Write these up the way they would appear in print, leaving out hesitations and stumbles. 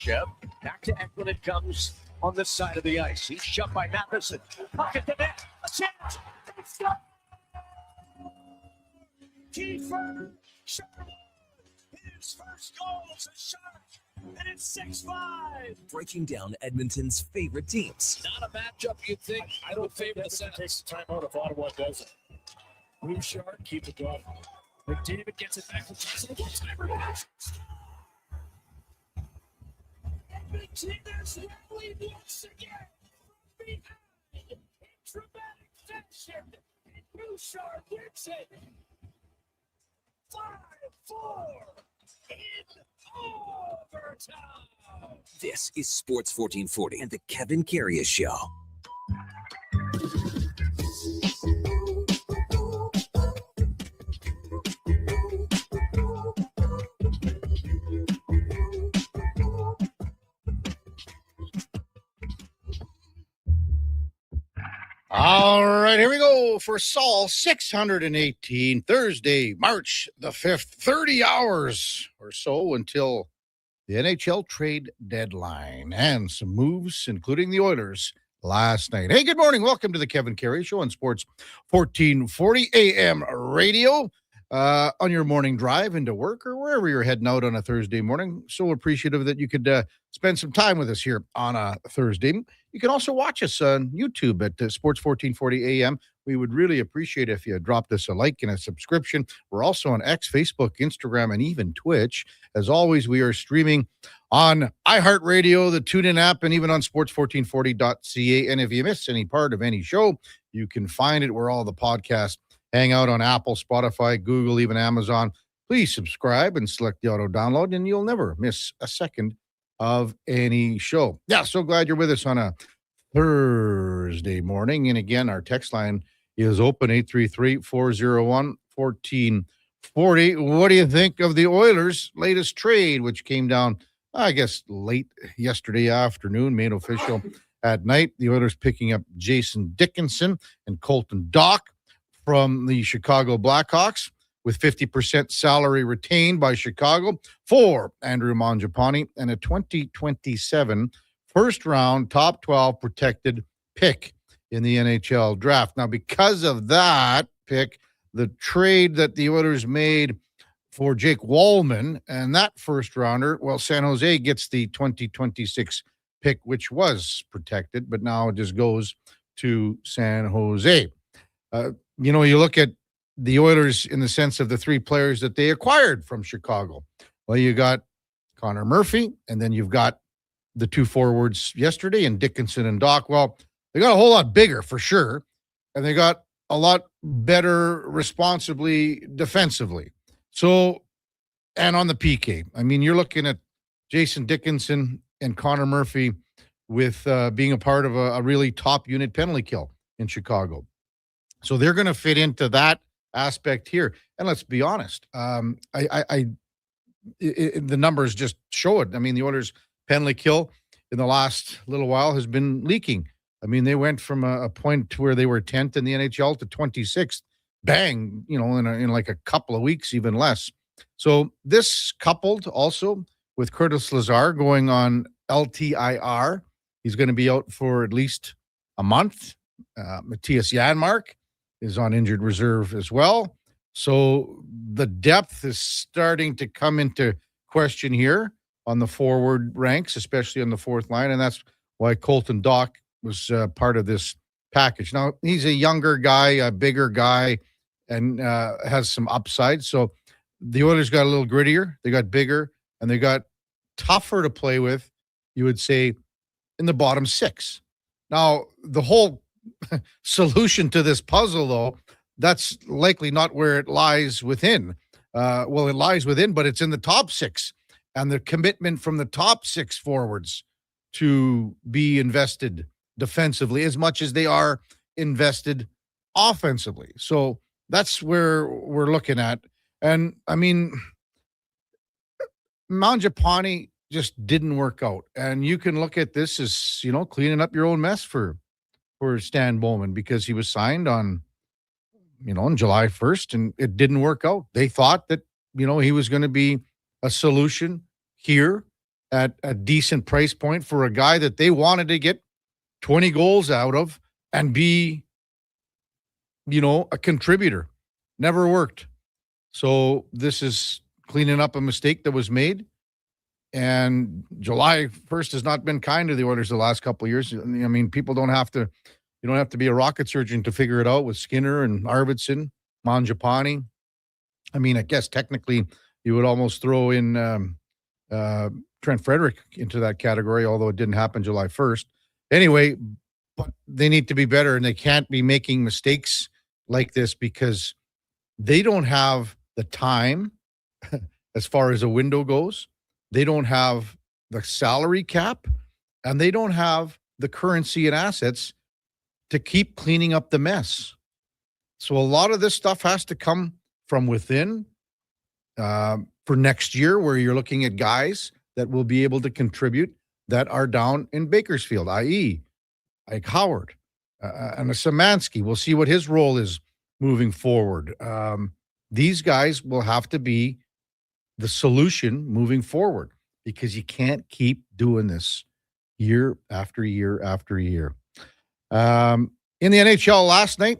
Jeb, back to Eklund it comes on the side of the ice. He's shoved by Matheson. Pocket the net. A chance. Kiefer Sherwood. His first goal is a shot, and it's 6-5. Breaking down Edmonton's favorite teams. Not a matchup you'd think. I don't favor the Sens. Takes the timeout if Ottawa doesn't. Move sharp, keep it going. McDavid gets it back to Gizen. Edmonton is rallied once again from behind in dramatic fashion. And Bouchard wins it. 5-4 in overtime. This is Sports 1440 and the Kevin Karius Show. All right, here we go for Saul 618, Thursday, March the 5th, 30 hours or so until the NHL trade deadline and some moves, including the Oilers last night. Hey, good morning. Welcome to the Kevin Karius Show on Sports 1440 AM radio on your morning drive into work or wherever you're heading out on a Thursday morning. So appreciative that you could spend some time with us here on a Thursday. You can also watch us on YouTube at Sports 1440 AM. We would really appreciate if you dropped us a like and a subscription. We're also on X, Facebook, Instagram, and even Twitch. As always, we are streaming on iHeartRadio, the TuneIn app, and even on sports1440.ca. And if you miss any part of any show, you can find it where all the podcasts hang out on Apple, Spotify, Google, even Amazon. Please subscribe and select the auto download, and you'll never miss a second of any show. Yeah, so glad you're with us on a Thursday morning. And again, our text line is open, 833-401-1440. What do you think of the Oilers' latest trade, which came down, I guess, late yesterday afternoon, made official at night? The Oilers picking up Jason Dickinson and Colton Dock from the Chicago Blackhawks, with 50% salary retained by Chicago for Andrew Mangiapane and a 2027 first-round top 12 protected pick in the NHL draft. Now, because of that pick, the trade that the Oilers made for Jake Wallman and that first-rounder, well, San Jose gets the 2026 pick, which was protected, but now it just goes to San Jose. You look at the Oilers in the sense of the three players that they acquired from Chicago. Well, you got Connor Murphy, and then you've got the two forwards yesterday and Dickinson and Dock. Well, they got a whole lot bigger for sure, and they got a lot better responsibly defensively. So, and on the PK, I mean, you're looking at Jason Dickinson and Connor Murphy with being a part of a really top unit penalty kill in Chicago. So they're going to fit into that aspect here. And let's be honest, the numbers just show it. I mean, the Oilers' penalty kill in the last little while has been leaking. I mean, they went from a point where they were 10th in the NHL to 26th. Bang, in like a couple of weeks, even less. So this coupled also with Curtis Lazar going on LTIR. He's going to be out for at least a month. Matthias Janmark is on injured reserve as well. So the depth is starting to come into question here on the forward ranks, especially on the fourth line. And that's why Colton Dock was part of this package. Now, he's a younger guy, a bigger guy, and has some upside. So the Oilers got a little grittier. They got bigger, and they got tougher to play with, you would say, in the bottom six. Now, the whole solution to this puzzle, though, that's likely not where it lies within. It lies within, but it's in the top six, and the commitment from the top six forwards to be invested defensively as much as they are invested offensively. So that's where we're looking at. And I mean, Mangiapane just didn't work out. And you can look at this as, cleaning up your own mess for Stan Bowman, because he was signed on July 1st and it didn't work out. They thought that, he was going to be a solution here at a decent price point for a guy that they wanted to get 20 goals out of and be, a contributor. Never worked. So this is cleaning up a mistake that was made. And July 1st has not been kind to the Oilers the last couple of years. I mean, you don't have to be a rocket surgeon to figure it out with Skinner and Arvidsson, Mangiapane. I mean, I guess technically you would almost throw in Trent Frederick into that category, although it didn't happen July 1st. Anyway, but they need to be better, and they can't be making mistakes like this because they don't have the time as far as a window goes. They don't have the salary cap, and they don't have the currency and assets to keep cleaning up the mess. So a lot of this stuff has to come from within for next year, where you're looking at guys that will be able to contribute that are down in Bakersfield, i.e. Ike Howard and a Szymanski. We'll see what his role is moving forward. These guys will have to be the solution moving forward because you can't keep doing this year after year after year. In the NHL last night,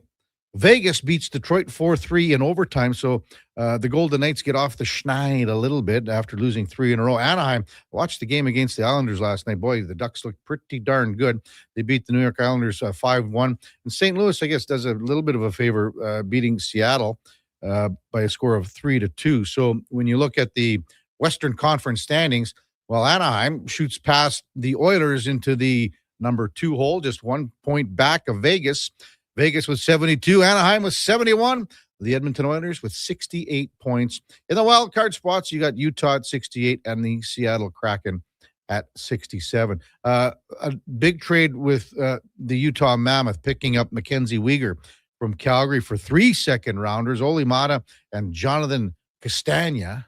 Vegas beats Detroit 4-3 in overtime. So the Golden Knights get off the schneid a little bit after losing 3 in a row. Anaheim watched the game against the Islanders last night. Boy, the Ducks looked pretty darn good. They beat the New York Islanders 5-1. And St. Louis, I guess, does a little bit of a favor beating Seattle by a score of 3-2. So when you look at the Western Conference standings, well, Anaheim shoots past the Oilers into the number 2 hole, just 1 point back of Vegas. Vegas with 72, Anaheim with 71, the Edmonton Oilers with 68 points. In the wild card spots, you got Utah at 68 and the Seattle Kraken at 67. A big trade with the Utah Mammoth picking up Mackenzie Weegar from Calgary for 3 second-rounders, Oli Mata and Jonathan Castagna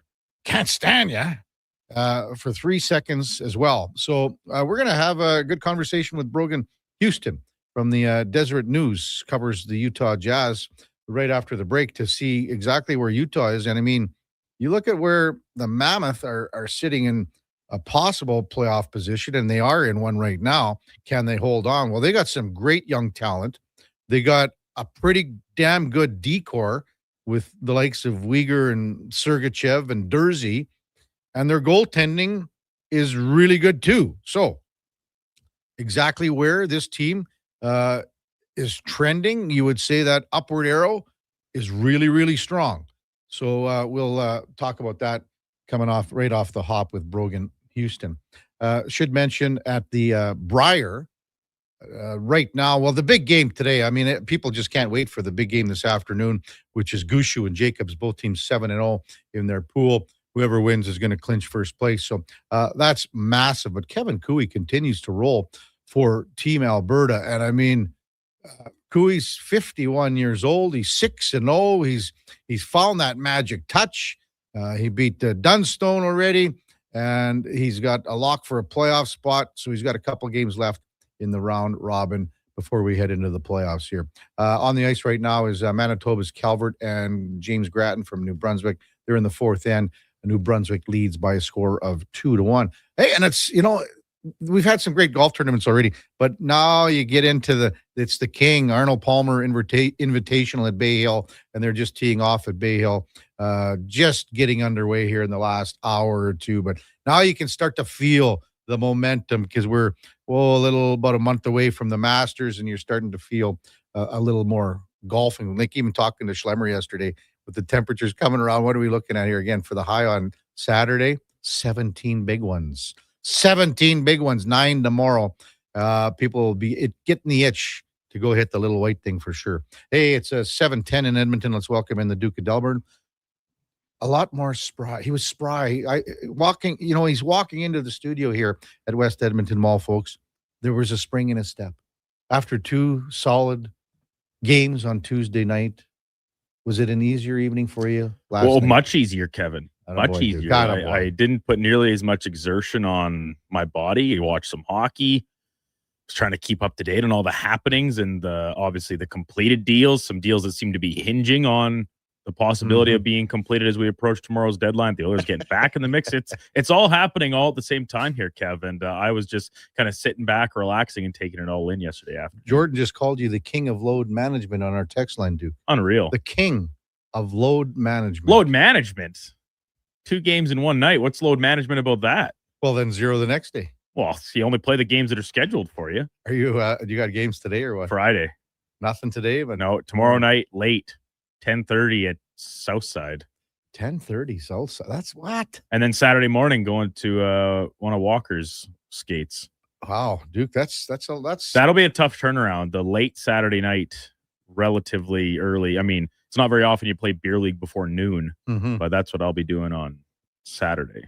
for 3 seconds as well. So we're going to have a good conversation with Brogan Houston from the Deseret News, covers the Utah Jazz right after the break to see exactly where Utah is. And I mean, you look at where the Mammoth are sitting in a possible playoff position, and they are in one right now. Can they hold on? Well, they got some great young talent. They got a pretty damn good decor with the likes of Weegar and Sergachev and Dursey, and their goaltending is really good too. So exactly where this team is trending, you would say that upward arrow is really, really strong. So we'll talk about that coming right off the hop with Brogan Houston. Should mention at the Briar right now, well, the big game today, I mean, people just can't wait for the big game this afternoon, which is Gushu and Jacobs, both teams 7-0 in their pool. Whoever wins is going to clinch first place. So that's massive. But Kevin Cooey continues to roll for Team Alberta. And I mean, Cooey's 51 years old. He's 6-0. He's found that magic touch. He beat Dunstone already, and he's got a lock for a playoff spot. So he's got a couple games left in the round robin before we head into the playoffs here. On the ice right now is Manitoba's Calvert and James Grattan from New Brunswick. They're in the fourth end. New Brunswick leads by a score of 2-1. Hey, and it's, we've had some great golf tournaments already, but now you get into it's the King Arnold Palmer Invitational at Bay Hill, and they're just teeing off at Bay Hill, just getting underway here in the last hour or two. But now you can start to feel the momentum because we're about a month away from the Masters, and you're starting to feel a little more golfing. Like even talking to Schlemmer yesterday with the temperatures coming around. What are we looking at here again for the high on Saturday? 17 big ones. 17 big ones, 9 tomorrow. People will be getting the itch to go hit the little white thing for sure. Hey, it's a 7:10 in Edmonton. Let's welcome in the Duke of Delburne. A lot more spry. He was spry. He's walking into the studio here at West Edmonton Mall, folks. There was a spring in his step. After 2 solid games on Tuesday night, was it an easier evening for you last night? Much easier, Kevin. Much easier. I didn't put nearly as much exertion on my body. I watched some hockey. Was trying to keep up to date on all the happenings and obviously the completed deals, some deals that seem to be hinging on the possibility of being completed as we approach tomorrow's deadline. The Oilers getting back in the mix. It's all happening all at the same time here, Kev. And I was just kind of sitting back, relaxing, and taking it all in yesterday afternoon. Jordan just called you the king of load management on our text line, Duke. Unreal. The king of load management. Load management. 2 games in one night. What's load management about that? Well, then 0 the next day. Well, you only play the games that are scheduled for you. Are you? You got games today or what? Friday. Nothing today, but no. Tomorrow night, late, 10:30 at Southside. 10:30 Southside. That's what. And then Saturday morning, going to one of Walker's skates. Wow, Duke, that'll be a tough turnaround. The late Saturday night, relatively early. I mean, it's not very often you play beer league before noon, but that's what I'll be doing on Saturday.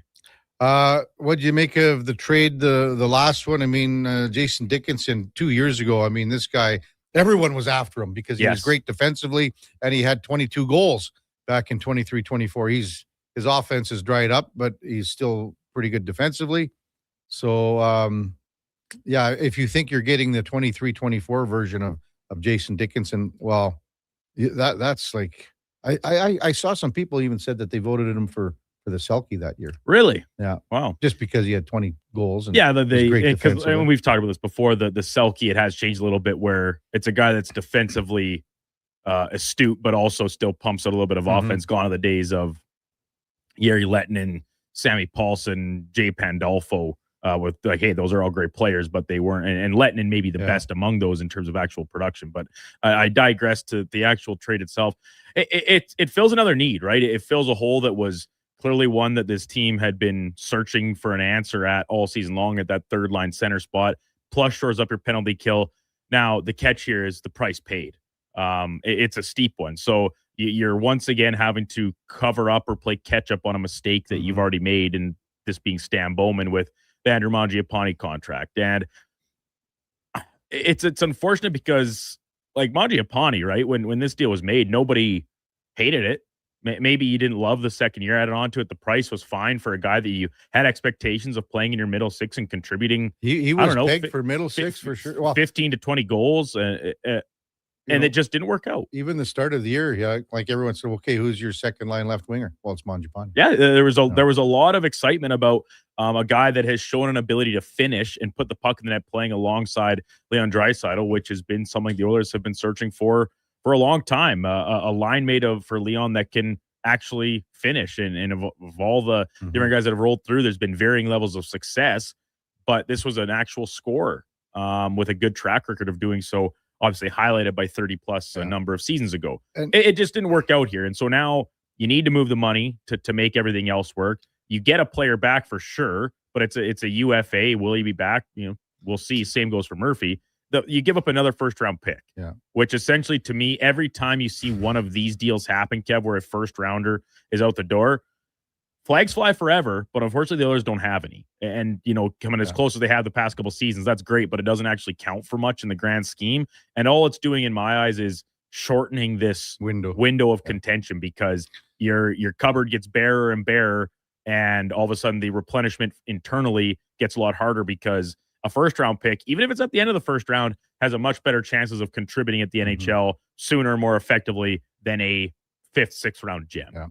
What do you make of the trade, the last one? I mean, Jason Dickinson 2 years ago. I mean, this guy, everyone was after him because he was great defensively and he had 22 goals back in 23-24. His offense is dried up, but he's still pretty good defensively. So, yeah, if you think you're getting the 23-24 version of Jason Dickinson, well, that's like I saw some people even said that they voted him for the Selke that year. Really? Yeah. Wow. Just because he had 20 goals. And and we've talked about this before. The Selke, it has changed a little bit where it's a guy that's defensively astute, but also still pumps out a little bit of offense. Gone are the days of Jari Lehtinen, Sammy Paulson, Jay Pandolfo. With like, hey, those are all great players, but they weren't. And Lehtinen may be the best among those in terms of actual production. But I digress to the actual trade itself. It fills another need, right? It fills a hole that was clearly one that this team had been searching for an answer at all season long at that third line center spot. Plus shores up your penalty kill. Now the catch here is the price paid. It's a steep one. So you're once again having to cover up or play catch up on a mistake that you've already made, and this being Stan Bowman with the Andrew Mangiapane contract. And it's unfortunate because like Mangiapane, right? When this deal was made, nobody hated it. Maybe you didn't love the second year added on to it. The price was fine for a guy that you had expectations of playing in your middle six and contributing. He was pegged for middle six for sure. Well, 15 to 20 goals. And it just didn't work out. Even the start of the year, like everyone said, okay, who's your second line left winger? Well, it's Mangiapane. Yeah, there was a lot of excitement about a guy that has shown an ability to finish and put the puck in the net, playing alongside Leon Draisaitl, which has been something the Oilers have been searching for a long time. A line made for Leon that can actually finish. And of all the different guys that have rolled through, there's been varying levels of success, but this was an actual scorer with a good track record of doing so. Obviously highlighted by 30 plus a number of seasons ago. And it just didn't work out here. And so now you need to move the money to make everything else work. You get a player back for sure, but it's a UFA. Will he be back? We'll see. Same goes for Murphy. You give up another first round pick, which essentially to me, every time you see one of these deals happen, Kev, where a first rounder is out the door, flags fly forever, but unfortunately the Oilers don't have any. And, coming as close as they have the past couple seasons, that's great, but it doesn't actually count for much in the grand scheme. And all it's doing in my eyes is shortening this window of contention, because your cupboard gets barer and barer, and all of a sudden the replenishment internally gets a lot harder, because a first round pick, even if it's at the end of the first round, has a much better chances of contributing at the NHL sooner, more effectively than a 5th, 6th round gem. Yeah.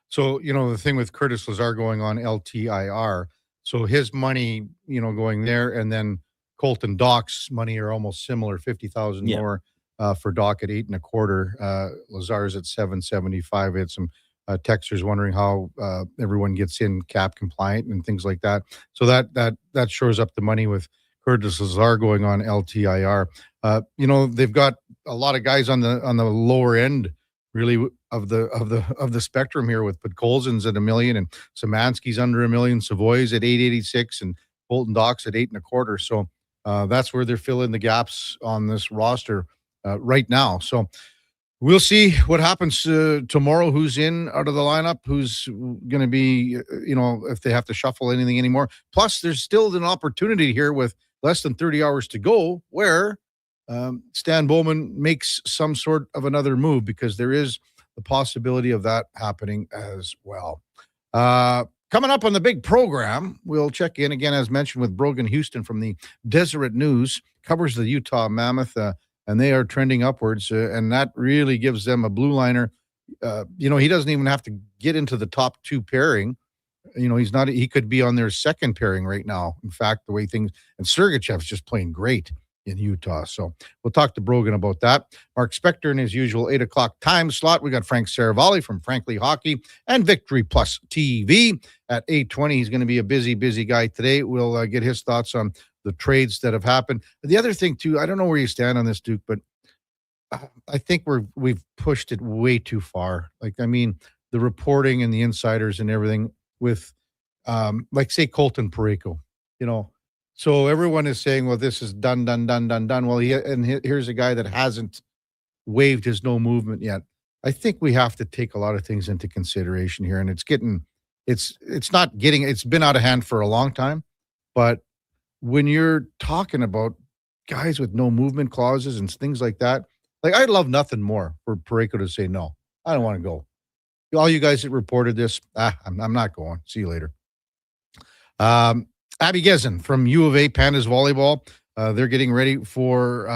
So, the thing with Curtis Lazar going on LTIR, so his money, going there, and then Colton Dock's money are almost similar, 50,000 more for Dock at 8.25. Lazar's at 775. We had some texters wondering how everyone gets in cap compliant and things like that. So that shores up the money with Curtis Lazar going on LTIR. They've got a lot of guys on the lower end, really, of the spectrum here, with Podkolzin's at $1 million and Szymanski's under $1 million, Savoy's at 886 and Colton Dock's at 8.25. So that's where they're filling the gaps on this roster right now. So we'll see what happens tomorrow, who's in out of the lineup, who's going to be, if they have to shuffle anything anymore. Plus, there's still an opportunity here with less than 30 hours to go where Stan Bowman makes some sort of another move, because there is the possibility of that happening as well. Coming up on the big program, we'll check in again, as mentioned, with Brogan Houston from the Deseret News, covers the Utah Mammoth, and they are trending upwards, and that really gives them a blue liner He doesn't even have to get into the top 2 pairing. He could be on their second pairing right now. In fact, the way things, and Sergachev's just playing great in Utah. So we'll talk to Brogan about that. Mark Spector in his usual 8 o'clock time slot. We got Frank Seravalli from Frankly Hockey and Victory Plus TV at 8:20. He's going to be a busy guy today. We'll get his thoughts on the trades that have happened. The other thing too, I don't know where you stand on this, Duke, but I think we've pushed it way too far. The reporting and the insiders and everything with, say Colton Parayko, So everyone is saying, well, this is done. Well, here's a guy that hasn't waived his no movement yet. I think we have to take a lot of things into consideration here, and it's been out of hand for a long time. But when you're talking about guys with no movement clauses and things like that, I'd love nothing more for Parayko to say, no, I don't want to go. All you guys that reported this, I'm not going. See you later. Abby Gizen from U of A Pandas Volleyball. They're getting ready for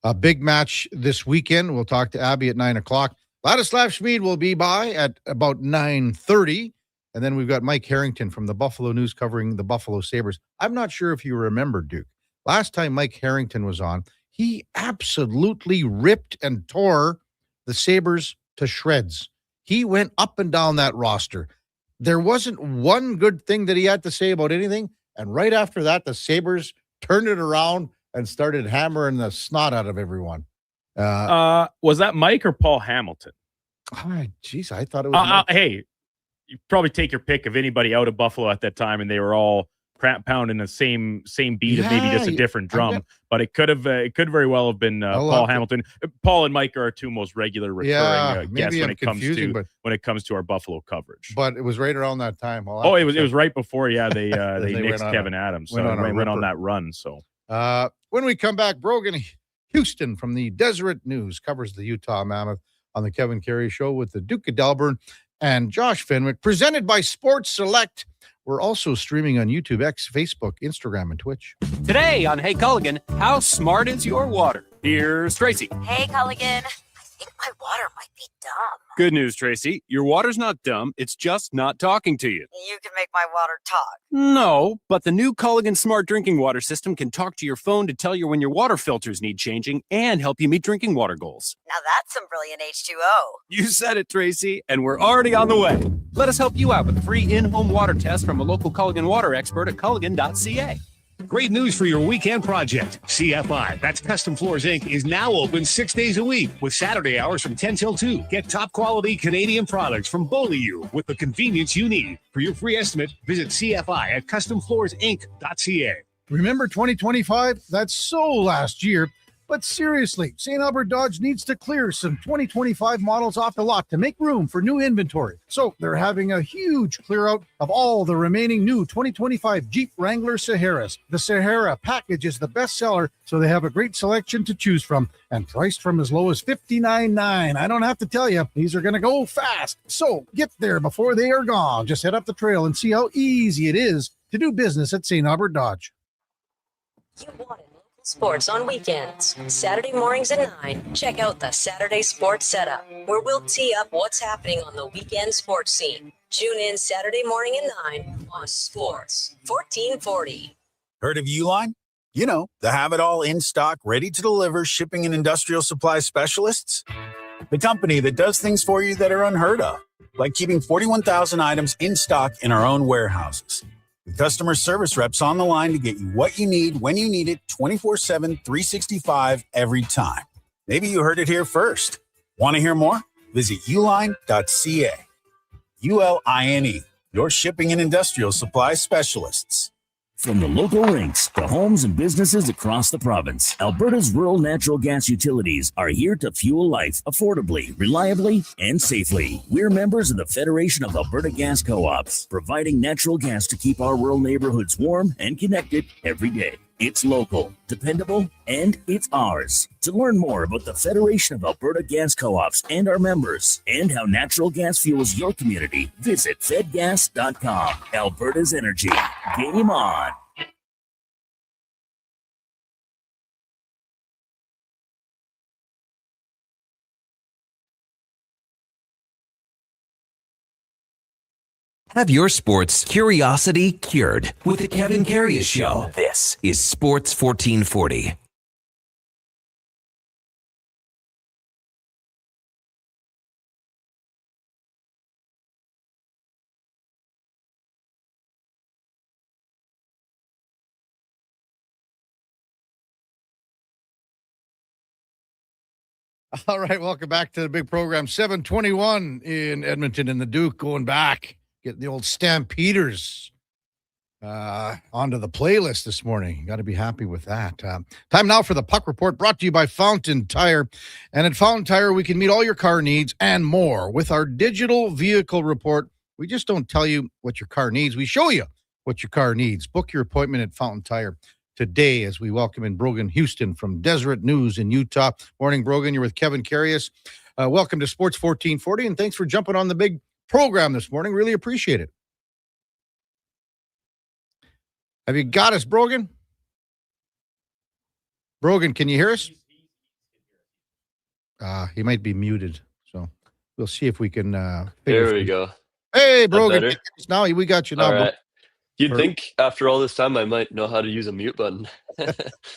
a big match this weekend. We'll talk to Abby at 9 o'clock. Ladislav Smid will be by at about 9:30. And then we've got Mike Harrington from the Buffalo News covering the Buffalo Sabres. I'm not sure if you remember, Duke. Last time Mike Harrington was on, he absolutely ripped and tore the Sabres to shreds. He went up and down that roster. There wasn't one good thing that he had to say about anything. And right after that, the Sabres turned it around and started hammering the snot out of everyone. Was that Mike or Paul Hamilton? Jeez, I thought it was hey, you probably take your pick of anybody out of Buffalo at that time, and they were all pounding the same beat of maybe just a different drum. But it could very well have been Paul Hamilton. Paul and Mike are our 2 most regular recurring guests when it comes to our Buffalo coverage. But it was right around that time. It was right before. Yeah, they nixed Kevin Adams, so went on that run. So when we come back, Brogan Houston from the Deseret News covers the Utah Mammoth on the Kevin Karius Show with the Duke of Delburne and Josh Fenwick, presented by Sports Select. We're also streaming on YouTube, X, Facebook, Instagram, and Twitch. Today on Hey Culligan, how smart is your water? Here's Tracy. Hey Culligan, I think my water might be dumb. Good news, Tracy. Your water's not dumb. It's just not talking to you. You can make my water talk. No, but the new Culligan Smart Drinking Water System can talk to your phone to tell you when your water filters need changing and help you meet drinking water goals. Now that's some brilliant H2O. You said it, Tracy, and we're already on the way. Let us help you out with a free in-home water test from a local Culligan water expert at culligan.ca. Great news for your weekend project. CFI, that's Custom Floors Inc., is now open 6 days a week with Saturday hours from 10 till 2. Get top quality Canadian products from Beaulieu with the convenience you need. For your free estimate, visit CFI at customfloorsinc.ca. Remember 2025? That's so last year. But seriously, St. Albert Dodge needs to clear some 2025 models off the lot to make room for new inventory. So they're having a huge clear out of all the remaining new 2025 Jeep Wrangler Saharas. The Sahara package is the best seller, so they have a great selection to choose from and priced from as low as $59.9. I don't have to tell you, these are going to go fast. So get there before they are gone. Just head up the trail and see how easy it is to do business at St. Albert Dodge. You wanted local sports on weekends. Saturday mornings at 9, check out the Saturday Sports Setup, where we'll tee up what's happening on the weekend sports scene. Tune in Saturday morning at 9 on Sports 1440. Heard of Uline? You know, the have-it-all in-stock, ready-to-deliver shipping and industrial supply specialists. The company that does things for you that are unheard of, like keeping 41,000 items in stock in our own warehouses. With customer service reps on the line to get you what you need when you need it 24/7, 365 every time. Maybe you heard it here first. Want to hear more? Visit uline.ca. ULINE, your shipping and industrial supply specialists. From the local rinks to homes and businesses across the province, Alberta's rural natural gas utilities are here to fuel life affordably, reliably, and safely. We're members of the Federation of Alberta Gas Co-ops, providing natural gas to keep our rural neighborhoods warm and connected every day. It's local, dependable, and it's ours. To learn more about the Federation of Alberta Gas Co-ops and our members, and how natural gas fuels your community, visit fedgas.com. Alberta's energy. Game on. Have your sports curiosity cured with the Kevin Karius Show. This is Sports 1440. All right, welcome back to the big program. 7:21 in Edmonton, and the Duke going back, getting the old Stampeders onto the playlist this morning. Got to be happy with that. Time now for the Puck Report, brought to you by Fountain Tire. And at Fountain Tire, we can meet all your car needs and more with our digital vehicle report. We just don't tell you what your car needs. We show you what your car needs. Book your appointment at Fountain Tire today as we welcome in Brogan Houston from Deseret News in Utah. Morning, Brogan. You're with Kevin Karius. Welcome to Sports 1440, and thanks for jumping on the big program this morning. Really appreciate it. Have you got us, Brogan? Brogan, can you hear us? He might be muted, so we'll see if we can. There we go. Hey, Brogan. Now we got you now. All right. You'd think after all this time I might know how to use a mute button.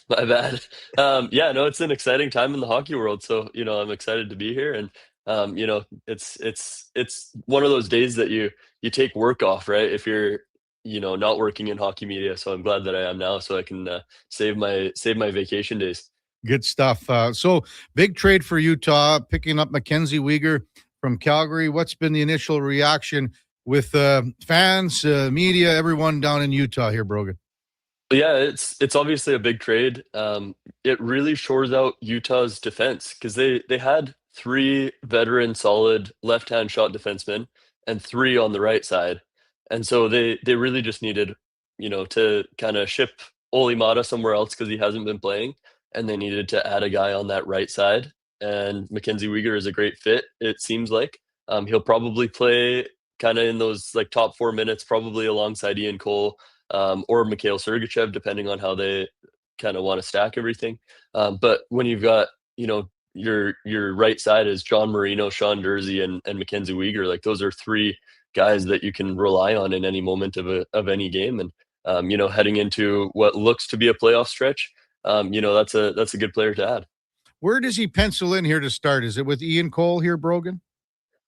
My bad. Yeah, no, it's an exciting time in the hockey world. So, I'm excited to be here. And, it's one of those days that you take work off, right? If you're, not working in hockey media. So I'm glad that I am now so I can save my vacation days. Good stuff. So big trade for Utah, picking up Mackenzie Weegar from Calgary. What's been the initial reaction with fans, media, everyone down in Utah here, Brogan? Yeah, it's obviously a big trade. It really shores out Utah's defense because they had 3 veteran, solid left-hand shot defensemen and 3 on the right side. And so they really just needed, to kind of ship Olimata somewhere else because he hasn't been playing. And they needed to add a guy on that right side. And Mackenzie Weegar is a great fit, it seems like. He'll probably play kind of in those like top 4 minutes, probably alongside Ian Cole or Mikhail Sergachev, depending on how they kind of want to stack everything. But when you've got, your right side is John Marino, Sean Dursey, and Mackenzie Weegar, like those are 3 guys that you can rely on in any moment of any game. And, heading into what looks to be a playoff stretch, that's a good player to add. Where does he pencil in here to start? Is it with Ian Cole here, Brogan?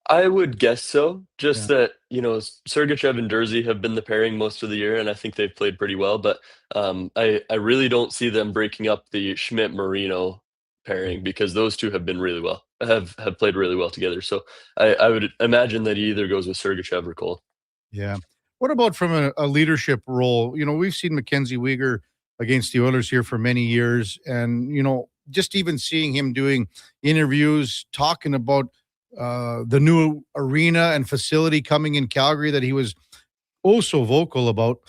I would guess so. Just that, Sergachev and Dursey have been the pairing most of the year, and I think they've played pretty well. But I really don't see them breaking up the Schmidt-Marino pairing because those two have been really well, have played really well together. So I would imagine that he either goes with Sergachev or Cole. Yeah. What about from a leadership role? We've seen Mackenzie Weegar against the Oilers here for many years. And, just even seeing him doing interviews, talking about the new arena and facility coming in Calgary that he was so vocal about.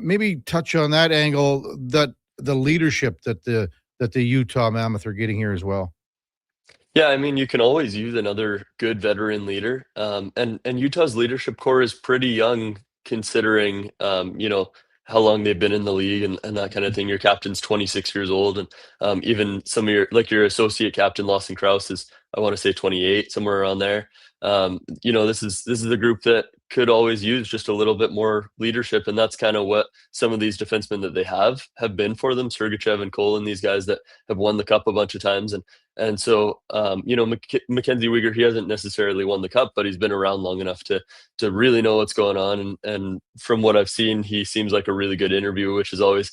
Maybe touch on that angle, that the leadership that the Utah Mammoth are getting here as well. Yeah, I mean, you can always use another good veteran leader. And Utah's leadership core is pretty young considering, how long they've been in the league and that kind of thing. Your captain's 26 years old. And even some of your associate captain, Lawson Krause, is, I want to say 28, somewhere around there. This is a group that could always use just a little bit more leadership. And that's kind of what some of these defensemen that they have been for them, Sergachev and Cole, and these guys that have won the cup a bunch of times. And so, Mackenzie Weegar, he hasn't necessarily won the cup, but he's been around long enough to really know what's going on. And from what I've seen, he seems like a really good interview, which is always,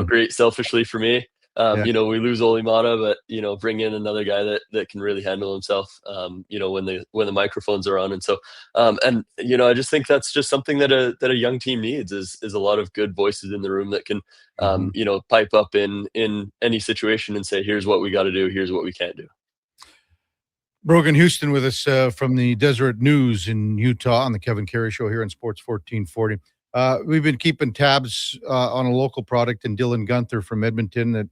great selfishly for me. We lose Olimata, but, bring in another guy that can really handle himself, when the microphones are on. And so, I just think that's just something that a young team needs is a lot of good voices in the room that can, pipe up in any situation and say, here's what we got to do. Here's what we can't do. Brogan Houston with us from the Deseret News in Utah on the Kevin Karius Show here in Sports 1440. We've been keeping tabs on a local product in Dylan Gunther from Edmonton that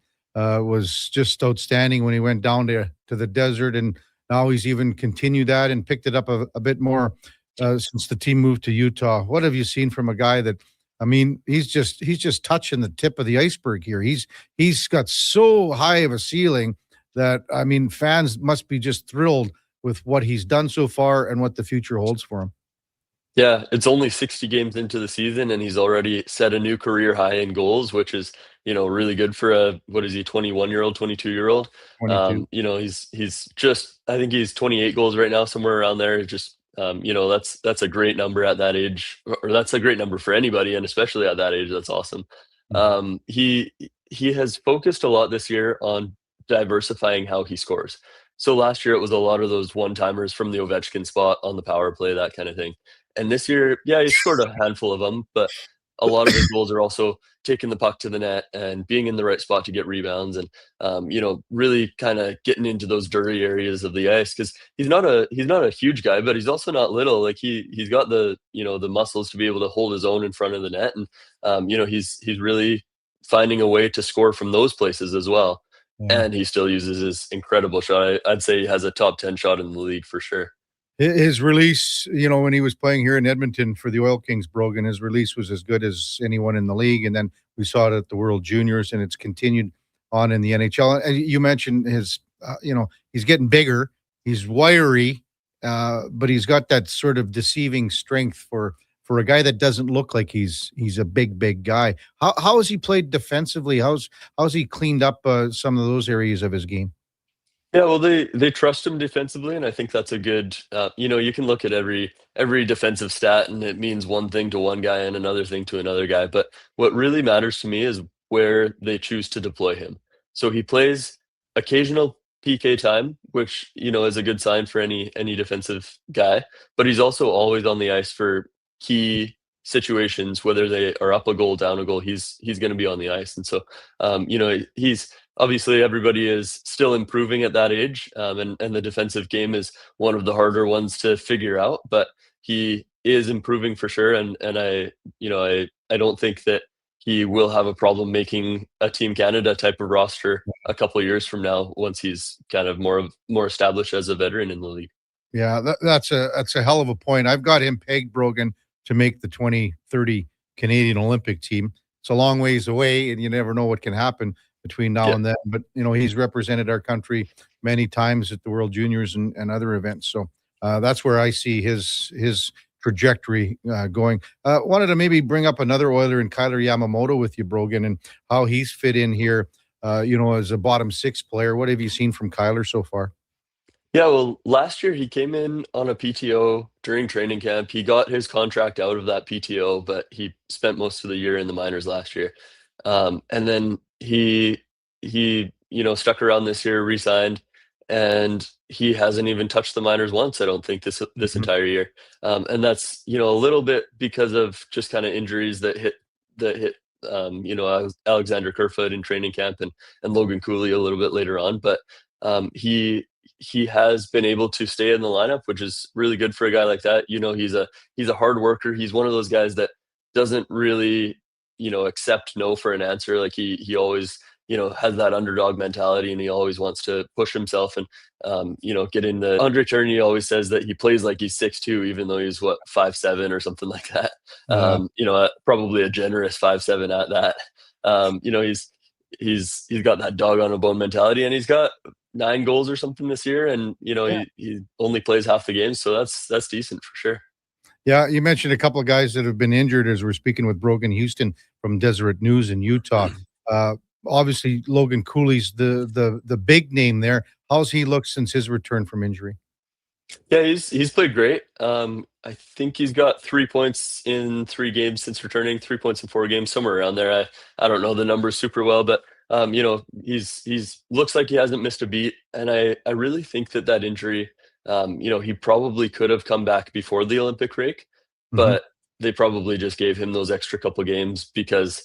was just outstanding when he went down to the desert, and now he's even continued that and picked it up a bit more since the team moved to Utah. What have you seen from a guy that, I mean, he's just touching the tip of the iceberg here. He's got so high of a ceiling that, I mean, fans must be just thrilled with what he's done so far and what the future holds for him. Yeah, it's only 60 games into the season, and he's already set a new career high in goals, which is, really good for what is he, 21-year-old, 22-year-old. 22. He's just, I think he's 28 goals right now, somewhere around there. Just, that's a great number at that age, or that's a great number for anybody, and especially at that age, that's awesome. Mhm. He has focused a lot this year on diversifying how he scores. So last year it was a lot of those one-timers from the Ovechkin spot on the power play, that kind of thing. And this year, yeah, he scored a handful of them, but a lot of his goals are also taking the puck to the net and being in the right spot to get rebounds and really kind of getting into those dirty areas of the ice, because he's not a huge guy, but he's also not little. Like he's got the muscles to be able to hold his own in front of the net, and he's really finding a way to score from those places as well. Yeah. And he still uses his incredible shot. I'd say he has a top 10 shot in the league for sure. His release, when he was playing here in Edmonton for the Oil Kings, Brogan, his release was as good as anyone in the league. And then we saw it at the World Juniors, and it's continued on in the NHL. And you mentioned his, he's getting bigger, he's wiry, but he's got that sort of deceiving strength for a guy that doesn't look like he's a big guy. How has he played defensively? How's he cleaned up some of those areas of his game? Yeah, well, they trust him defensively, and I think that's a good. You can look at every defensive stat, and it means one thing to one guy and another thing to another guy. But what really matters to me is where they choose to deploy him. So he plays occasional PK time, which is a good sign for any defensive guy. But he's also always on the ice for key situations, whether they are up a goal, down a goal. He's going to be on the ice, and so he's. Obviously, everybody is still improving at that age, and the defensive game is one of the harder ones to figure out. But he is improving for sure, and I don't think that he will have a problem making a Team Canada type of roster a couple of years from now once he's kind of more established as a veteran in the league. Yeah, that's a hell of a point. I've got him pegged, Brogan, to make the 2030 Canadian Olympic team. It's a long ways away, and you never know what can happen between now and then. But, he's represented our country many times at the World Juniors and other events. So that's where I see his trajectory going. Wanted to maybe bring up another Oiler in Kyler Yamamoto with you, Brogan, and how he's fit in here, as a bottom six player. What have you seen from Kyler so far? Yeah, well, last year he came in on a PTO during training camp. He got his contract out of that PTO, but he spent most of the year in the minors last year. And then he stuck around this year, re-signed, and he hasn't even touched the minors once, I don't think, this entire year. And that's a little bit because of just kind of injuries that hit Alexander Kerfoot in training camp and Logan Cooley a little bit later on. But he has been able to stay in the lineup, which is really good for a guy like that. He's a hard worker. He's one of those guys that doesn't really accept no for an answer. Like he always has that underdog mentality, and he always wants to push himself and get in the. Andre Tourney always says that he plays like he's 6'2", even though he's 5'7" or something like that. Probably a generous 5'7" at that. He's got that dog on a bone mentality, and he's got 9 goals or something this year, and he only plays half the games, so that's decent for sure. Yeah, you mentioned a couple of guys that have been injured as we're speaking with Brogan Houston from Deseret News in Utah. Obviously, Logan Cooley's the big name there. How's he looked since his return from injury? Yeah, he's played great. I think he's got 3 points in 3 games since returning, 3 points in 4 games, somewhere around there. I don't know the numbers super well, but he's looks like he hasn't missed a beat, and I really think that injury. He probably could have come back before the Olympic break, but they probably just gave him those extra couple games because,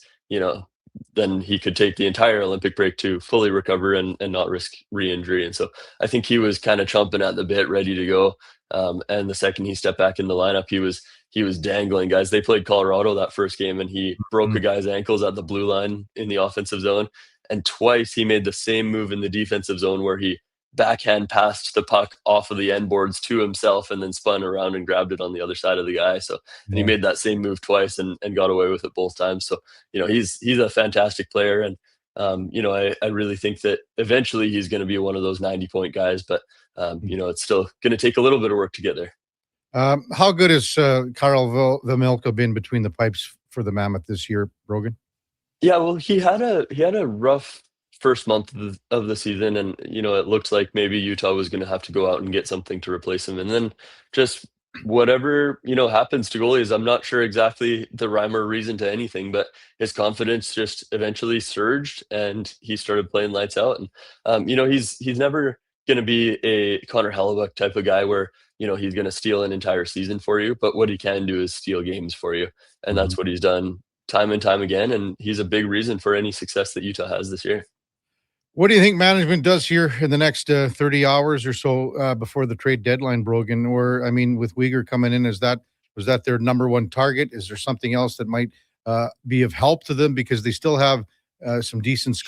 then he could take the entire Olympic break to fully recover and not risk re-injury. And so I think he was kind of chomping at the bit, ready to go. And the second he stepped back in the lineup, he was dangling. Guys, they played Colorado that first game, and he broke a guy's ankles at the blue line in the offensive zone. And twice he made the same move in the defensive zone where he backhand passed the puck off of the end boards to himself and then spun around and grabbed it on the other side of the guy. So, and he made that same move twice and got away with it both times. So, he's a fantastic player. And, I really think that eventually he's going to be one of those 90-point guys, but, it's still going to take a little bit of work to get there. How good has Karl Vemilka been between the pipes for the Mammoth this year, Brogan? Yeah, well, he had a rough first month of the season, and it looked like maybe Utah was going to have to go out and get something to replace him, and then just whatever happens to goalies. I'm not sure exactly the rhyme or reason to anything, but his confidence just eventually surged, and he started playing lights out. And he's never going to be a Connor Hellebuck type of guy where he's going to steal an entire season for you, but what he can do is steal games for you, and that's what he's done time and time again, and he's a big reason for any success that Utah has this year. What do you think management does here in the next 30 hours or so before the trade deadline, Brogan? Or, I mean, with Uyghur coming in, was that their number one target? Is there something else that might be of help to them because they still have some decent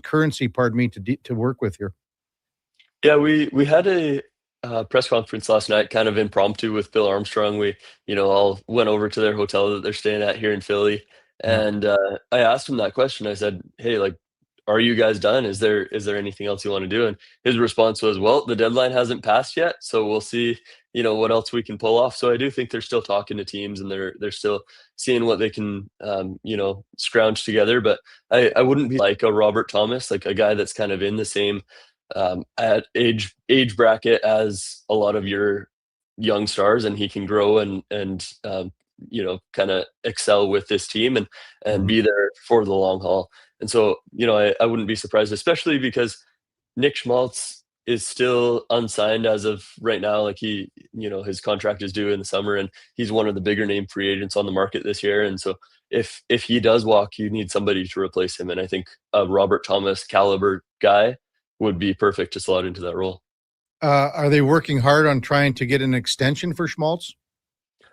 currency, to work with here? Yeah, we had a press conference last night, kind of impromptu with Bill Armstrong. We, all went over to their hotel that they're staying at here in Philly, and I asked him that question. I said, "Hey, like, are you guys done? Is there anything else you want to do?" And his response was, "Well, the deadline hasn't passed yet, so we'll see, what else we can pull off." So I do think they're still talking to teams, and they're still seeing what they can, scrounge together. But I wouldn't be like a Robert Thomas, like a guy that's kind of in the same at age bracket as a lot of your young stars, and he can grow and kind of excel with this team and be there for the long haul. And so I wouldn't be surprised, especially because Nick Schmaltz is still unsigned as of right now. Like his contract is due in the summer, and he's one of the bigger name free agents on the market this year. And so if he does walk, you need somebody to replace him, and I think a Robert Thomas caliber guy would be perfect to slot into that role. Are they working hard on trying to get an extension for Schmaltz?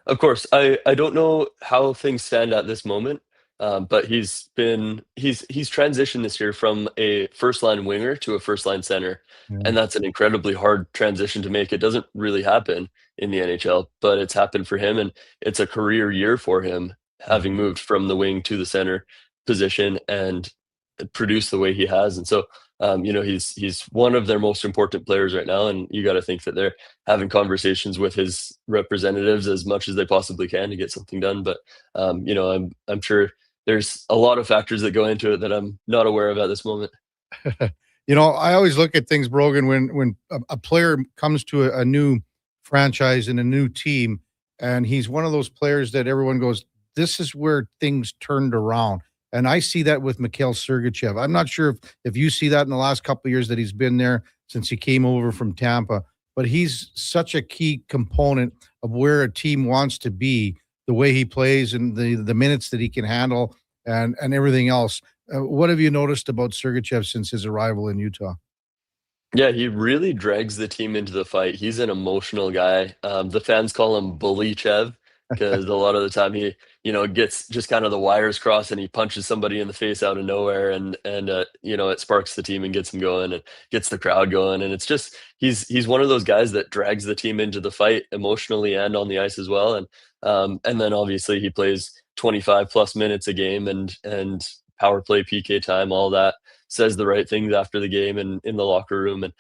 Of course, I don't know how things stand at this moment, but he's transitioned this year from a first line winger to a first line center, and that's an incredibly hard transition to make. It doesn't really happen in the NHL, but it's happened for him, and it's a career year for him, having moved from the wing to the center position and produced the way he has. And so he's one of their most important players right now, and you got to think that they're having conversations with his representatives as much as they possibly can to get something done. But I'm sure there's a lot of factors that go into it that I'm not aware of at this moment. I always look at things, Brogan, when a player comes to a new franchise and a new team, and he's one of those players that everyone goes, this is where things turned around. And I see that with Mikhail Sergachev. I'm not sure if you see that in the last couple of years that he's been there since he came over from Tampa, but he's such a key component of where a team wants to be, the way he plays and the minutes that he can handle and everything else. What have you noticed about Sergachev since his arrival in Utah? Yeah, he really drags the team into the fight. He's an emotional guy. The fans call him Bully Chev because a lot of the time he, gets just kind of the wires crossed and he punches somebody in the face out of nowhere, and it sparks the team and gets them going and gets the crowd going. And it's just he's one of those guys that drags the team into the fight emotionally and on the ice as well. And then obviously he plays 25 plus minutes a game and power play, PK time, all that, says the right things after the game and in the locker room. And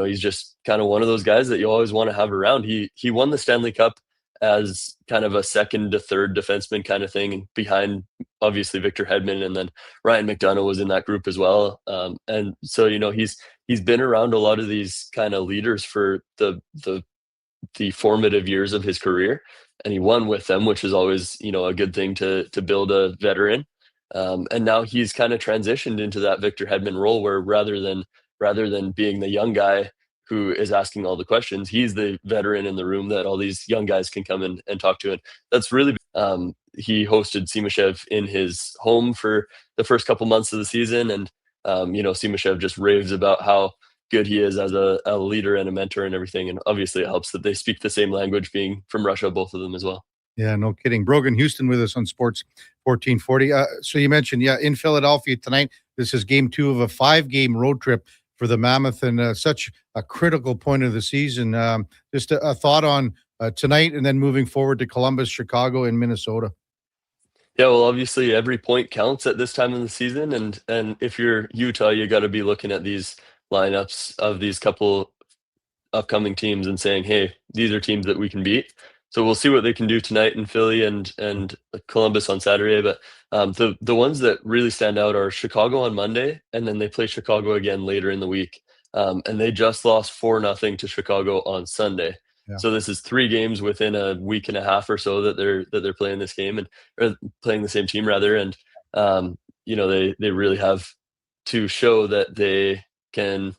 he's just kind of one of those guys that you always want to have around. He won the Stanley Cup as kind of a second to third defenseman kind of thing behind obviously Victor Hedman, and then Ryan McDonough was in that group as well. And so he's been around a lot of these kind of leaders for the formative years of his career, and he won with them, which is always a good thing to build a veteran. And now he's kind of transitioned into that Victor Hedman role, where rather than being the young guy who is asking all the questions, he's the veteran in the room that all these young guys can come in and talk to. And that's really, he hosted Simashev in his home for the first couple months of the season. And, Simashev just raves about how good he is as a leader and a mentor and everything. And obviously it helps that they speak the same language, being from Russia, both of them as well. Yeah, no kidding. Brogan Houston with us on Sports 1440. So you mentioned, in Philadelphia tonight, this is game 2 of a 5-game road trip for the Mammoth, and such a critical point of the season. Just a thought on tonight and then moving forward to Columbus, Chicago, and Minnesota. Yeah, well, obviously every point counts at this time of the season. And if you're Utah, you got to be looking at these lineups of these couple upcoming teams and saying, hey, these are teams that we can beat. So we'll see what they can do tonight in Philly and Columbus on Saturday. But the ones that really stand out are Chicago on Monday, and then they play Chicago again later in the week. And they just lost 4-0 to Chicago on Sunday. Yeah. So this is 3 games within a week and a half or so that they're playing this game or playing the same team rather. And they really have to show that they can,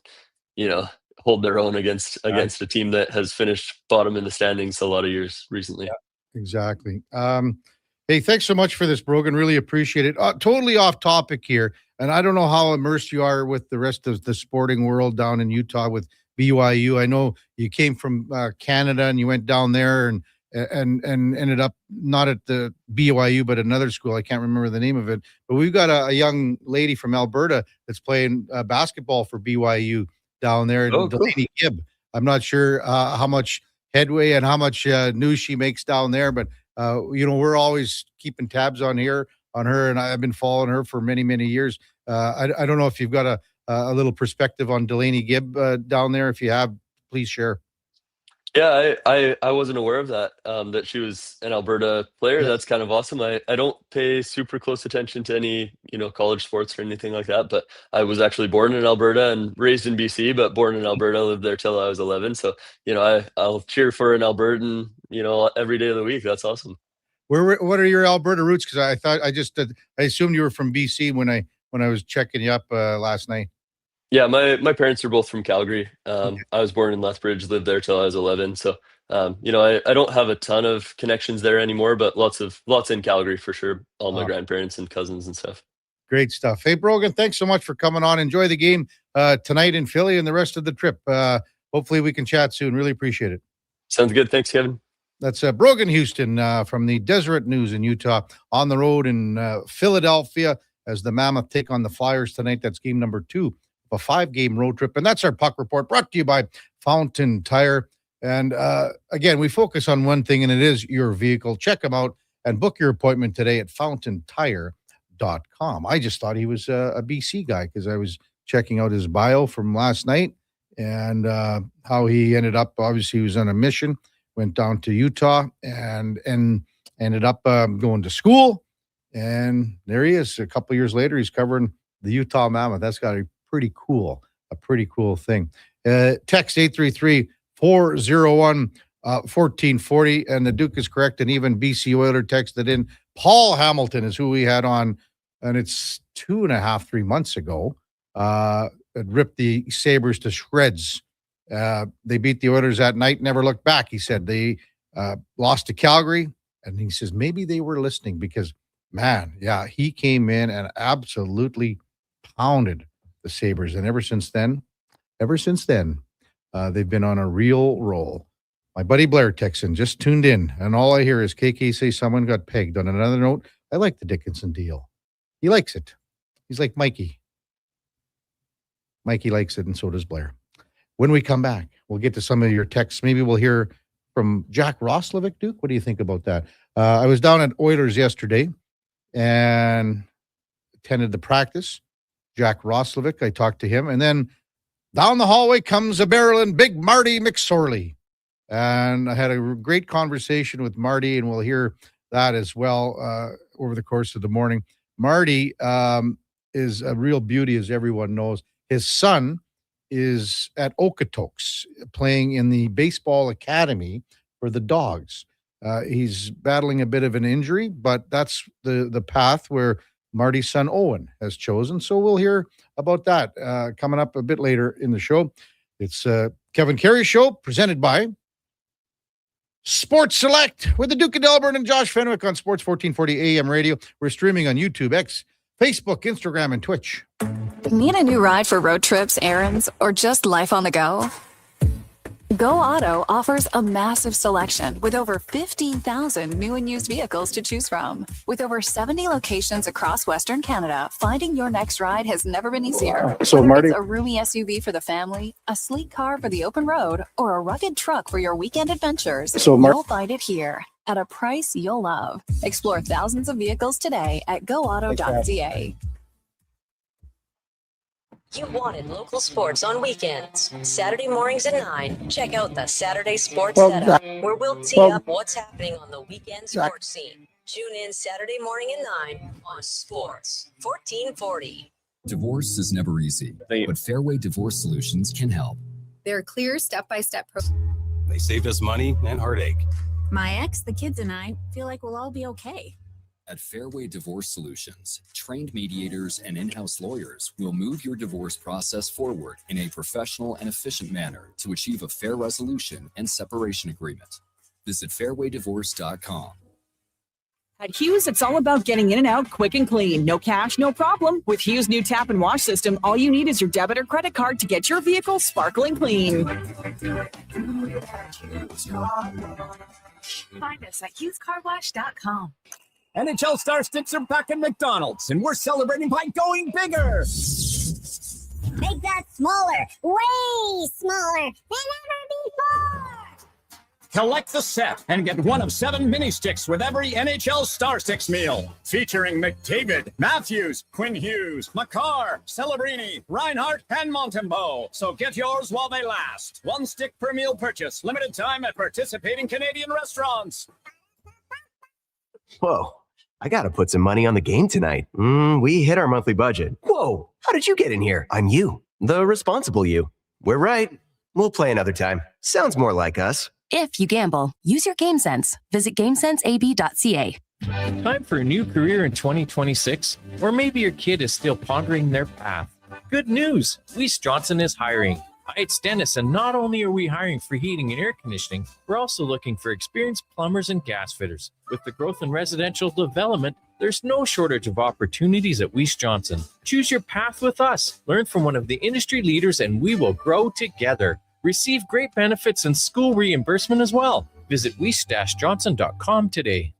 hold their own against a team that has finished bottom in the standings a lot of years recently. Yeah, exactly. Hey, thanks so much for this, Brogan. Really appreciate it. Totally off topic here, and I don't know how immersed you are with the rest of the sporting world down in Utah with BYU. I know you came from Canada and you went down there and ended up not at the BYU but another school. I can't remember the name of it. But we've got a young lady from Alberta that's playing basketball for BYU down there, Delaney Gibb. I'm not sure how much headway and how much news she makes down there, but we're always keeping tabs on her, and I've been following her for many, many years. I don't know if you've got a little perspective on Delaney Gibb down there. If you have, please share. Yeah, I wasn't aware of that, that she was an Alberta player. Yeah. That's kind of awesome. I don't pay super close attention to any, college sports or anything like that, but I was actually born in Alberta and raised in BC, but born in Alberta, lived there till I was 11. So, I'll cheer for an Albertan, every day of the week. That's awesome. What are your Alberta roots? Because I assumed you were from BC when I was checking you up last night. Yeah, my parents are both from Calgary. I was born in Lethbridge, lived there till I was 11. So, I don't have a ton of connections there anymore, but lots in Calgary for sure. All my grandparents and cousins and stuff. Great stuff. Hey, Brogan, thanks so much for coming on. Enjoy the game tonight in Philly and the rest of the trip. Hopefully we can chat soon. Really appreciate it. Sounds good. Thanks, Kevin. That's Brogan Houston from the Deseret News in Utah, on the road in Philadelphia as the Mammoth take on the Flyers tonight. That's game number 2. A 5-game road trip. And that's our puck report, brought to you by Fountain Tire. And again, we focus on one thing, and it is your vehicle. Check them out and book your appointment today at fountaintire.com. I just thought he was a BC guy because I was checking out his bio from last night and how he ended up. Obviously, he was on a mission, went down to Utah and ended up going to school. And there he is. A couple of years later, he's covering the Utah Mammoth. That's got to be a pretty cool thing. Text 833-401-1440, and the Duke is correct. And even BC Oiler texted in. Paul Hamilton is who we had on, and it's 2.5-3 months ago. It ripped the Sabres to shreds. They beat the Oilers that night, never looked back. He said they lost to Calgary, and he says maybe they were listening because, man, yeah, he came in and absolutely pounded the Sabres. And ever since then, they've been on a real roll. My buddy Blair texts in, just tuned in, and all I hear is KK say someone got pegged. On another note, I like the Dickinson deal. He likes it. He's like Mikey. Mikey likes it, and so does Blair. When we come back, we'll get to some of your texts. Maybe we'll hear from Jack Roslovic. Duke, what do you think about that? I was down at Oilers yesterday and attended the practice. Jack Roslovic, I talked to him, and then down the hallway comes a barreling big Marty McSorley. And I had a great conversation with Marty, and we'll hear that as well over the course of the morning. Marty is a real beauty, as everyone knows. His son is at Okotoks playing in the baseball academy for the Dogs. He's battling a bit of an injury, but that's the path where Marty's son Owen has chosen. So we'll hear about that coming up a bit later in the show. It's Kevin Karius Show, presented by Sports Select with the Duke of Delburne and Josh Fenwick on Sports 1440 AM radio. We're streaming on YouTube, X, Facebook, Instagram, and Twitch. Need a new ride for road trips, errands, or just life on the go? Go Auto offers a massive selection with over 15,000 new and used vehicles to choose from. With over 70 locations across Western Canada, finding your next ride has never been easier. So, Whether Marty, it's a roomy SUV for the family, a sleek car for the open road, or a rugged truck for your weekend adventures, you'll find it here at a price you'll love. Explore thousands of vehicles today at goauto.ca. You wanted local sports on weekends. Saturday mornings at 9. Check out the Saturday Sports Setup, where we'll tee up what's happening on the weekend sports scene. Tune in Saturday morning at 9 on Sports 1440. Divorce is never easy, but Fairway Divorce Solutions can help. Their clear step-by-step They saved us money and heartache. My ex, the kids, and I feel like we'll all be okay. At Fairway Divorce Solutions, trained mediators and in-house lawyers will move your divorce process forward in a professional and efficient manner to achieve a fair resolution and separation agreement. Visit fairwaydivorce.com. At Hughes, it's all about getting in and out quick and clean. No cash, no problem. With Hughes' new tap and wash system, all you need is your debit or credit card to get your vehicle sparkling clean. Find us at HughesCarWash.com. NHL Star Sticks are back at McDonald's, and we're celebrating by going bigger. Make that smaller, way smaller than ever before. Collect the set and get one of 7 mini sticks with every NHL Star Sticks meal. Featuring McDavid, Matthews, Quinn Hughes, McCarr, Celebrini, Reinhardt, and Montembeault. So get yours while they last. 1 stick per meal purchase. Limited time at participating Canadian restaurants. Whoa, I gotta put some money on the game tonight. We hit our monthly budget. Whoa, how did you get in here? I'm you, the responsible you. We're right. We'll play another time. Sounds more like us. If you gamble, use your game sense. Visit GameSenseAB.ca. Time for a new career in 2026? Or maybe your kid is still pondering their path. Good news! Weiss Johnson is hiring. Hi, it's Dennis, and not only are we hiring for heating and air conditioning, we're also looking for experienced plumbers and gas fitters. With the growth in residential development, there's no shortage of opportunities at Weiss Johnson. Choose your path with us. Learn from one of the industry leaders, and we will grow together. Receive great benefits and school reimbursement as well. Visit weiss-johnson.com today.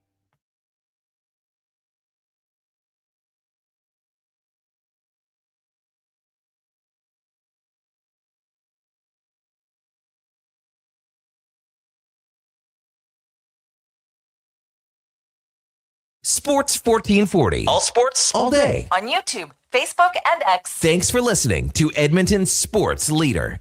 Sports 1440. All sports, all day. On YouTube, Facebook, and X. Thanks for listening to Edmonton's sports leader.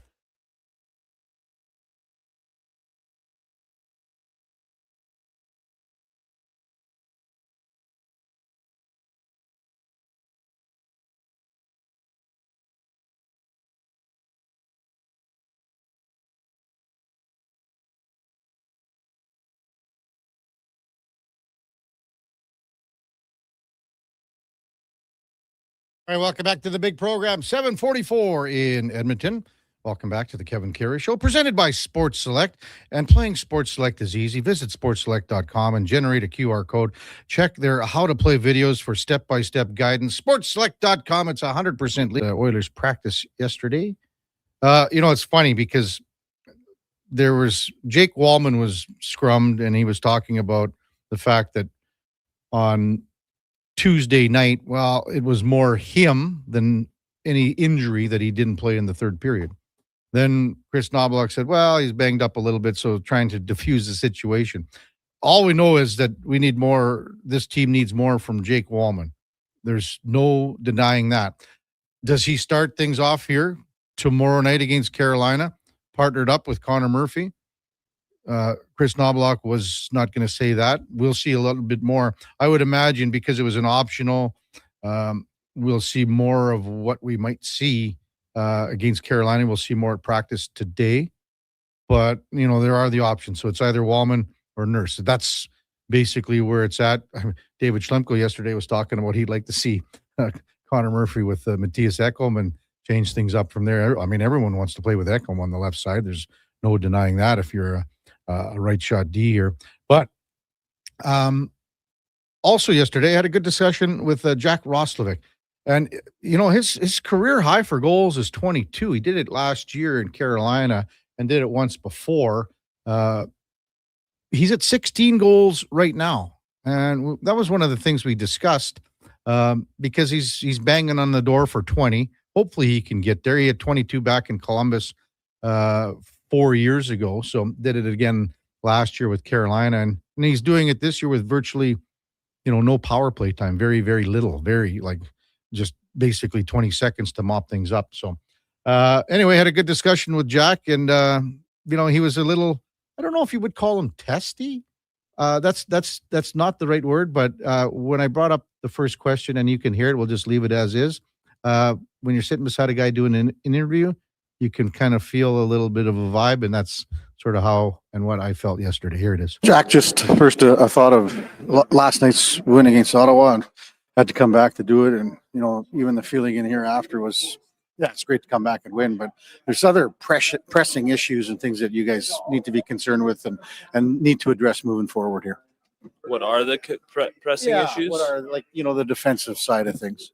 All right, welcome back to the big program, 744 in Edmonton. Welcome back to the Kevin Karius Show, presented by Sports Select. And playing Sports Select is easy. Visit sportselect.com and generate a QR code. Check their how to play videos for step-by-step guidance. Sportselect.com. It's 100% legal. Oilers practice yesterday. It's funny because there was Jake Wallman was scrummed, and he was talking about the fact that on Tuesday night, well, it was more him than any injury that he didn't play in the third period. Then Chris Knoblauch said, well, he's banged up a little bit, so trying to diffuse the situation. All we know is that we need more. This team needs more from Jake Wallman. There's no denying that. Does he start things off here tomorrow night against Carolina, partnered up with Connor Murphy? Chris Knoblauch was not going to say that. We'll see a little bit more. I would imagine because it was an optional, we'll see more of what we might see against Carolina. We'll see more at practice today. But, there are the options. So it's either Wallman or Nurse. That's basically where it's at. David Schlemko yesterday was talking about he'd like to see Connor Murphy with Matthias Ekholm and change things up from there. I mean, everyone wants to play with Ekholm on the left side. There's no denying that if you're a right shot D here. But also yesterday I had a good discussion with Jack Roslovic. And, his career high for goals is 22. He did it last year in Carolina and did it once before. He's at 16 goals right now. And that was one of the things we discussed because he's banging on the door for 20. Hopefully he can get there. He had 22 back in Columbus 4 years ago. So did it again last year with Carolina. And he's doing it this year with virtually, no power play time. Very, very little. Very just basically 20 seconds to mop things up. So anyway, had a good discussion with Jack, and he was a little, I don't know if you would call him testy. That's not the right word, but when I brought up the first question, and you can hear it, we'll just leave it as is. When you're sitting beside a guy doing an interview, you can kind of feel a little bit of a vibe, and that's sort of how and what I felt yesterday. Here it is. Jack, just first a thought of last night's win against Ottawa, and had to come back to do it. And, even the feeling in here after was, it's great to come back and win, but there's other pressing issues and things that you guys need to be concerned with and need to address moving forward here. What are the pressing issues? What are, the defensive side of things?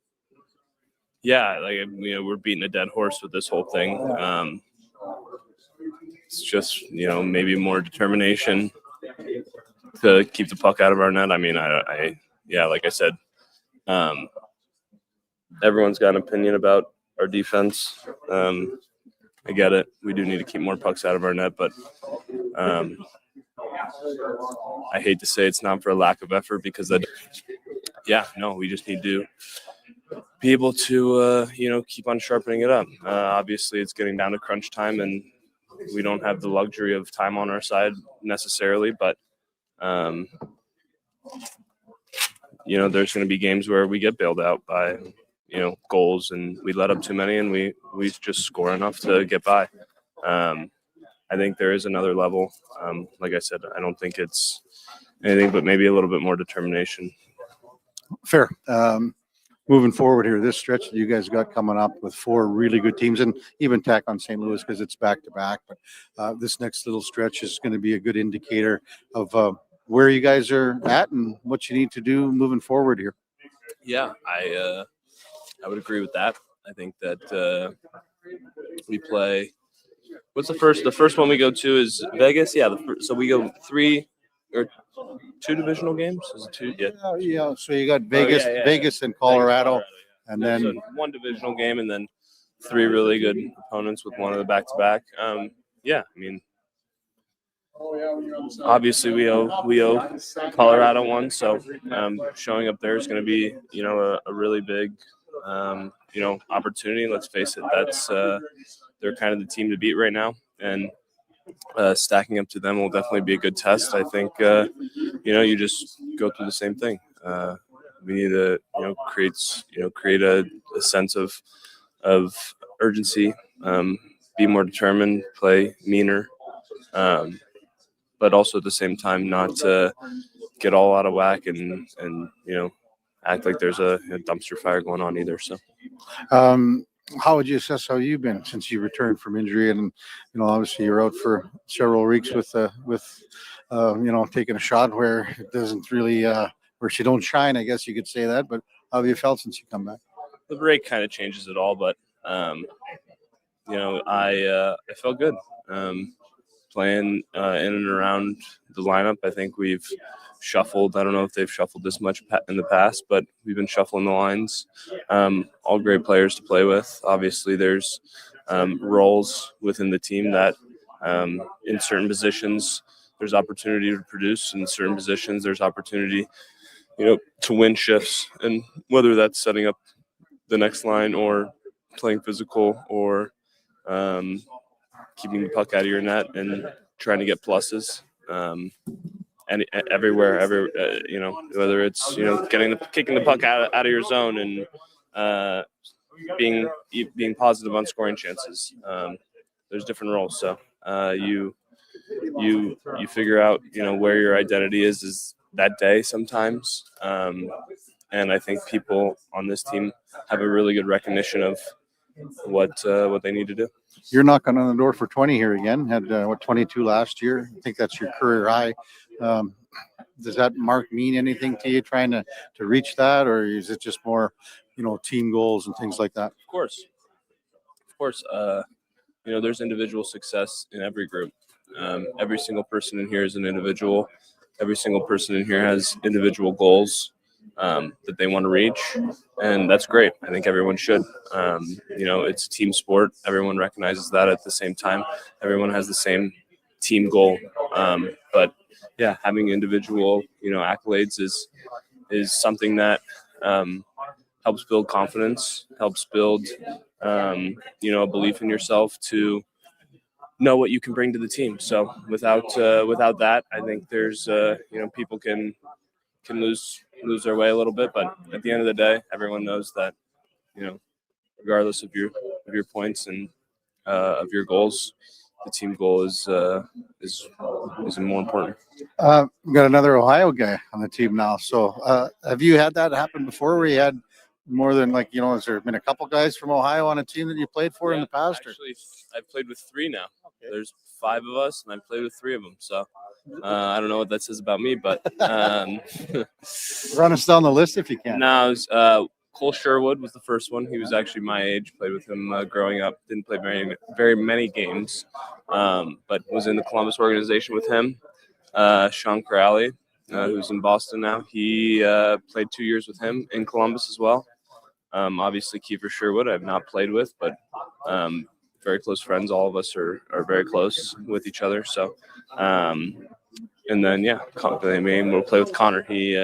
Yeah, we're beating a dead horse with this whole thing. It's just, maybe more determination to keep the puck out of our net. I mean, like I said, everyone's got an opinion about our defense. I get it. We do need to keep more pucks out of our net, but I hate to say it's not for a lack of effort, because we just need to be able to, keep on sharpening it up. Obviously, it's getting down to crunch time, and we don't have the luxury of time on our side necessarily, but, there's going to be games where we get bailed out by, goals, and we let up too many, and we just score enough to get by. I think there is another level. Like I said, I don't think it's anything but maybe a little bit more determination. Fair. Moving forward here, this stretch that you guys got coming up with 4 really good teams, and even tack on St. Louis because it's back to back. But this next little stretch is going to be a good indicator of where you guys are at and what you need to do moving forward here. Yeah, I would agree with that. I think that we play. What's the first? The first one we go to is Vegas. Yeah, so we go 3 or 2 divisional games. Is it 2? Yeah. So you got Vegas, Vegas and Colorado, and then so 1 divisional game, and then 3 really good opponents with one of the back-to-back. I mean, obviously we owe Colorado one, so showing up there is going to be a really big opportunity. Let's face it, that's they're kind of the team to beat right now, and stacking up to them will definitely be a good test. I think you just go through the same thing. We need to create a sense of urgency, be more determined, play meaner, but also at the same time not to get all out of whack and act like there's a dumpster fire going on either. So how would you assess how you've been since you returned from injury? And obviously you're out for several weeks with taking a shot where it doesn't really where she don't shine, I guess you could say that. But how have you felt since you come back? The break kind of changes it all, but I felt good playing in and around the lineup. I think we've shuffled. I don't know if they've shuffled this much in the past, but we've been shuffling the lines. All great players to play with. Obviously, there's roles within the team that in certain positions there's opportunity to produce. In certain positions there's opportunity, to win shifts, and whether that's setting up the next line or playing physical or keeping the puck out of your net and trying to get pluses. And everywhere, whether it's kicking the puck out of your zone and being positive on scoring chances. There's different roles, so you figure out where your identity is that day sometimes, and I think people on this team have a really good recognition of what they need to do. You're knocking on the door for 20 here again. Had 22 last year. I think that's your career high. Does that mark mean anything to you, trying to reach that, or is it just more, team goals and things like that? Of course. There's individual success in every group. Every single person in here is an individual. Every single person in here has individual goals that they want to reach, and that's great. I think everyone should. It's a team sport. Everyone recognizes that. At the same time, everyone has the same team goal. But yeah, having individual accolades is something that helps build confidence, helps build, a belief in yourself to know what you can bring to the team. So without that, I think there's, people can lose their way a little bit. But at the end of the day, everyone knows that, regardless of your points and of your goals, the team goal is more important. We got another Ohio guy on the team now. So have you had that happen before, where you had more than has there been a couple guys from Ohio on a team that you played for in the past? Actually, I've played with 3 now. Okay. There's 5 of us, and I've played with 3 of them. So I don't know what that says about me, but run us down the list if you can. No, it was, Cole Sherwood was the first one. He was actually my age. Played with him growing up. Didn't play very many games, but was in the Columbus organization with him. Sean Corrali, who's in Boston now. He played 2 years with him in Columbus as well. Obviously, Kiefer Sherwood I've not played with, but very close friends. All of us are very close with each other. So, and then, we'll play with Connor. He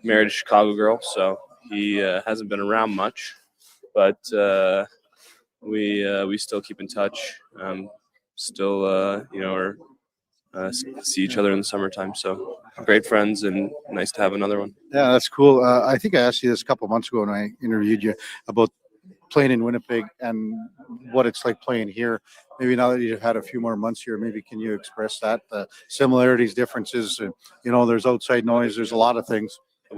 married a Chicago girl, so he hasn't been around much, but we still keep in touch. See each other in the summertime. So great friends, and nice to have another one. Yeah, that's cool. I think I asked you this a couple months ago when I interviewed you about playing in Winnipeg and what it's like playing here. Maybe now that you've had a few more months here, maybe can you express that, the similarities, differences, and there's outside noise, there's a lot of things. The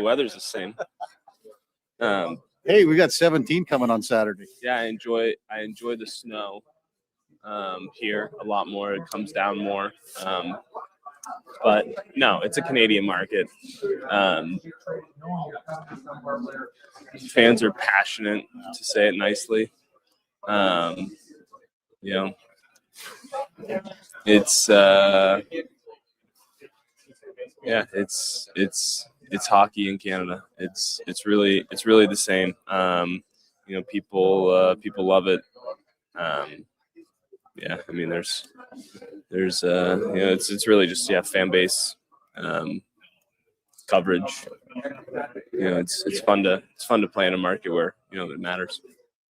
weather's the same. Hey, we got 17 coming on Saturday. Yeah, I enjoy the snow here a lot more. It comes down more. But no, it's a Canadian market. Fans are passionate, to say it nicely. It's it's hockey in Canada. It's really the same. People love it. It's really just fan base coverage. It's fun to play in a market where it matters.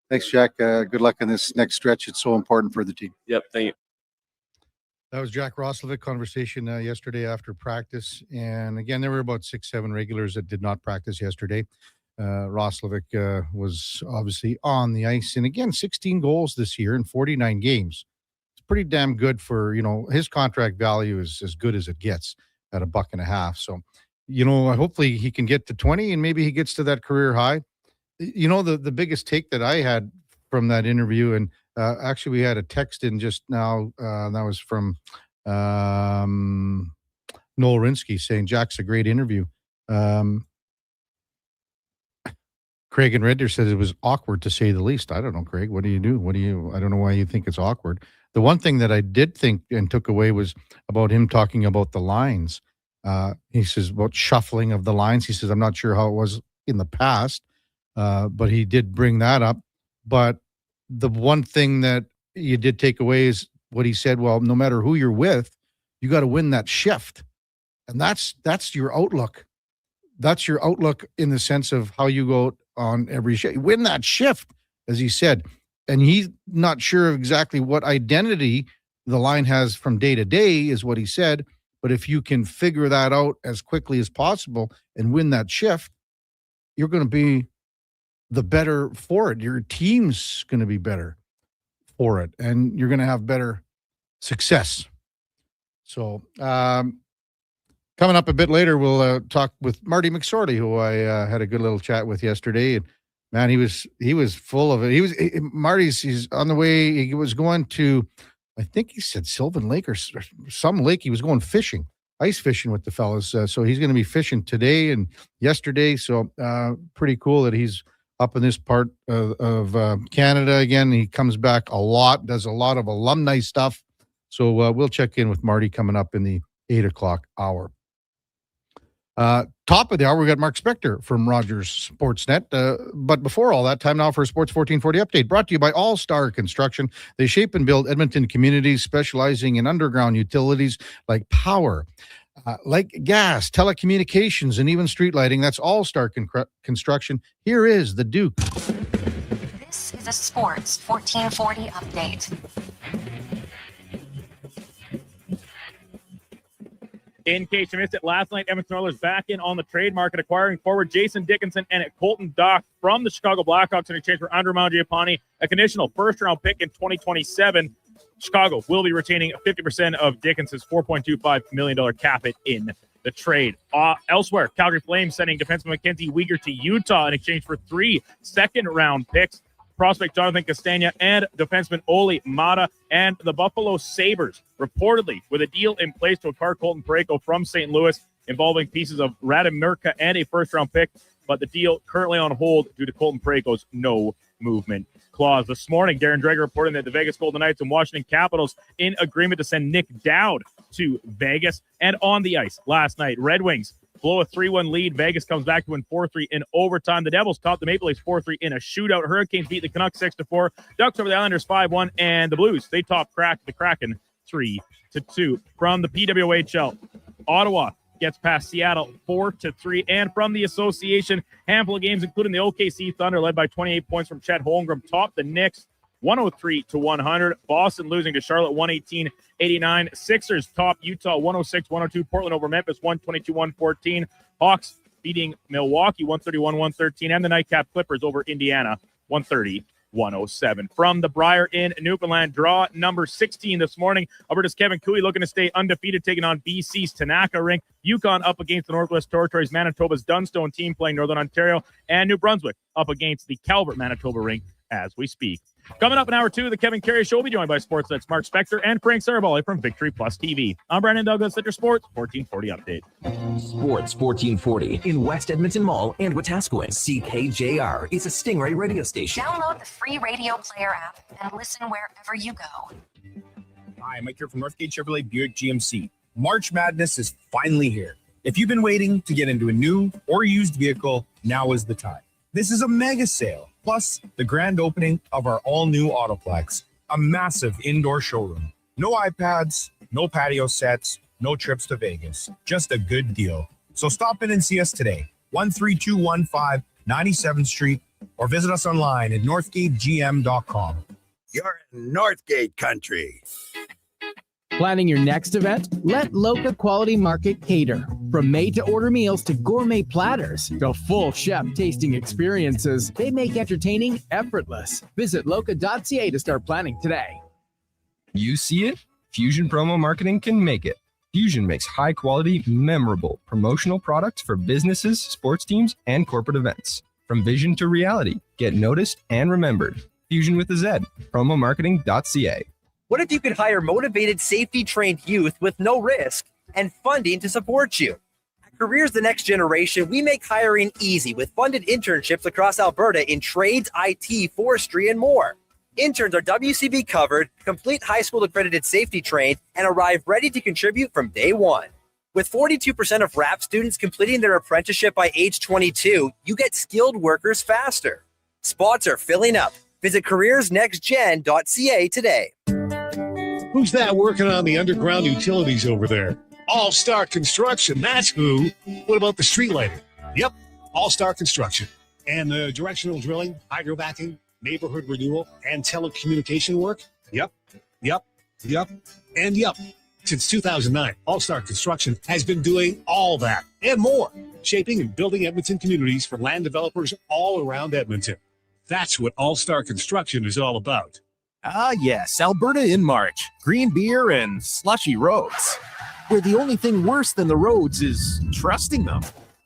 Thanks, Jack. Good luck in this next stretch. It's so important for the team. Yep, thank you. That was Jack Roslovic conversation yesterday after practice. And again, there were about 6-7 regulars that did not practice yesterday. Roslovic was obviously on the ice. And again, 16 goals this year in 49 games. It's pretty damn good for, his contract value is as good as it gets at $1.50. So, hopefully he can get to 20 and maybe he gets to that career high. The biggest take that I had from that interview, and actually we had a text in just now, that was from Noel Rinsky saying, Jack's a great interview. Craig and Redder says it was awkward to say the least. I don't know, Craig. What do you do? I don't know why you think it's awkward. The one thing that I did think and took away was about him talking about the lines. He says about shuffling of the lines. He says, I'm not sure how it was in the past, but he did bring that up. But the one thing that you did take away is what he said, well, no matter who you're with, you got to win that shift. And that's your outlook. That's your outlook in the sense of how you go on every shift. Win that shift, as he said. And he's not sure of exactly what identity the line has from day to day, is what he said. But if you can figure that out as quickly as possible and win that shift, you're going to be the better for it. Your team's going to be better for it, and you're going to have better success. So coming up a bit later, we'll talk with Marty McSorley, who I had a good little chat with yesterday. And man, he was full of it. He's on the way. He was going to, I think he said Sylvan Lake or some lake. He was going fishing, ice fishing with the fellas. So he's going to be fishing today and yesterday. So pretty cool that he's up in this part of Canada again. He comes back a lot, does a lot of alumni stuff. So we'll check in with Marty coming up in the 8 o'clock hour. Top of the hour, we got Mark Spector from Rogers Sportsnet. But before all that, time now for a Sports 1440 update, brought to you by All Star Construction. They shape and build Edmonton communities, specializing in underground utilities like power, Like gas, telecommunications, and even street lighting, that's All Star Construction. Here is the Duke. This is a Sports 1440 update. In case you missed it, last night, Edmonton Oilers back in on the trade market, acquiring forward Jason Dickinson and Colton Dock from the Chicago Blackhawks in exchange for Andrew Mangiapane, a conditional first-round pick in 2027. Chicago will be retaining 50% of Dickinson's $4.25 million cap hit in the trade. Elsewhere, Calgary Flames sending defenseman Mackenzie Weegar to Utah in exchange for 3 second-round picks. Prospect Jonathan Castagna and defenseman Oli Mata, and the Buffalo Sabres reportedly with a deal in place to acquire Colton Parayko from St. Louis involving pieces of Radim Murka and a first-round pick, but the deal currently on hold due to Colton Parayko's no movement clause. This morning, Darren Dreger reporting that the Vegas Golden Knights and Washington Capitals in agreement to send Nick Dowd to Vegas. And on the ice last night, Red Wings blow a 3-1 lead. Vegas comes back to win 4-3 in overtime. The Devils topped the Maple Leafs 4-3 in a shootout. Hurricanes beat the Canucks 6-4. Ducks over the Islanders 5-1. And the Blues, they top the Kraken 3-2. From the PWHL, Ottawa gets past Seattle 4-3. And from the association, handful of games, including the OKC Thunder, led by 28 points from Chet Holmgren, topped the Knicks 103-100. Boston losing to Charlotte 118-89. Sixers top Utah 106-102. Portland over Memphis 122-114. Hawks beating Milwaukee 131-113. And the nightcap Clippers over Indiana 130-107. From the Briar in Newfoundland, draw number 16 this morning. Alberta's Kevin Cooey looking to stay undefeated, taking on BC's Tanaka Rink. Yukon up against the Northwest Territories. Manitoba's Dunstone team playing Northern Ontario. And New Brunswick up against the Calvert Manitoba Rink as we speak. Coming up in hour 2, the Kevin Karius Show will be joined by Sportsnet's Mark Spector and Frank Seravalli from Victory Plus TV. I'm Brandon Douglas at your Sports 1440 update. Sports 1440 in West Edmonton Mall and Wetaskiwin. CKJR is a Stingray radio station. Download the free radio player app and listen wherever you go. Hi, Mike here from Northgate Chevrolet Buick GMC. March Madness is finally here. If you've been waiting to get into a new or used vehicle, now is the time. This is a mega sale, plus the grand opening of our all-new Autoplex, a massive indoor showroom. No iPads, no patio sets, no trips to Vegas. Just a good deal. So stop in and see us today, 13215 97th Street, or visit us online at northgategm.com. You're in Northgate country. Planning your next event? Let Loca Quality Market cater. From made-to-order meals to gourmet platters to full chef tasting experiences, they make entertaining effortless. Visit loca.ca to start planning today. You see it? Fusion Promo Marketing can make it. Fusion makes high-quality, memorable promotional products for businesses, sports teams, and corporate events. From vision to reality, get noticed and remembered. Fusion with a Z. Promomarketing.ca. What if you could hire motivated, safety-trained youth with no risk and funding to support you? At Careers the Next Generation, we make hiring easy with funded internships across Alberta in trades, IT, forestry, and more. Interns are WCB covered, complete high school accredited safety trained, and arrive ready to contribute from day one. With 42% of RAP students completing their apprenticeship by age 22, you get skilled workers faster. Spots are filling up. Visit careersnextgen.ca today. Who's that working on the underground utilities over there? All-Star Construction, that's who. What about the street lighting? Yep, All-Star Construction. And the directional drilling, hydrovacking, neighborhood renewal, and telecommunication work? Yep. Since 2009, All-Star Construction has been doing all that and more, shaping and building Edmonton communities for land developers all around Edmonton. That's what All-Star Construction is all about. Ah, yes, Alberta in March. Green beer and slushy roads. Where the only thing worse than the roads is trusting them.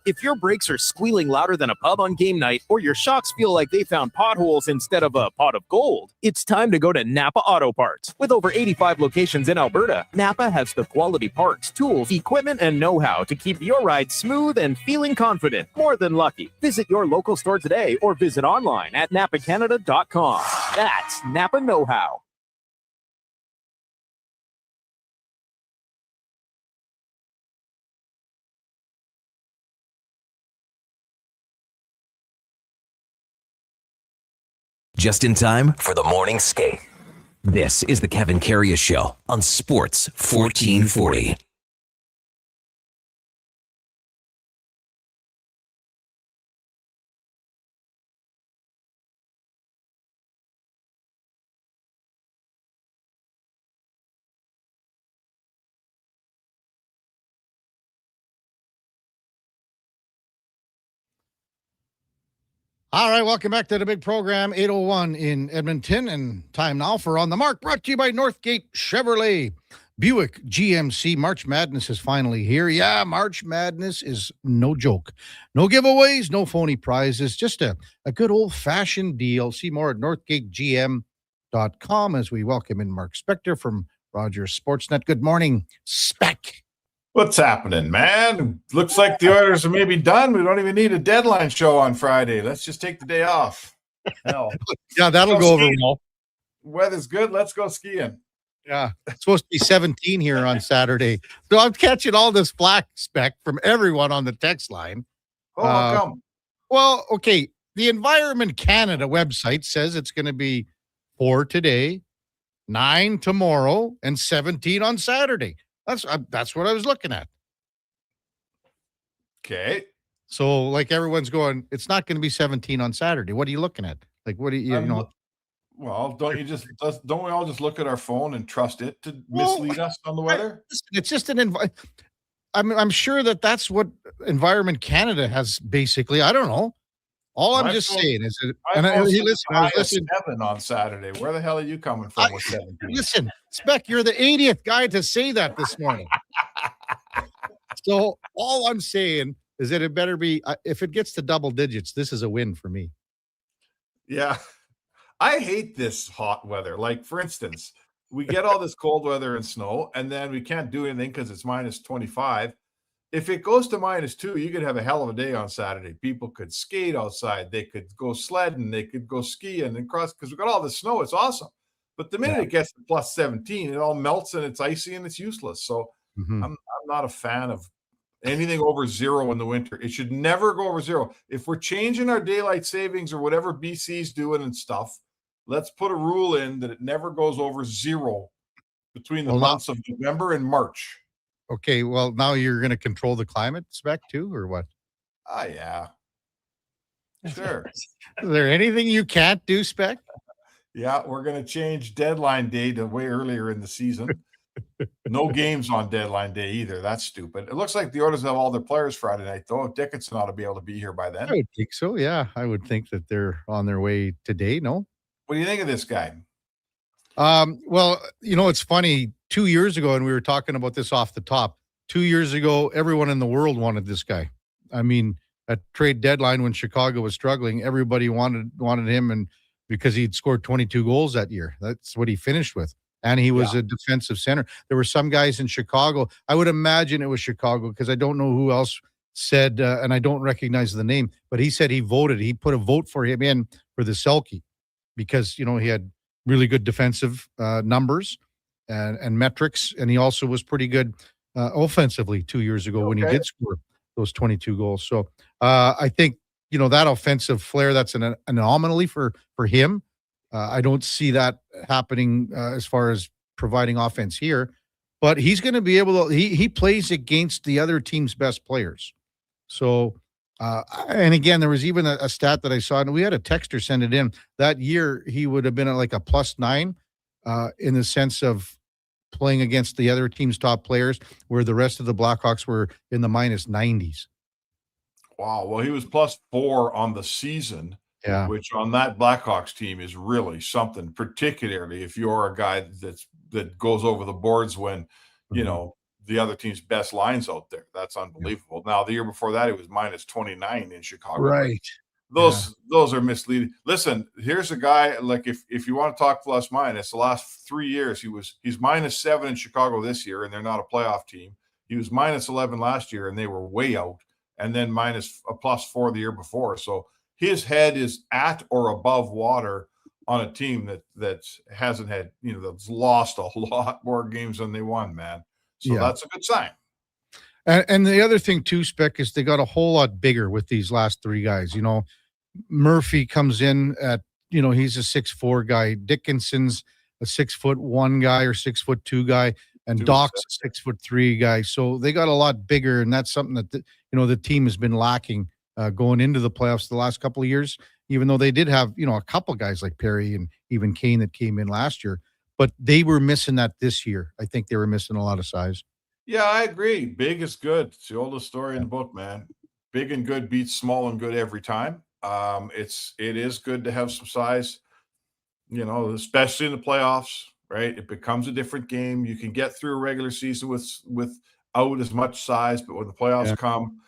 If your brakes are squealing louder than a pub on game night, or your shocks feel like they found potholes instead of a pot of gold, it's time to go to Napa Auto Parts. With over 85 locations in Alberta, Napa has the quality parts, tools, equipment, and know-how to keep your ride smooth and feeling confident. More than lucky. Visit your local store today or visit online at napacanada.com. That's Napa Know-How. Just in time for the morning skate. This is the Kevin Karius Show on Sports 1440. All right, welcome back to the big program, 8:01 in Edmonton, and time now for On the Mark, brought to you by Northgate Chevrolet. Buick GMC March Madness is finally here. Yeah, March Madness is no joke. No giveaways, no phony prizes, just a good old-fashioned deal. See more at northgategm.com as we welcome in Mark Spector from Rogers Sportsnet. Good morning, Spec. What's happening, man? Looks like the Oilers are maybe done. We don't even need a deadline show on Friday. Let's just take the day off. Hell. Yeah, that'll go over well. Weather's good. Let's go skiing. Yeah, it's supposed to be 17 here on Saturday. So I'm catching all this flack, Spec, from everyone on the text line. Oh, how come? Well, okay, the Environment Canada website says it's going to be 4 today, 9 tomorrow, and 17 on Saturday. That's what I was looking at. Okay. So, like, everyone's going, it's not going to be 17 on Saturday. What are you looking at? Like, what do you know? Well, don't we all just look at our phone and trust it to mislead us on the weather? It's just I'm sure that's what Environment Canada has basically. I don't know. All I'm just saying is that, I was listening 7 on Saturday. Where the hell are you coming from with 17? Listen, Spec, you're the 80th guy to say that this morning. So all I'm saying is that it better be, if it gets to double digits, this is a win for me. Yeah. I hate this hot weather. Like, for instance, we get all this cold weather and snow, and then we can't do anything because it's minus 25. If it goes to -2, you could have a hell of a day on Saturday. People could skate outside. They could go sledding. They could go skiing and cross because we've got all the snow. It's awesome. But the minute it gets to plus 17, it all melts and it's icy and it's useless. So I'm not a fan of anything over 0 in the winter. It should never go over 0. If we're changing our daylight savings or whatever BC's doing and stuff, let's put a rule in that it never goes over 0 between the months of November and March. Okay, well, now you're going to control the climate, Spec, too, or what? Oh, yeah. Sure. Is there anything you can't do, Spec? Yeah, we're going to change deadline day to way earlier in the season. No games on deadline day either. That's stupid. It looks like the Oilers have all their players Friday night, though. Dickinson ought to be able to be here by then. I would think so, yeah. I would think that they're on their way today, no? What do you think of this guy? Well, it's funny. 2 years ago, and we were talking about this off the top, 2 years ago, everyone in the world wanted this guy. I mean, at trade deadline when Chicago was struggling, everybody wanted him, and because he'd scored 22 goals that year. That's what he finished with. And he was a defensive center. There were some guys in Chicago. I would imagine it was Chicago because I don't know who else said, and I don't recognize the name, but he said he put a vote for him in for the Selke because, he had really good defensive numbers and metrics. And he also was pretty good offensively 2 years ago when he did score those 22 goals. So I think, that offensive flair, that's an anomaly for him. I don't see that happening as far as providing offense here, but he's going to be able to, he plays against the other team's best players. So, and again, there was even a stat that I saw, and we had a texter send it in. That year, he would have been at like a +9 in the sense of playing against the other team's top players, where the rest of the Blackhawks were in the -90s. Wow. Well, he was +4 on the season. Yeah. Which on that Blackhawks team is really something, particularly if you're a guy that goes over the boards when, the other team's best line's out there. That's unbelievable. Yeah. Now, the year before that, it was -29 in Chicago. Right. Those are misleading. Listen, here's a guy, like if you want to talk plus minus, the last 3 years, he's -7 in Chicago this year, and they're not a playoff team. He was -11 last year, and they were way out, and then +4 the year before. So his head is at or above water on a team that hasn't had, that's lost a lot more games than they won, man. So that's a good sign. And the other thing too, Spec, is they got a whole lot bigger with these last 3 guys. Murphy comes in at, he's a 6'4" guy. Dickinson's a 6'1" guy or 6'2" guy. And Doc's a 6'3" guy. So they got a lot bigger, and that's something that the team has been lacking going into the playoffs the last couple of years, even though they did have, a couple guys like Perry and even Kane that came in last year, but they were missing that this year. I think they were missing a lot of size. Yeah, I agree. Big is good. It's the oldest story in the book, man. Big and good beats small and good every time. It is good to have some size, especially in the playoffs, right? It becomes a different game. You can get through a regular season without as much size, but when the playoffs come,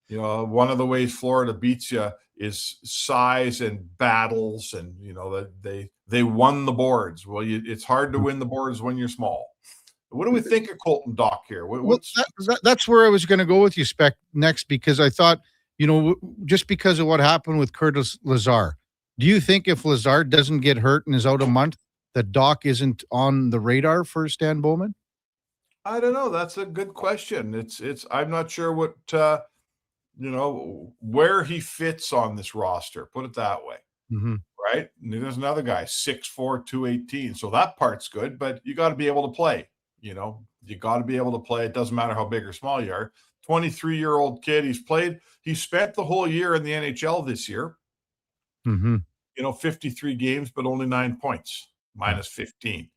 one of the ways Florida beats you is size and battles, and that they won the boards. Well, it's hard to win the boards when you're small. What do we think of Colton Dock here? That's where I was going to go with you, Spec, next, because I thought, just because of what happened with Curtis Lazar, do you think if Lazar doesn't get hurt and is out a month, that Dock isn't on the radar for Stan Bowman? I don't know. That's a good question. I'm not sure what where he fits on this roster. Put it that way. Mm-hmm. Right? And there's another guy, 6'4", 218. So that part's good, but you got to be able to play. You got to be able to play. It doesn't matter how big or small you are. 23-year-old kid. He spent the whole year in the NHL this year. Mm-hmm. 53 games, but only 9 points, minus 15.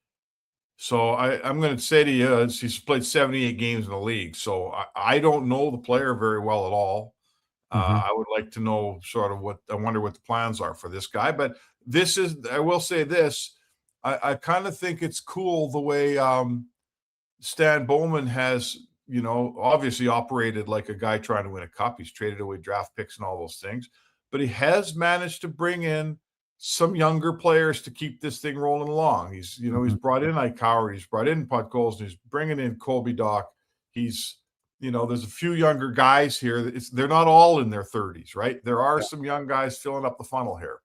So I'm going to say to you, he's played 78 games in the league. So I don't know the player very well at all. I would like to know sort of I wonder what the plans are for this guy. But I will say this, I kind of think it's cool the way Stan Bowman has, obviously operated like a guy trying to win a cup. He's traded away draft picks and all those things, but he has managed to bring in some younger players to keep this thing rolling along. He's brought in Ike Howard, he's brought in Podkolzin, he's bringing in Colby Dock. He's, there's a few younger guys here. They're not all in their 30s, right? There are some young guys filling up the funnel here.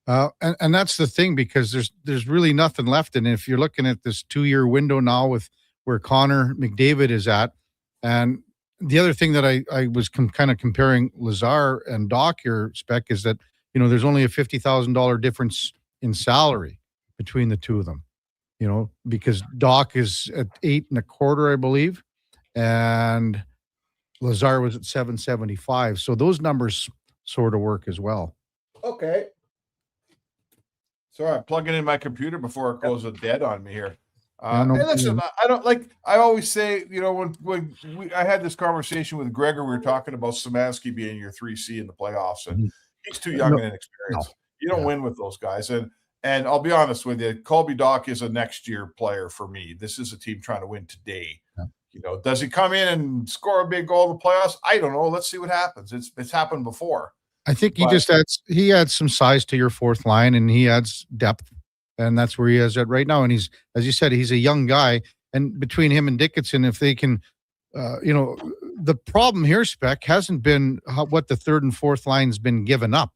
And that's the thing, because there's really nothing left. And if you're looking at this 2-year window now with where Connor McDavid is at, and the other thing that I was kind of comparing Lazar and Doc here, Spec, is that, there's only a $50,000 difference in salary between the two of them, because Doc is at 8.25, I believe, and Lazar was at 775. So those numbers sort of work as well. Okay. Sorry, I'm plugging in my computer before it goes dead on me here. Hey, listen, I don't I always say, when I had this conversation with Gregor, we were talking about Szymanski being your 3C in the playoffs, and he's too young and inexperienced. You don't win with those guys. And I'll be honest with you, Colby Dock is a next year player for me. This is a team trying to win today. Does he come in and score a big goal in the playoffs? I don't know. Let's see what happens. It's happened before. I think he adds some size to your fourth line, and he adds depth, and that's where he is at right now. And he's, as you said, he's a young guy, and between him and Dickinson, if they can, the problem here, Spec, hasn't been what the third and fourth line's been given up.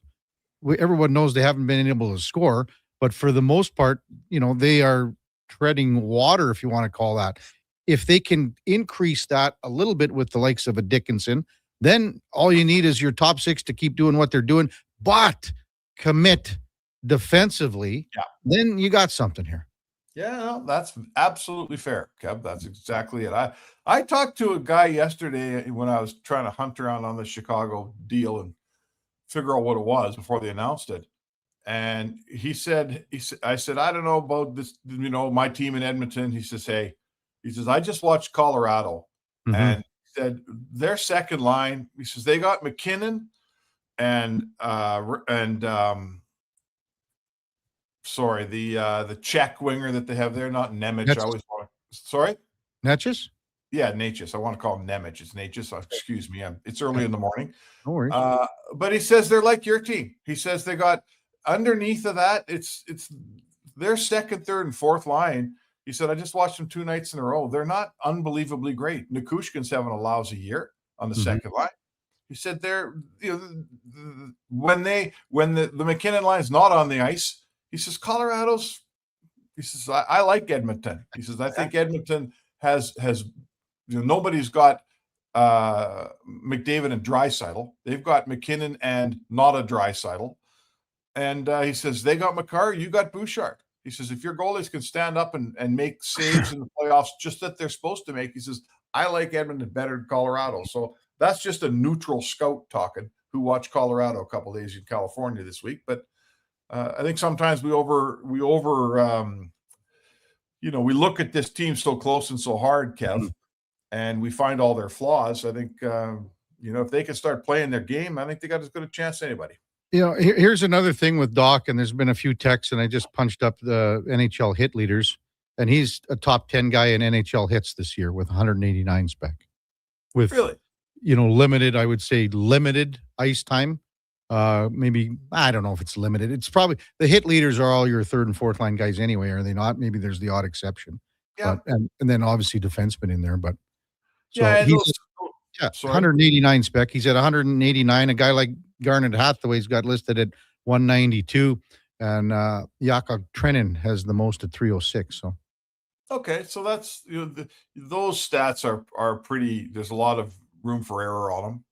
Everyone knows they haven't been able to score, but for the most part, they are treading water, if you want to call that. If they can increase that a little bit with the likes of a Dickinson, then all you need is your top six to keep doing what they're doing, but commit defensively. Yeah. Then you got something here. Yeah, no, that's absolutely fair, Kev. That's exactly it. I talked to a guy yesterday when I was trying to hunt around on the Chicago deal and figure out what it was before they announced it. And I said, I don't know about this, my team in Edmonton. He says, I just watched Colorado, and said their second line, he says they got McKinnon and the Czech winger that they have there, not Nemec. Natchez? Yeah, Natchez. I want to call him Nemec. It's Natchez. Excuse me. It's early in the morning. No worries. But he says they're like your team. He says they got underneath of that. It's their second, third, and fourth line. He said, I just watched them 2 nights in a row. They're not unbelievably great. Nikushkin's having a lousy year on the second line. He said they're, when the McKinnon line's not on the ice, he says, he says, I like Edmonton. He says, I think Edmonton has nobody's got McDavid and Draisaitl. They've got McKinnon and not a Draisaitl. And he says, they got Makar, you got Bouchard. He says, if your goalies can stand up and make saves in the playoffs just that they're supposed to make, he says, I like Edmonton better than Colorado. So that's just a neutral scout talking who watched Colorado a couple of days in California this week. But I think sometimes we look at this team so close and so hard, Kev, and we find all their flaws. I think, if they can start playing their game, I think they got as good a chance as anybody. Here's another thing with Doc, and there's been a few texts, and I just punched up the NHL hit leaders, and he's a top 10 guy in NHL hits this year with 189 spec. With Really? Limited, I would say limited ice time. Maybe, I don't know if it's limited. It's probably, the hit leaders are all your third and fourth line guys anyway, are they not? Maybe there's the odd exception. Yeah. But, and then obviously defenseman in there, but so Yeah, he's sorry. 189 spec. He's at 189. A guy like Garnet Hathaway's got listed at 192, and Jakob Trenin has the most at 306. So Okay, so that's those stats are pretty. There's a lot of room for error on them.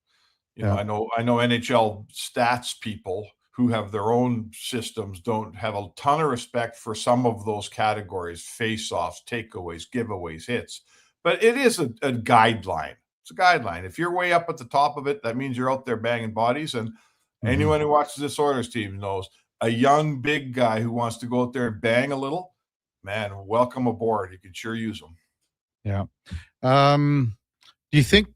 Yeah. I know NHL stats people who have their own systems don't have a ton of respect for some of those categories: face-offs, takeaways, giveaways, hits. But it is a guideline. It's a guideline. If you're way up at the top of it, that means you're out there banging bodies. And anyone who watches this Oilers team knows a young big guy who wants to go out there and bang a little. Man, welcome aboard. You can sure use them. yeah. Do you think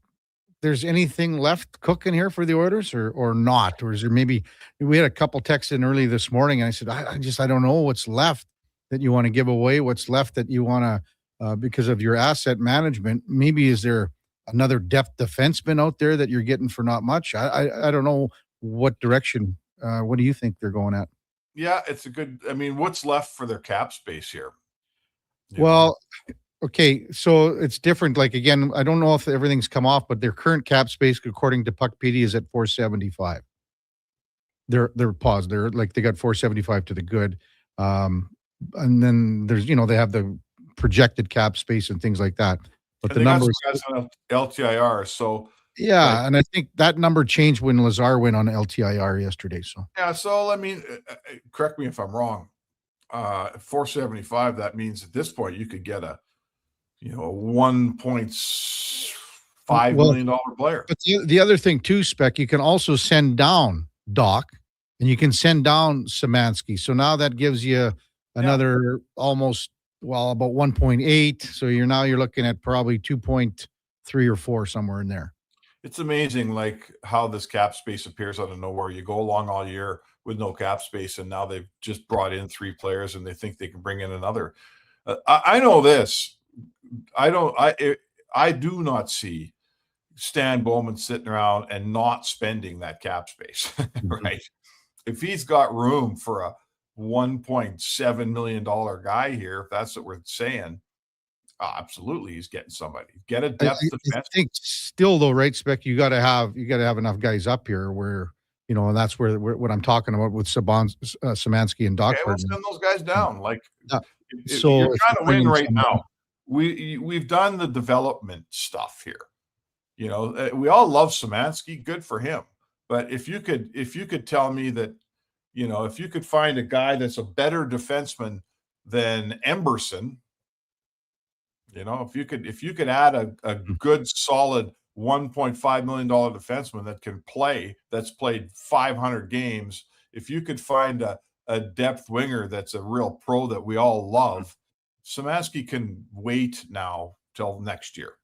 there's anything left cooking here for the Oilers, or not? Or is there maybe, we had a couple texts in early this morning, and I said, I don't know what's left that you want to give away, what's left that you want to, because of your asset management. Maybe is there another depth defenseman out there that you're getting for not much? I don't know what direction. What do you think they're going at? Yeah, it's a good. I mean, what's left for their cap space here? Well, okay, so it's different. Like, again, I don't know if everything's come off, but their current cap space, according to Puckpedia, is at 475. They're paused. They're like, they got 475 to the good. And then there's, they have the projected cap space and things like that. But And the they got numbers, some guys on LTIR. So yeah, and I think that number changed when Lazar went on LTIR yesterday. So yeah, so I mean, correct me if I'm wrong. 475. That means at this point you could get a $1.5 million player. But the other thing too, Spec, you can also send down Doc, and you can send down Szymanski. So now that gives you another almost, about 1.8. So you're looking at probably 2.3 or 4 somewhere in there. It's amazing, like how this cap space appears out of nowhere. You go along all year with no cap space, and now they've just brought in 3 players, and they think they can bring in another. I know this. I do not see Stan Bowman sitting around and not spending that cap space, right? If he's got room for a $1.7 million guy here, if that's what we're saying, absolutely, he's getting somebody. Get a depth defense. I think still though, right, Spec? You got to have enough guys up here where and that's where what I'm talking about with Szymanski and Doc. Okay, we'll send those guys down. Like, so you're trying to win right somebody now. We've done the development stuff here. We all love Szymanski. Good for him. But if you could tell me that, if you could find a guy that's a better defenseman than Emberson, if you could add a good solid $1.5 million defenseman that can play, that's played 500 games, if you could find a depth winger that's a real pro that we all love, Szymanski can wait now till next year.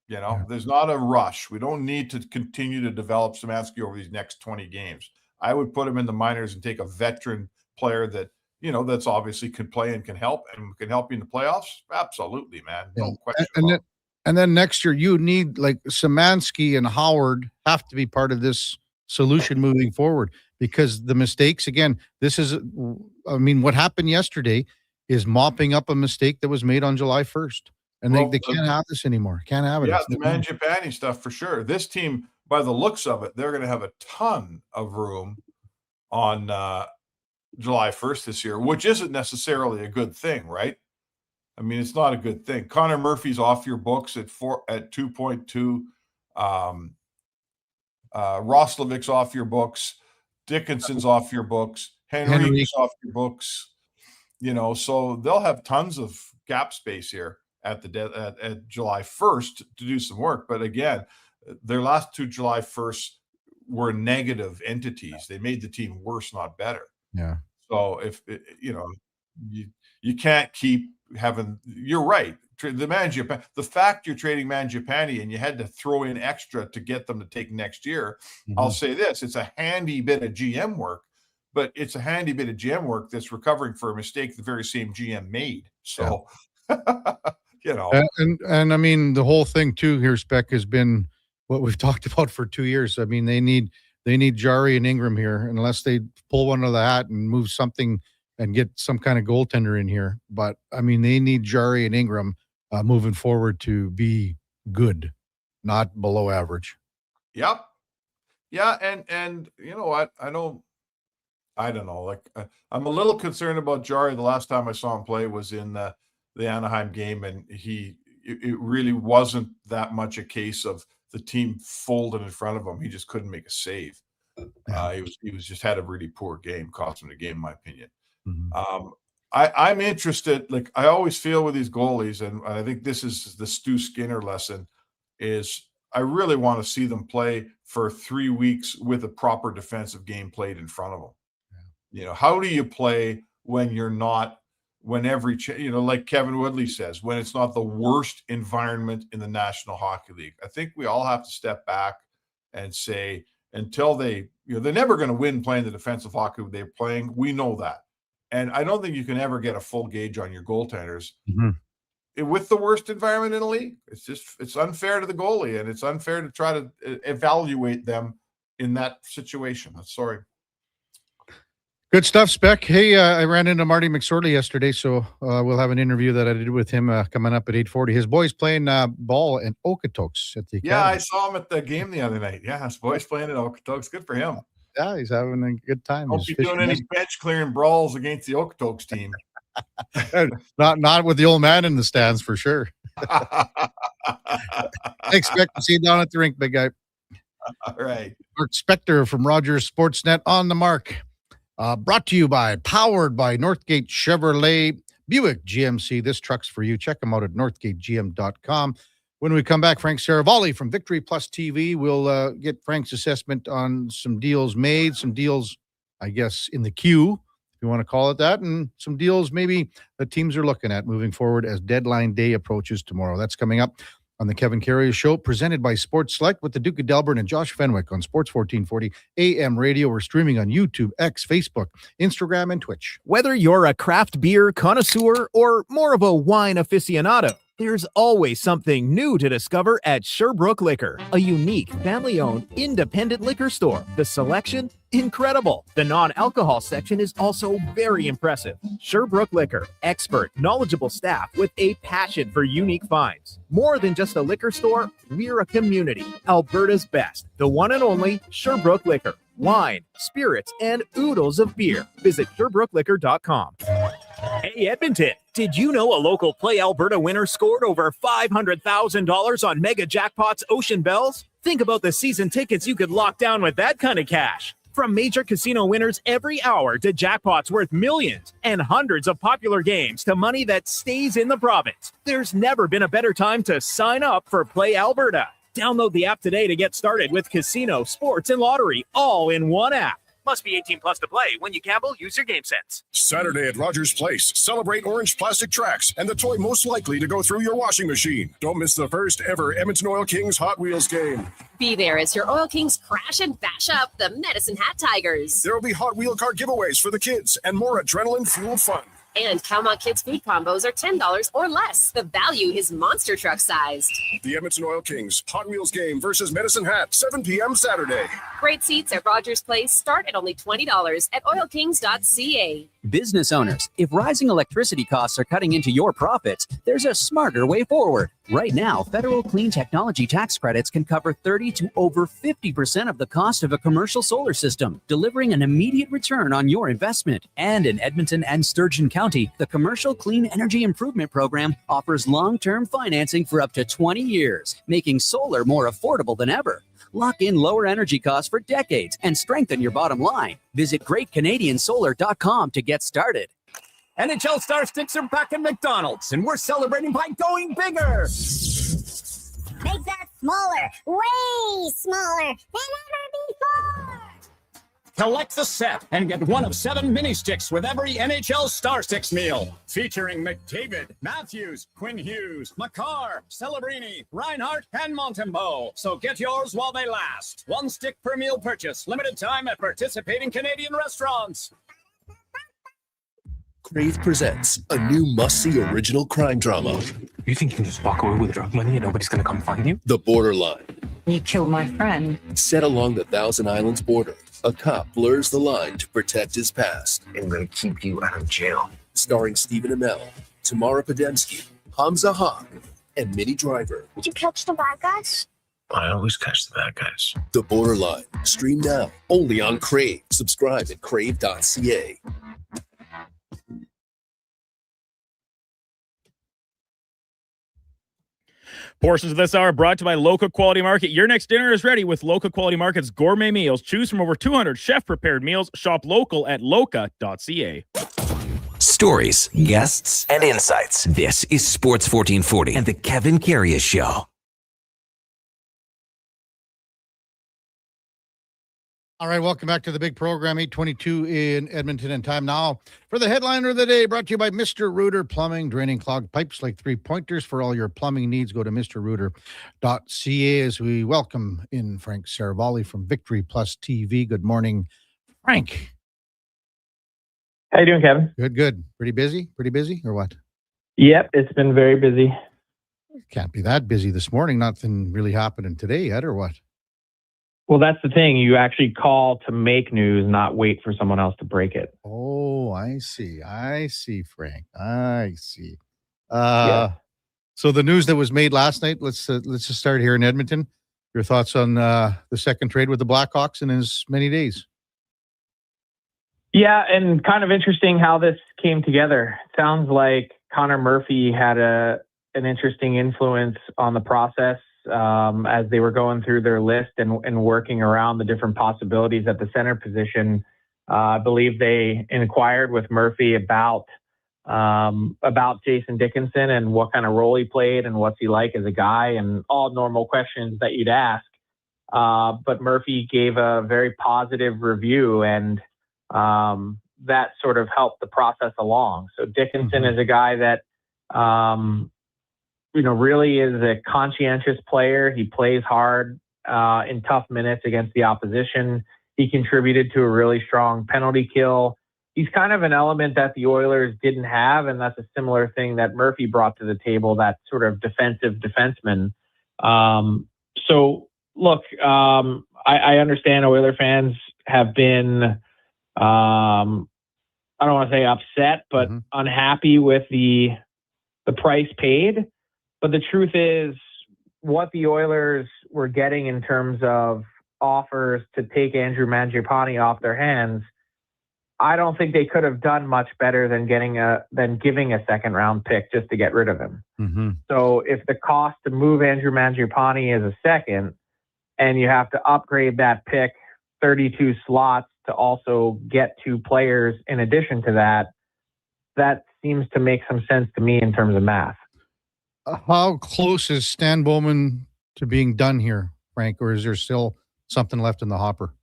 There's not a rush. We don't need to continue to develop Szymanski over these next 20 games. I would put him in the minors and take a veteran player that, that's obviously can play and can help you in the playoffs. Absolutely, man. No question. And then next year you need, like, Szymanski and Howard have to be part of this solution moving forward, because the mistakes, again, what happened yesterday is mopping up a mistake that was made on July 1st. And they can't have this anymore. Can't have it. Yeah, the Mangiapane stuff for sure. This team, by the looks of it, they're going to have a ton of room on July 1st this year, which isn't necessarily a good thing, right? I mean, it's not a good thing. Connor Murphy's off your books at 2.2. Roslovic's off your books. Dickinson's off your books. Henry's off your books. So they'll have tons of cap space here at July 1st to do some work. But again, their last 2 July 1st were negative entities. They made the team worse, not better. Yeah. So if you can't keep having, you're right. The fact you're trading Mangiapane and you had to throw in extra to get them to take next year, I'll say this: it's a handy bit of GM work but it's a handy bit of GM work that's recovering for a mistake the very same GM made. So, you know. And I mean, the whole thing too here, Spec, has been what we've talked about for 2 years. I mean, they need Jari and Ingram here, unless they pull one out of the hat and move something and get some kind of goaltender in here. But I mean, they need Jari and Ingram moving forward to be good, not below average. Yep. Yeah, and you know what? I don't know. Like I'm a little concerned about Jari. The last time I saw him play was in the Anaheim game, and it really wasn't that much a case of the team folded in front of him. He just couldn't make a save. He was just had a really poor game, cost him the game, in my opinion. Mm-hmm. I'm interested. Like I always feel with these goalies, and I think this is the Stu Skinner lesson, is I really want to see them play for 3 weeks with a proper defensive game played in front of them. Yeah. You know, how do you play when you're not, when every, like Kevin Woodley says, when it's not the worst environment in the National Hockey League? I think we all have to step back and say, until they're never going to win playing the defensive hockey they're playing. We know that. And I don't think you can ever get a full gauge on your goaltenders. Mm-hmm. With the worst environment in the league. It's unfair to the goalie, and it's unfair to try to evaluate them in that situation. I'm sorry. Good stuff, Spec. Hey, I ran into Marty McSorley yesterday, so we'll have an interview that I did with him coming up at 8:40. His boys playing ball in Okotoks at the academy. Yeah, I saw him at the game the other night. Yeah, his boys playing in Okotoks. Good for him. Yeah, he's having a good time. Hope he's doing any bench clearing brawls against the Okotoks team. not with the old man in the stands for sure. I expect to see you down at the rink, big guy. All right. Mark Spector from Rogers Sportsnet on the mark. Brought to you powered by Northgate Chevrolet Buick GMC. This truck's for you. Check them out at northgategm.com. When we come back, Frank Seravalli from Victory Plus TV. We'll get Frank's assessment on some deals made, some deals, I guess, in the queue, you want to call it that, and some deals maybe the teams are looking at moving forward as deadline day approaches tomorrow. That's coming up on the Kevin Karius Show, presented by Sports Select with the Duke of Delburne and Josh Fenwick on Sports 1440 AM radio. We're streaming on YouTube, X, Facebook, Instagram, and Twitch. Whether you're a craft beer connoisseur or more of a wine aficionado, there's always something new to discover at Sherbrooke Liquor, a unique, family-owned, independent liquor store. The selection, incredible. The non-alcohol section is also very impressive. Sherbrooke Liquor, expert, knowledgeable staff with a passion for unique finds. More than just a liquor store, we're a community. Alberta's best, the one and only Sherbrooke Liquor. Wine, spirits, and oodles of beer. Visit SherbrookeLiquor.com. Hey, Edmonton, did you know a local Play Alberta winner scored over $500,000 on Mega Jackpots Ocean Bells? Think about the season tickets you could lock down with that kind of cash. From major casino winners every hour to jackpots worth millions and hundreds of popular games to money that stays in the province, there's never been a better time to sign up for Play Alberta. Download the app today to get started with casino, sports, and lottery all in one app. Must be 18 plus to play. When you gamble, use your game sense. Saturday at Rogers Place. Celebrate orange plastic tracks and the toy most likely to go through your washing machine. Don't miss the first ever Edmonton Oil Kings Hot Wheels game. Be there as your Oil Kings crash and bash up the Medicine Hat Tigers. There will be Hot Wheel car giveaways for the kids and more adrenaline-fueled fun. And Calmont Kids food combos are $10 or less. The value is monster truck sized. The Edmonton Oil Kings Hot Wheels game versus Medicine Hat, 7 p.m. Saturday. Great seats at Rogers Place start at only $20 at oilkings.ca. Business owners, if rising electricity costs are cutting into your profits, there's a smarter way forward. Right now, federal clean technology tax credits can cover 30 to over 50% of the cost of a commercial solar system, delivering an immediate return on your investment. And in Edmonton and Sturgeon County, the Commercial Clean Energy Improvement Program offers long-term financing for up to 20 years, making solar more affordable than ever. Lock in lower energy costs for decades and strengthen your bottom line. Visit GreatCanadianSolar.com to get started. NHL Star Sticks are back at McDonald's, and we're celebrating by going bigger. Make that smaller, way smaller than ever before. Collect the set and get one of 7 mini sticks with every NHL Star Sticks meal. Featuring McDavid, Matthews, Quinn Hughes, Makar, Celebrini, Reinhardt, and Montembeau. So get yours while they last. 1 stick per meal purchase. Limited time at participating Canadian restaurants. Crave presents a new must-see original crime drama. You think you can just walk away with drug money and nobody's gonna come find you? The Borderline. You killed my friend. Set along the Thousand Islands border, a cop blurs the line to protect his past. I'm gonna keep you out of jail. Starring Stephen Amell, Tamara Podemski, Hamza Haq, and Minnie Driver. Did you catch the bad guys? I always catch the bad guys. The Borderline. Stream now, only on Crave. Subscribe at crave.ca. Portions of this hour brought to you by Local Quality Market. Your next dinner is ready with Local Quality Market's gourmet meals. Choose from over 200 chef-prepared meals. Shop local at loca.ca. Stories, guests, and insights. This is Sports 1440 and the Kevin Karius Show. All right, welcome back to the big program, 8:22 in Edmonton, and time now for the headliner of the day, brought to you by Mr. Rooter Plumbing, draining clogged pipes like 3-pointers. For all your plumbing needs, go to mrrooter.ca as we welcome in Frank Seravalli from Victory Plus TV. Good morning, Frank. How you doing, Kevin? Good. Pretty busy or what? Yep, it's been very busy. Can't be that busy this morning. Nothing really happening today yet, or what? Well, that's the thing. You actually call to make news, not wait for someone else to break it. Oh, I see, Frank. I see. Yeah. So the news that was made last night, let's just start here in Edmonton. Your thoughts on the second trade with the Blackhawks in as many days? Yeah, and kind of interesting how this came together. Sounds like Connor Murphy had an interesting influence on the process as they were going through their list and working around the different possibilities at the center position. I believe they inquired with Murphy about Jason Dickinson and what kind of role he played and what's he like as a guy and all normal questions that you'd ask. But Murphy gave a very positive review, and that sort of helped the process along. So Dickinson is a guy that really is a conscientious player. He plays hard in tough minutes against the opposition. He contributed to a really strong penalty kill. He's kind of an element that the Oilers didn't have, and that's a similar thing that Murphy brought to the table, that sort of defensive defenseman. So, look, I understand Oiler fans have been, I don't want to say upset, but unhappy with the price paid. But the truth is, what the Oilers were getting in terms of offers to take Andrew Mangiapane off their hands, I don't think they could have done much better than giving a second round pick just to get rid of him. So if the cost to move Andrew Mangiapane is a second, and you have to upgrade that pick 32 slots to also get 2 players in addition to that, that seems to make some sense to me in terms of math. How close is Stan Bowman to being done here, Frank, or is there still something left in the hopper?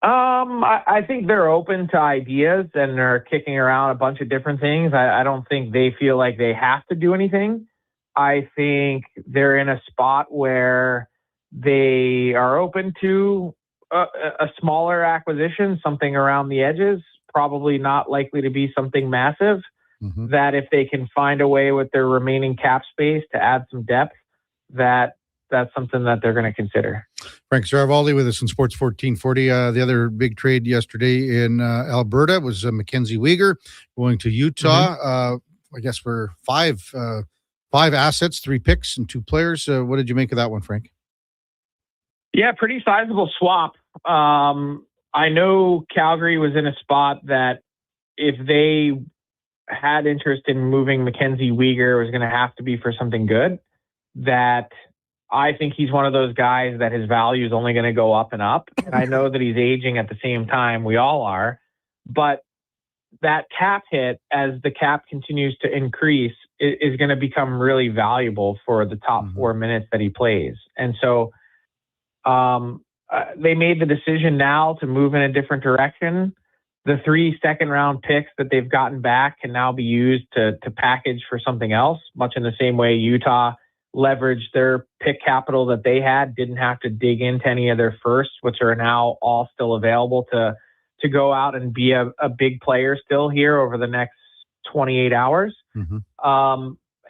I think they're open to ideas and they're kicking around a bunch of different things. I don't think they feel like they have to do anything. I think they're in a spot where they are open to a smaller acquisition, something around the edges, probably not likely to be something massive. That if they can find a way with their remaining cap space to add some depth, that's something that they're going to consider. Frank Seravalli with us in Sports 1440. The other big trade yesterday in Alberta was Mackenzie Weegar going to Utah. I guess for five assets, 3 picks, and 2 players. What did you make of that one, Frank? Yeah, pretty sizable swap. I know Calgary was in a spot that if they had interest in moving Mackenzie Weegar, it was going to have to be for something good. That I think he's one of those guys that his value is only going to go up and up. And I know that he's aging at the same time. We all are. But that cap hit, as the cap continues to increase, is going to become really valuable for the top 4 minutes that he plays. And so they made the decision now to move in a different direction. The 3 second-round picks that they've gotten back can now be used to package for something else, much in the same way Utah leveraged their pick capital that they had, didn't have to dig into any of their firsts, which are now all still available to go out and be a big player still here over the next 28 hours.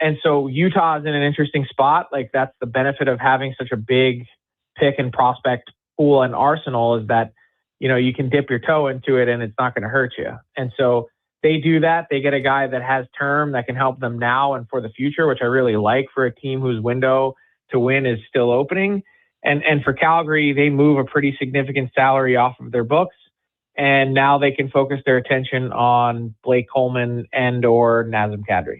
And so Utah is in an interesting spot. Like, that's the benefit of having such a big pick and prospect pool and arsenal, is that, you know, you can dip your toe into it and it's not going to hurt you. And so they do that. They get a guy that has term that can help them now and for the future, which I really like for a team whose window to win is still opening. And for Calgary, they move a pretty significant salary off of their books. And now they can focus their attention on Blake Coleman and or Nazem Kadri.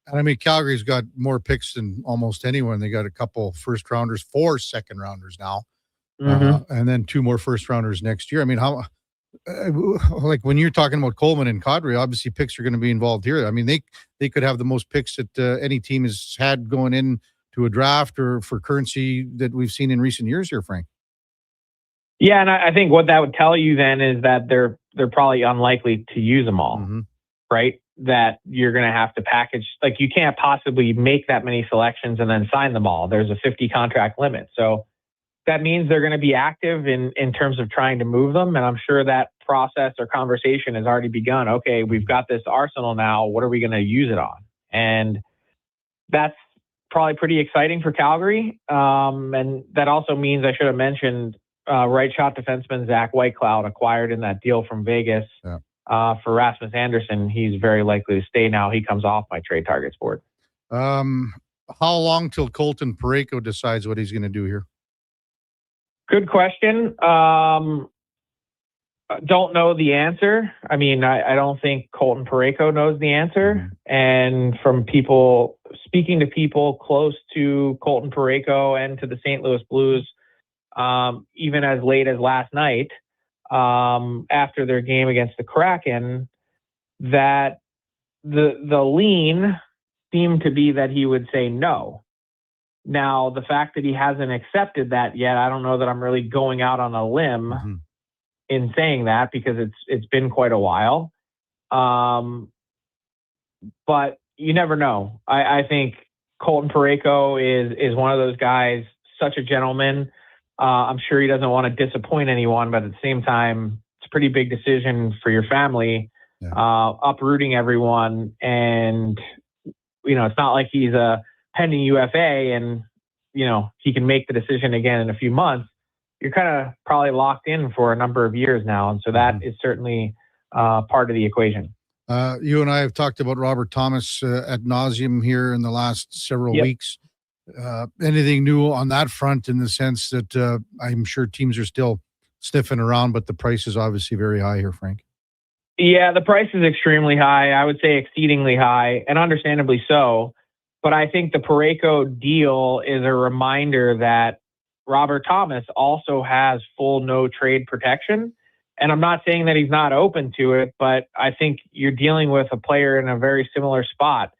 And I mean, Calgary's got more picks than almost anyone. They got a couple first rounders, 4 second rounders now, and then 2 more first rounders next year. I mean, how, like when you're talking about Coleman and Kadri, obviously picks are going to be involved here. I mean, they could have the most picks that any team has had going in to a draft or for currency that we've seen in recent years here, Frank. Yeah, and I think what that would tell you then is that they're probably unlikely to use them all, right? That you're going to have to package, like, you can't possibly make that many selections and then sign them all. There's a 50 contract limit. So that means they're going to be active in terms of trying to move them. And I'm sure that process or conversation has already begun. Okay, we've got this arsenal now. What are we going to use it on? And that's probably pretty exciting for Calgary. And that also means, I should have mentioned, right shot defenseman Zach Whitecloud, acquired in that deal from Vegas. For Rasmus Anderson. He's very likely to stay now. He comes off my trade targets board. How long till Colton Parayko decides what he's going to do here? Good question. Don't know the answer. I mean, I don't think Colton Parayko knows the answer. And from speaking to people close to Colton Parayko and to the St. Louis Blues, even as late as last night, after their game against the Kraken, that the lean seemed to be that he would say no. Now, the fact that he hasn't accepted that yet, I don't know that I'm really going out on a limb in saying that, because it's been quite a while. But you never know. I think Colton Parayko is one of those guys, such a gentleman. I'm sure he doesn't want to disappoint anyone, but at the same time, it's a pretty big decision for your family, uprooting everyone. And, you know, it's not like he's a pending UFA and, you know, he can make the decision again in a few months. You're kind of probably locked in for a number of years now. And so that is certainly part of the equation. You and I have talked about Robert Thomas ad nauseum here in the last several weeks. Anything new on that front, in the sense that I'm sure teams are still sniffing around, but the price is obviously very high here, Frank? Yeah, the price is extremely high. I would say exceedingly high, and understandably so. But I think the Parayko deal is a reminder that Robert Thomas also has full no trade protection. And I'm not saying that he's not open to it, but I think you're dealing with a player in a very similar spot.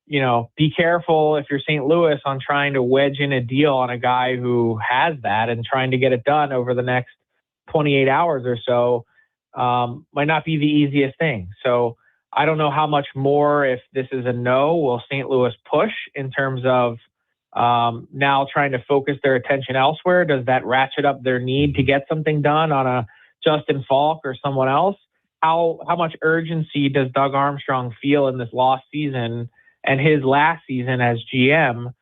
You know, be careful if you're St. Louis on trying to wedge in a deal on a guy who has that and trying to get it done over the next 28 hours or so. Might not be the easiest thing. So I don't know how much more, if this is a no, will St. Louis push in terms of now trying to focus their attention elsewhere? Does that ratchet up their need to get something done on a Justin Falk or someone else? How much urgency does Doug Armstrong feel in this lost season and his last season as GM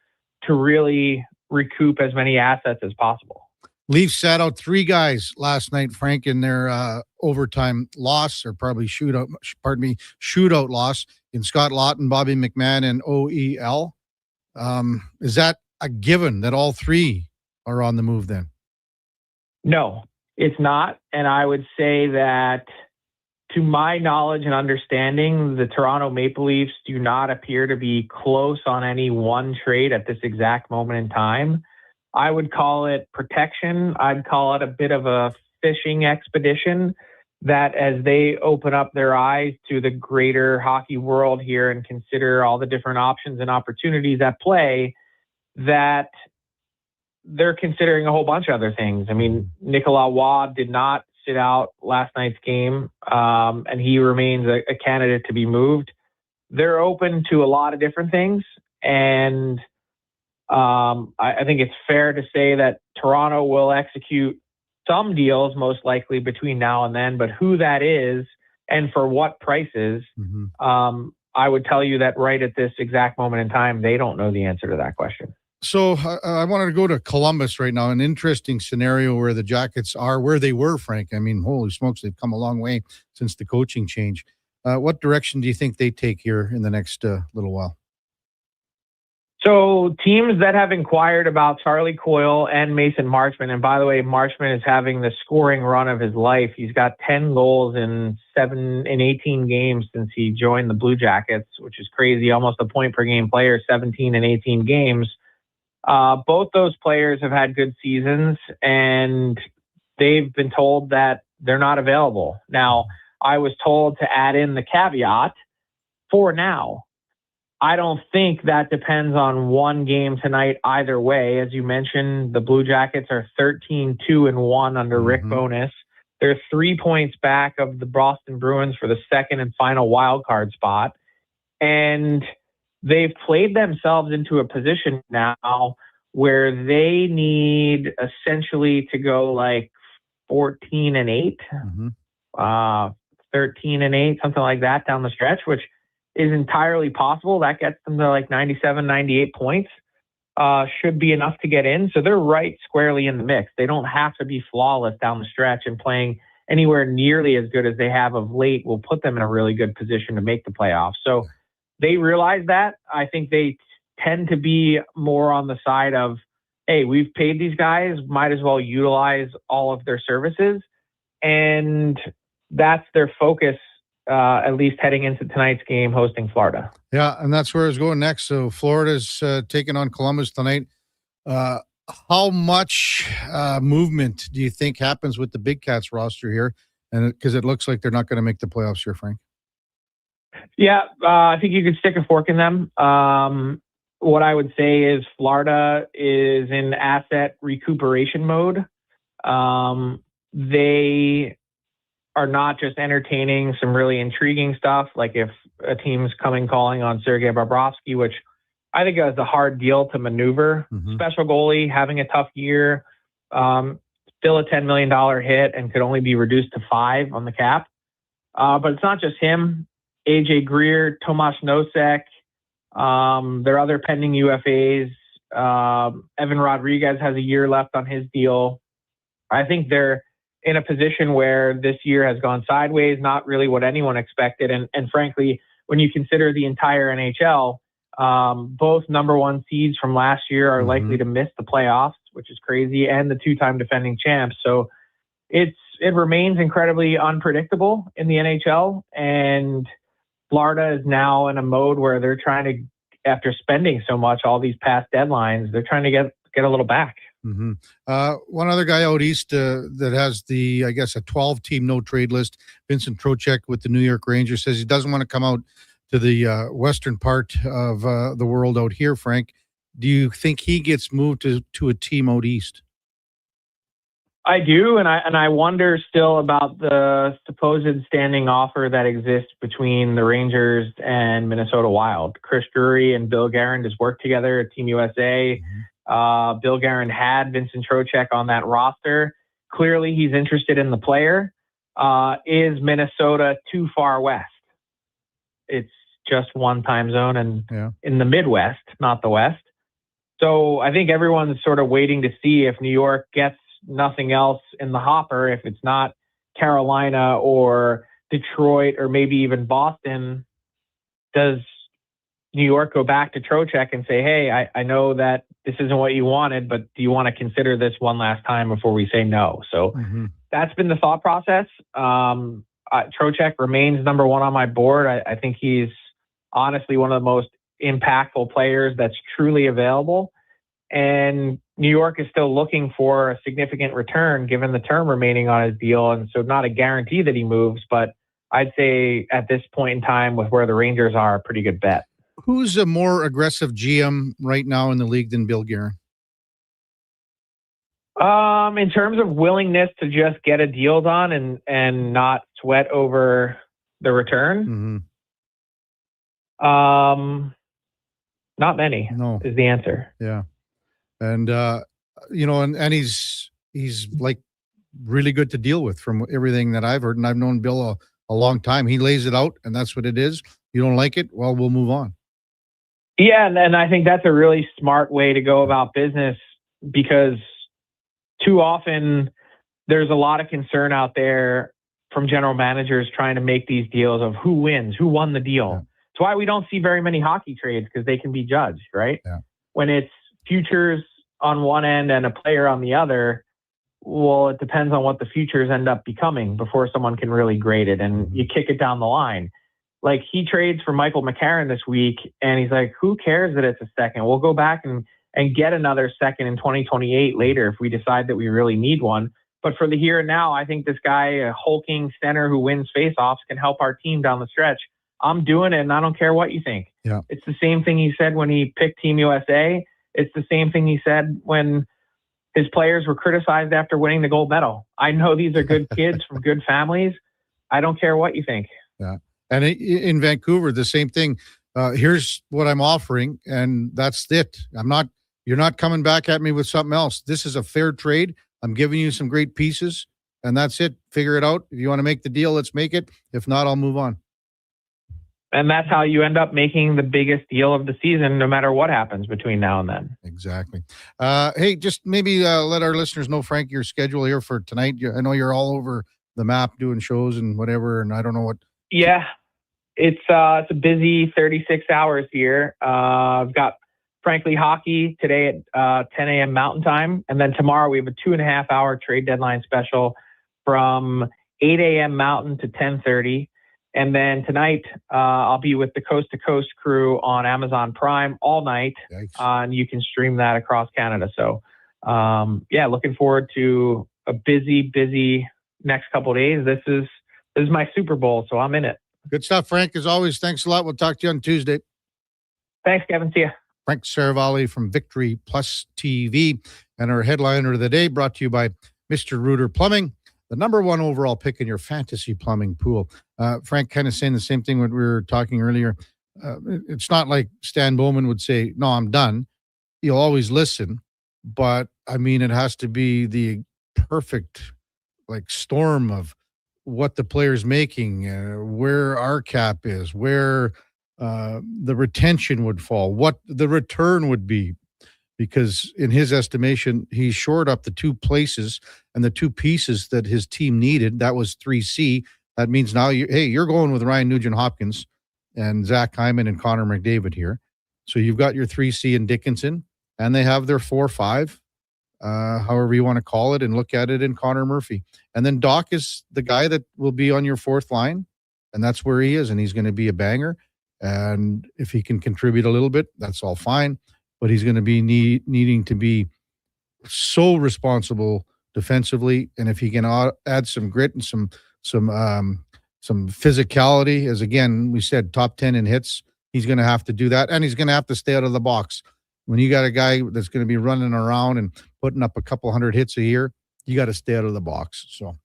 to really recoup as many assets as possible? Leafs sat out 3 guys last night, Frank, in their overtime loss, or probably shootout loss, in Scott Laughton, Bobby McMahon, and OEL. Is that a given that all 3 are on the move then? No, it's not. And I would say that, to my knowledge and understanding, the Toronto Maple Leafs do not appear to be close on any one trade at this exact moment in time. I would call it protection. I'd call it a bit of a fishing expedition, that as they open up their eyes to the greater hockey world here and consider all the different options and opportunities at play, that they're considering a whole bunch of other things. I mean, Nicolas Waugh did not sit out last night's game, and he remains a candidate to be moved. They're open to a lot of different things, and I think it's fair to say that Toronto will execute some deals most likely between now and then, but who that is and for what prices, I would tell you that right at this exact moment in time, they don't know the answer to that question. So I wanted to go to Columbus right now, an interesting scenario where the Jackets are where they were, Frank. I mean, holy smokes, they've come a long way since the coaching change. What direction do you think they take here in the next little while? So teams that have inquired about Charlie Coyle and Mason Marchment, and by the way, Marchment is having the scoring run of his life. He's got 10 goals in 18 games since he joined the Blue Jackets, which is crazy. Almost a point per game player, 17 and 18 games. Both those players have had good seasons, and they've been told that they're not available. Now, I was told to add in the caveat, for now. I don't think that depends on one game tonight either way. As you mentioned, the Blue Jackets are 13-2-1 under Rick Bowness. They're 3 points back of the Boston Bruins for the second and final wild card spot. And they've played themselves into a position now where they need essentially to go like 14-8, 13-8, something like that down the stretch, which is entirely possible. That gets them to like 97, 98 points. Should be enough to get in. So they're right squarely in the mix. They don't have to be flawless down the stretch, and playing anywhere nearly as good as they have of late will put them in a really good position to make the playoffs. So they realize that. I think they tend to be more on the side of, hey, we've paid these guys, might as well utilize all of their services. And that's their focus, at least heading into tonight's game hosting Florida. Yeah, and that's where I was going next. So Florida's taking on Columbus tonight. How much movement do you think happens with the Big Cats roster here? And because it looks like they're not going to make the playoffs here, Frank. Yeah, I think you could stick a fork in them. What I would say is Florida is in asset recuperation mode. They are not just entertaining some really intriguing stuff, like if a team's calling on Sergei Bobrovsky, which I think is a hard deal to maneuver. Special goalie, having a tough year, still a $10 million hit and could only be reduced to $5 million on the cap. But it's not just him. AJ Greer, Tomas Nosek, their other pending UFAs. Evan Rodriguez has a year left on his deal. I think they're in a position where this year has gone sideways, not really what anyone expected. And frankly, when you consider the entire NHL, both number one seeds from last year are likely to miss the playoffs, which is crazy, and the two-time defending champs. So it remains incredibly unpredictable in the NHL, and Florida is now in a mode where they're trying to, after spending so much all these past deadlines, they're trying to get a little back. One other guy out east that has I guess a 12-team no-trade list, Vincent Trocheck with the New York Rangers, says he doesn't want to come out to the western part of the world out here, Frank. Do you think he gets moved to a team out east? I do, and I wonder still about the supposed standing offer that exists between the Rangers and Minnesota Wild. Chris Drury and Bill Guerin just worked together at Team USA. Bill Guerin had Vincent Trocheck on that roster. Clearly, he's interested in the player. Is Minnesota too far west? It's just one time zone and in the Midwest, not the West. So I think everyone's sort of waiting to see if New York gets nothing else in the hopper. If it's not Carolina or Detroit or maybe even Boston, does New York go back to Trocheck and say, hey, I know that this isn't what you wanted, but do you want to consider this one last time before we say no? So that's been the thought process. Trocheck remains number one on my board. I think he's honestly one of the most impactful players that's truly available. And New York is still looking for a significant return given the term remaining on his deal. And so not a guarantee that he moves, but I'd say at this point in time with where the Rangers are, a pretty good bet. Who's a more aggressive GM right now in the league than Bill Guerin? In terms of willingness to just get a deal done and not sweat over the return, not many. No, is the answer. Yeah, and and he's like really good to deal with from everything that I've heard, and I've known Bill a long time. He lays it out, and that's what it is. You don't like it? Well, we'll move on. Yeah, and I think that's a really smart way to go about business, because too often there's a lot of concern out there from general managers trying to make these deals of who wins, who won the deal. It's why we don't see very many hockey trades, because they can be judged, right? Yeah. When it's futures on one end and a player on the other, well, it depends on what the futures end up becoming before someone can really grade it, and you kick it down the line. Like, he trades for Michael McCarron this week, and he's like, who cares that it's a second? We'll go back and get another second in 2028 later if we decide that we really need one. But for the here and now, I think this guy, a hulking center who wins faceoffs, can help our team down the stretch. I'm doing it, and I don't care what you think. Yeah. It's the same thing he said when he picked Team USA. It's the same thing he said when his players were criticized after winning the gold medal. I know these are good kids from good families. I don't care what you think. Yeah. And in Vancouver, the same thing. Here's what I'm offering, and that's it. You're not coming back at me with something else. This is a fair trade. I'm giving you some great pieces, and that's it. Figure it out. If you want to make the deal, let's make it. If not, I'll move on. And that's how you end up making the biggest deal of the season, no matter what happens between now and then. Exactly. Hey, just maybe let our listeners know, Frank, your schedule here for tonight. I know you're all over the map doing shows and whatever, and I don't know what. Yeah, it's a busy 36 hours here. I've got Frankly Hockey today at 10 a.m. Mountain Time. And then tomorrow we have a 2.5-hour trade deadline special from 8 a.m. Mountain to 10:30. And then tonight I'll be with the Coast to Coast crew on Amazon Prime all night. And you can stream that across Canada. So, looking forward to a busy next couple of days. This is my Super Bowl, so I'm in it. Good stuff, Frank. As always, thanks a lot. We'll talk to you on Tuesday. Thanks, Kevin. See ya. Frank Seravalli from Victory Plus TV, and our headliner of the day brought to you by Mr. Rooter Plumbing, the #1 overall pick in your fantasy plumbing pool. Frank kind of saying the same thing when we were talking earlier. It's not like Stan Bowman would say, no, I'm done. You'll always listen, but I mean, it has to be the perfect storm of what the player's making, where our cap is, where the retention would fall, what the return would be, because in his estimation, he shored up the two places and the two pieces that his team needed. That was 3C. That means now you're going with Ryan Nugent-Hopkins and Zach Hyman and Connor McDavid here. So you've got your 3C in Dickinson, and they have their 4-5, however you want to call it, and look at it in Connor Murphy. And then Doc is the guy that will be on your fourth line, and that's where he is, and he's going to be a banger. And if he can contribute a little bit, that's all fine. But he's going to be needing to be so responsible defensively, and if he can add some grit and some physicality, as again we said, top 10 in hits, he's going to have to do that, and he's going to have to stay out of the box. When you got a guy that's going to be running around and putting up a couple hundred hits a year, you got to stay out of the box. So,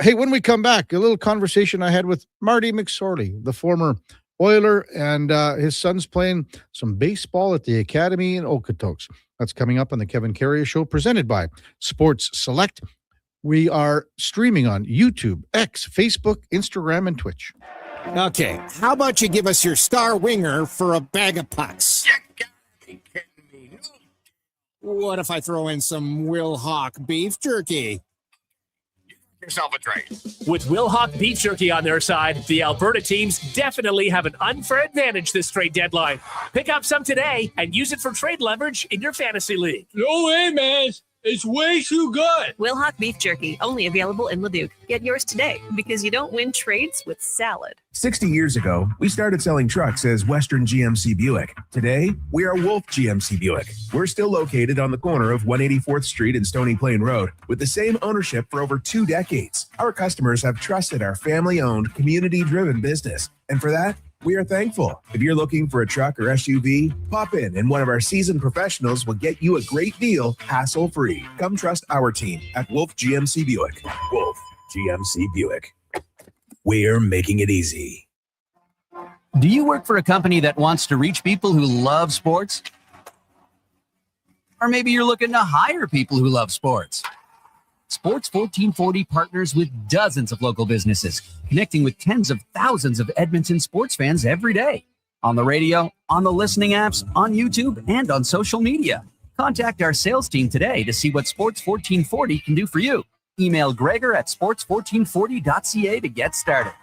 hey, when we come back, a little conversation I had with Marty McSorley, the former Oiler, and his son's playing some baseball at the Academy in Okotoks. That's coming up on the Kevin Karius Show, presented by Sports Select. We are streaming on YouTube, X, Facebook, Instagram, and Twitch. Okay, how about you give us your star winger for a bag of pucks? What if I throw in some Will Hawk beef jerky? Yourself a trade. With Will Hawk Beef Jerky on their side, the Alberta teams definitely have an unfair advantage this trade deadline. Pick up some today and use it for trade leverage in your fantasy league. No way, man. It's way too good. Will Hawk Beef Jerky, only available in Leduc. Get yours today, because you don't win trades with salad. 60 years ago, we started selling trucks as Western GMC Buick. Today, we are Wolf GMC Buick. We're still located on the corner of 184th Street and Stony Plain Road, with the same ownership for over 2 decades. Our customers have trusted our family-owned, community-driven business. And for that, We are thankful. If you're looking for a truck or SUV, pop in and one of our seasoned professionals will get you a great deal, hassle-free. Come trust our team at Wolf GMC Buick. Wolf GMC Buick. We're making it easy. Do you work for a company that wants to reach people who love sports? Or maybe you're looking to hire people who love sports. Sports 1440 partners with dozens of local businesses, connecting with tens of thousands of Edmonton sports fans every day. On the radio, on the listening apps, on YouTube, and on social media. Contact our sales team today to see what Sports 1440 can do for you. Email Gregor at sports1440.ca to get started.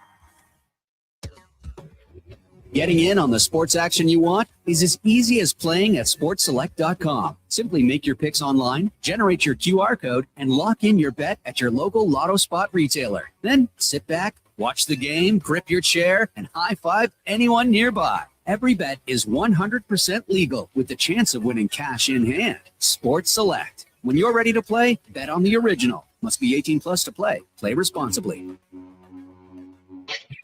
Getting in on the sports action you want is as easy as playing at sportselect.com. Simply make your picks online, generate your QR code, and lock in your bet at your local Lotto Spot retailer. Then sit back, watch the game, grip your chair, and high-five anyone nearby. Every bet is 100% legal with the chance of winning cash in hand. Sports Select. When you're ready to play, bet on the original. Must be 18 plus to play. Play responsibly.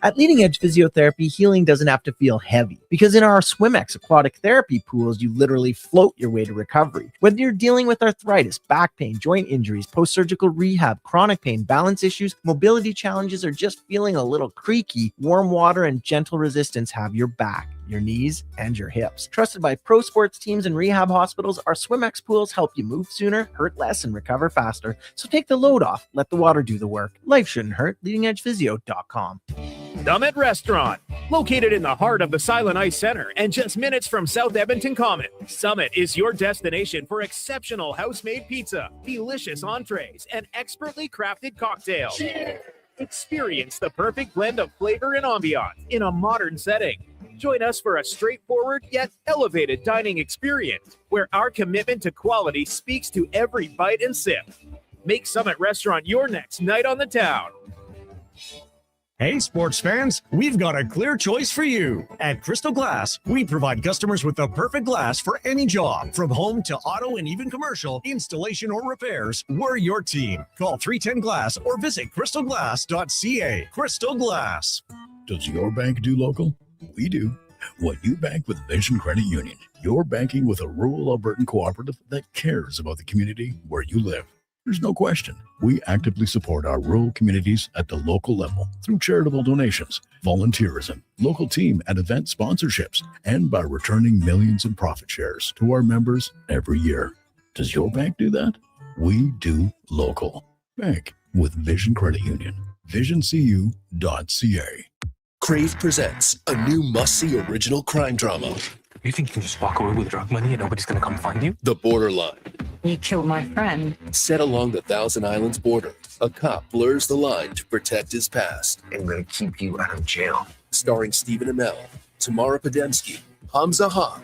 At Leading Edge Physiotherapy, healing doesn't have to feel heavy, because in our SwimX aquatic therapy pools, you literally float your way to recovery. Whether you're dealing with arthritis, back pain, joint injuries, post-surgical rehab, chronic pain, balance issues, mobility challenges, or just feeling a little creaky, warm water and gentle resistance have your back, your knees, and your hips. Trusted by pro sports teams and rehab hospitals, our SwimX pools help you move sooner, hurt less, and recover faster. So take the load off. Let the water do the work. Life shouldn't hurt. LeadingEdgePhysio.com. Summit Restaurant, located in the heart of the Silent Ice Center and just minutes from South Edmonton Common. Summit is your destination for exceptional house-made pizza, delicious entrees, and expertly crafted cocktails. Experience the perfect blend of flavor and ambiance in a modern setting. Join us for a straightforward yet elevated dining experience where our commitment to quality speaks to every bite and sip. Make Summit Restaurant your next night on the town. Hey, sports fans, we've got a clear choice for you. At Crystal Glass, we provide customers with the perfect glass for any job. From home to auto and even commercial, installation or repairs, we're your team. Call 310 Glass or visit crystalglass.ca. Crystal Glass. Does your bank do local? We do. When you bank with Vision Credit Union, you're banking with a rural Albertan cooperative that cares about the community where you live. There's no question. We actively support our rural communities at the local level through charitable donations, volunteerism, local team and event sponsorships, and by returning millions in profit shares to our members every year. Does your bank do that? We do local. Bank with Vision Credit Union. VisionCU.ca. Crave presents a new must-see original crime drama. You think you can just walk away with drug money and nobody's gonna come find you? The Borderline. You killed my friend. Set along the Thousand Islands border, a cop blurs the line to protect his past. I'm gonna keep you out of jail. Starring Stephen Amell, Tamara Podemski, Hamza Haq,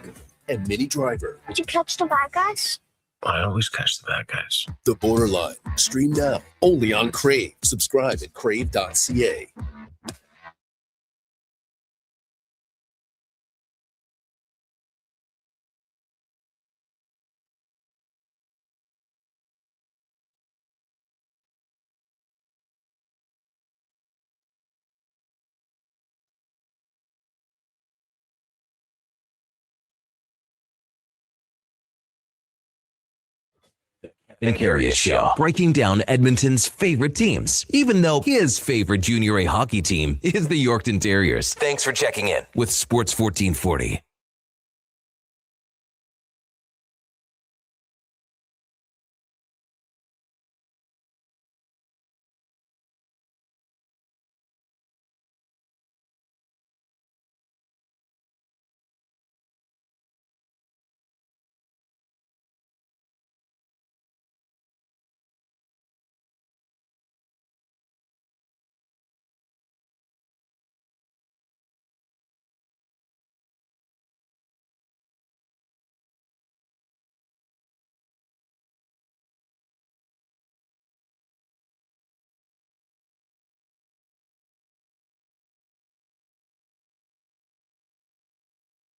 and Minnie Driver. Did you catch the bad guys? I always catch the bad guys. The Borderline. Stream now, only on Crave. Subscribe at crave.ca. Kevin Karius Show, breaking down Edmonton's favorite teams, even though his favorite Junior A hockey team is the Yorkton Terriers. Thanks for checking in with Sports 1440.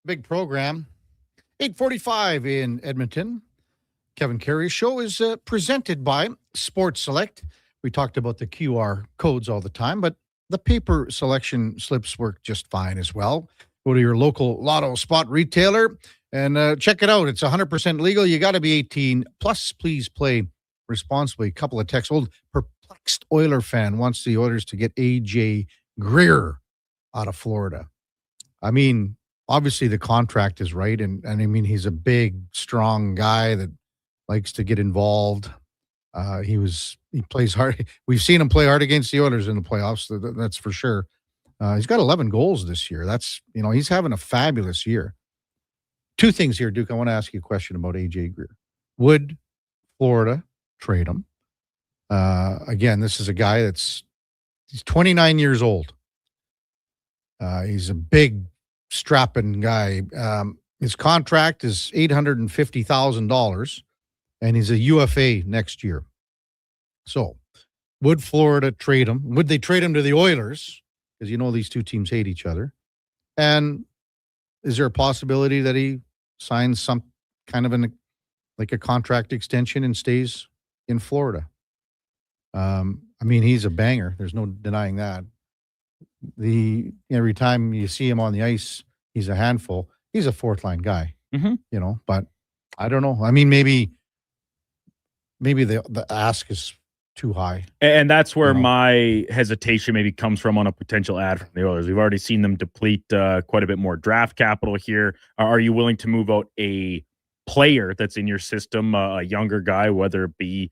Big program. 8:45 in Edmonton. Kevin Karius Show is presented by Sports Select. We talked about the QR codes all the time, but the paper selection slips work just fine as well. Go to your local lotto spot retailer and check it out. It's 100% legal. You got to be 18 plus. Please play responsibly. A couple of texts. Old perplexed Oiler fan wants the Oilers to get AJ Greer out of Florida. I mean, obviously the contract is right, and I mean he's a big, strong guy that likes to get involved. He plays hard. We've seen him play hard against the Oilers in the playoffs. That's for sure. He's got 11 goals this year. That's, he's having a fabulous year. Two things here, Duke. I want to ask you a question about AJ Greer. Would Florida trade him? Again, this is a guy he's 29 years old. He's a big, strapping guy. His contract is $850,000, and he's a UFA next year. So, would Florida trade him? Would they trade him to the Oilers? Because these two teams hate each other. And is there a possibility that he signs some kind of a contract extension and stays in Florida? I mean, he's a banger. There's no denying that. Every time you see him on the ice, he's a handful. He's a fourth line guy, but I don't know. I mean, maybe the ask is too high. And that's where my hesitation maybe comes from on a potential ad from the Oilers. We've already seen them deplete quite a bit more draft capital here. Are you willing to move out a player that's in your system, a younger guy, whether it be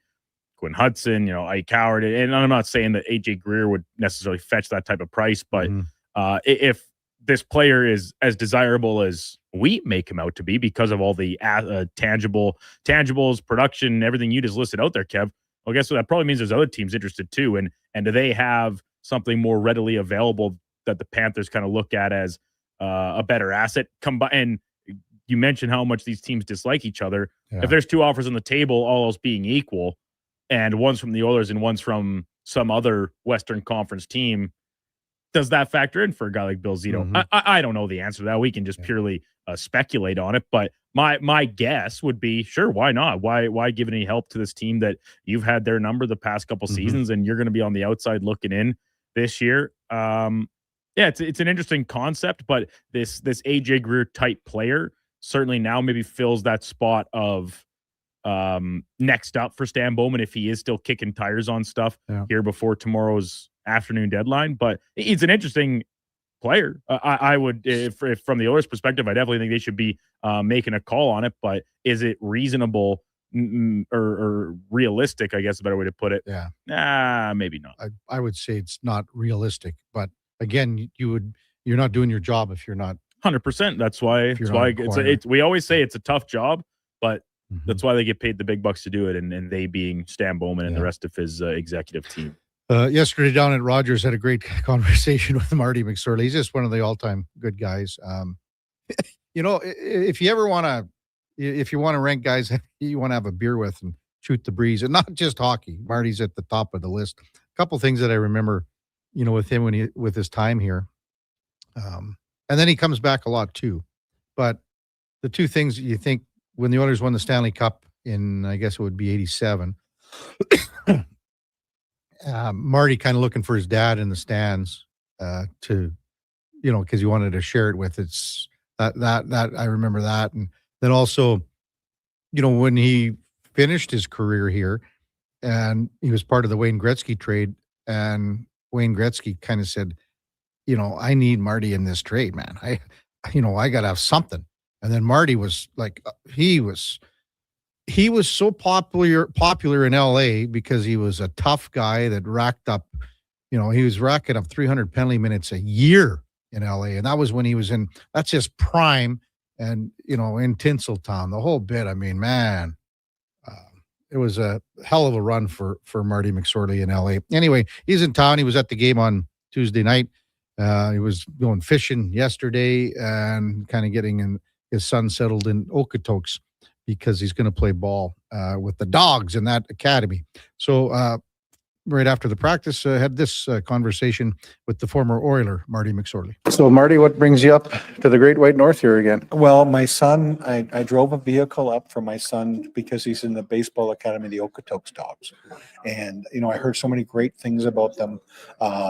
Quinn Hudson, Ike Howard? And I'm not saying that AJ Greer would necessarily fetch that type of price, but if this player is as desirable as we make him out to be because of all the tangibles, production, everything you just listed out there, Kev, well, guess what? That probably means there's other teams interested too. And do they have something more readily available that the Panthers kind of look at as a better asset? And you mentioned how much these teams dislike each other. Yeah. If there's two offers on the table, all else being equal, and one's from the Oilers and one's from some other Western Conference team, does that factor in for a guy like Bill Zito? Mm-hmm. I don't know the answer to that. We can just purely speculate on it. But my guess would be, sure, why not? Why give any help to this team that you've had their number the past couple seasons and you're going to be on the outside looking in this year? It's an interesting concept, but this AJ Greer type player certainly now maybe fills that spot of next up for Stan Bowman if he is still kicking tires on stuff here before tomorrow's afternoon deadline. But he's an interesting player. I would, if from the Oilers' perspective, I definitely think they should be making a call on it. But is it reasonable or realistic? I guess is a better way to put it. Yeah, maybe not. I would say it's not realistic. But again, you're not doing your job if you're not 100%. That's why we always say it's a tough job, but that's why they get paid the big bucks to do it. And they being Stan Bowman and the rest of his executive team. Yesterday down at Rogers, had a great conversation with Marty McSorley. He's just one of the all-time good guys. If you ever want to rank guys you want to have a beer with and shoot the breeze, and not just hockey, Marty's at the top of the list. A couple things that I remember, with him with his time here. And then he comes back a lot too. But the two things you think when the Oilers won the Stanley Cup in, I guess it would be 87, Marty kind of looking for his dad in the stands because he wanted to share it with. It's that I remember that. And then also, when he finished his career here and he was part of the Wayne Gretzky trade, and Wayne Gretzky kind of said, I need Marty in this trade, man. I got to have something. And then Marty was like, he was so popular in LA because he was a tough guy that racked up, he was racking up 300 penalty minutes a year in LA. And that was when he was that's his prime and, in Tinseltown, the whole bit. I mean, man, it was a hell of a run for Marty McSorley in LA. Anyway, he's in town. He was at the game on Tuesday night. He was going fishing yesterday and kind of getting his son settled in Okotoks, because he's going to play ball with the Dogs in that academy. So right after the practice, had this conversation with the former Oiler, Marty McSorley. So, Marty, what brings you up to the Great White North here again? Well, my son, I drove a vehicle up for my son because he's in the baseball academy, the Okotoks Dogs. And, I heard so many great things about them.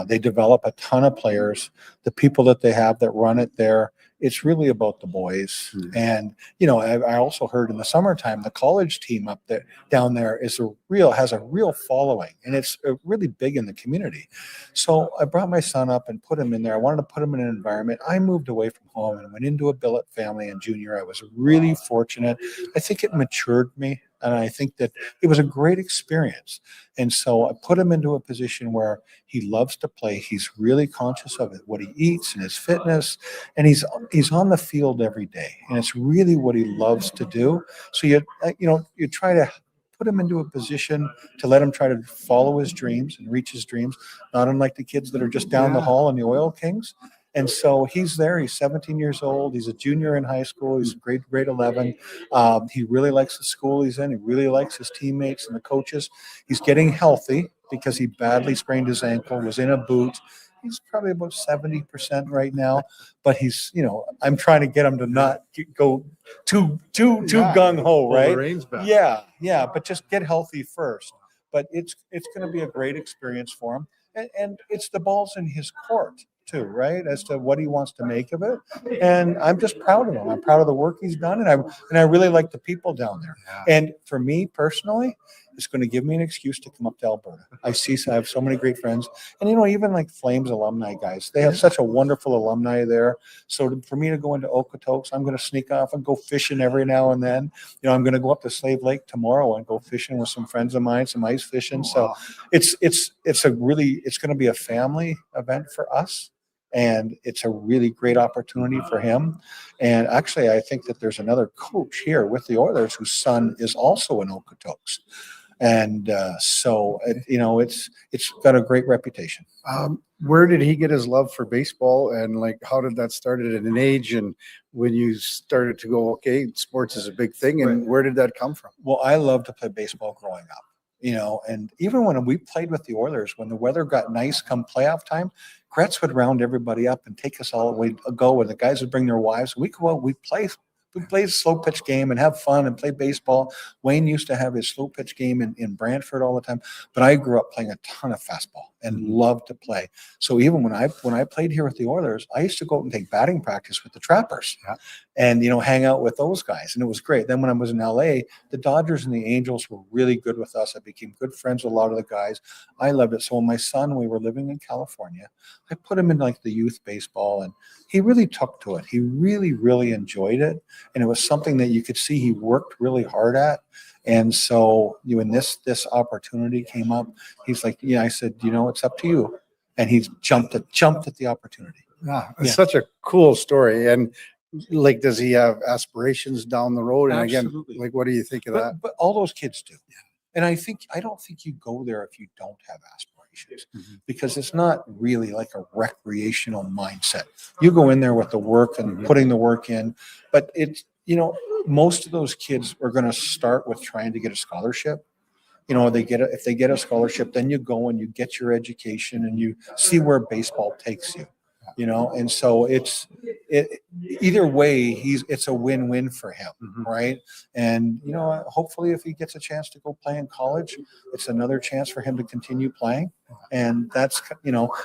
They develop a ton of players. The people that they have that run it there, it's really about the boys. And, I also heard in the summertime, the college team up there, down there has a real following, and it's really big in the community. So I brought my son up and put him in there. I wanted to put him in an environment. I moved away from home and went into a billet family in junior. I was really fortunate. I think it matured me. And I think that it was a great experience. And so I put him into a position where he loves to play. He's really conscious of it, what he eats and his fitness. And he's on the field every day. And it's really what he loves to do. So you try to put him into a position to let him try to follow his dreams and reach his dreams, not unlike the kids that are just down the hall in the Oil Kings. And so he's there. He's 17 years old. He's a junior in high school. He's grade 11. He really likes the school he's in. He really likes his teammates and the coaches. He's getting healthy because he badly sprained his ankle, was in a boot. He's probably about 70% right now, but he's, I'm trying to get him to not go too gung ho, right? Yeah, but just get healthy first. But it's going to be a great experience for him. And it's the ball's in his court too, right? As to what he wants to make of it. And I'm just proud of him. I'm proud of the work he's done. And I really like the people down there. And for me personally, it's going to give me an excuse to come up to Alberta. I have so many great friends. And, even like Flames alumni guys, they have such a wonderful alumni there. So for me to go into Okotoks, I'm going to sneak off and go fishing every now and then. I'm going to go up to Slave Lake tomorrow and go fishing with some friends of mine, some ice fishing. So it's going to be a family event for us. And it's a really great opportunity for him. And actually, I think that there's another coach here with the Oilers whose son is also in Okotoks. And so it's got a great reputation. Where did he get his love for baseball, and how did that start at an age, and when you started to go, okay, sports is a big thing, and where did that come from? Well, I loved to play baseball growing up, and even when we played with the Oilers, when the weather got nice come playoff time, Gretz would round everybody up and take us all away to go, and the guys would bring their wives. We'd go out, we'd play a slow pitch game and have fun and play baseball. Wayne used to have his slow pitch game in Brantford all the time, but I grew up playing a ton of fastball and loved to play. So even when I played here with the Oilers, I used to go out and take batting practice with the Trappers and, hang out with those guys. And it was great. Then when I was in LA, the Dodgers and the Angels were really good with us. I became good friends with a lot of the guys. I loved it. So when my son, we were living in California, I put him in the youth baseball, and he really took to it. He really, really enjoyed it. And it was something that you could see he worked really hard at. And so when this opportunity came up, he's like, I said, it's up to you. And he's jumped at the opportunity. It's such a cool story. And does he have aspirations down the road? And Absolutely. Again, what do you think of that? But all those kids do. Yeah. And I don't think you go there if you don't have aspirations, because it's not really like a recreational mindset. You go in there with the work and putting the work in, but it's, most of those kids are going to start with trying to get a scholarship. If they get a scholarship, then you go and you get your education and you see where baseball takes you. And so either way, it's a win-win for him, right? And hopefully, if he gets a chance to go play in college, it's another chance for him to continue playing. And that's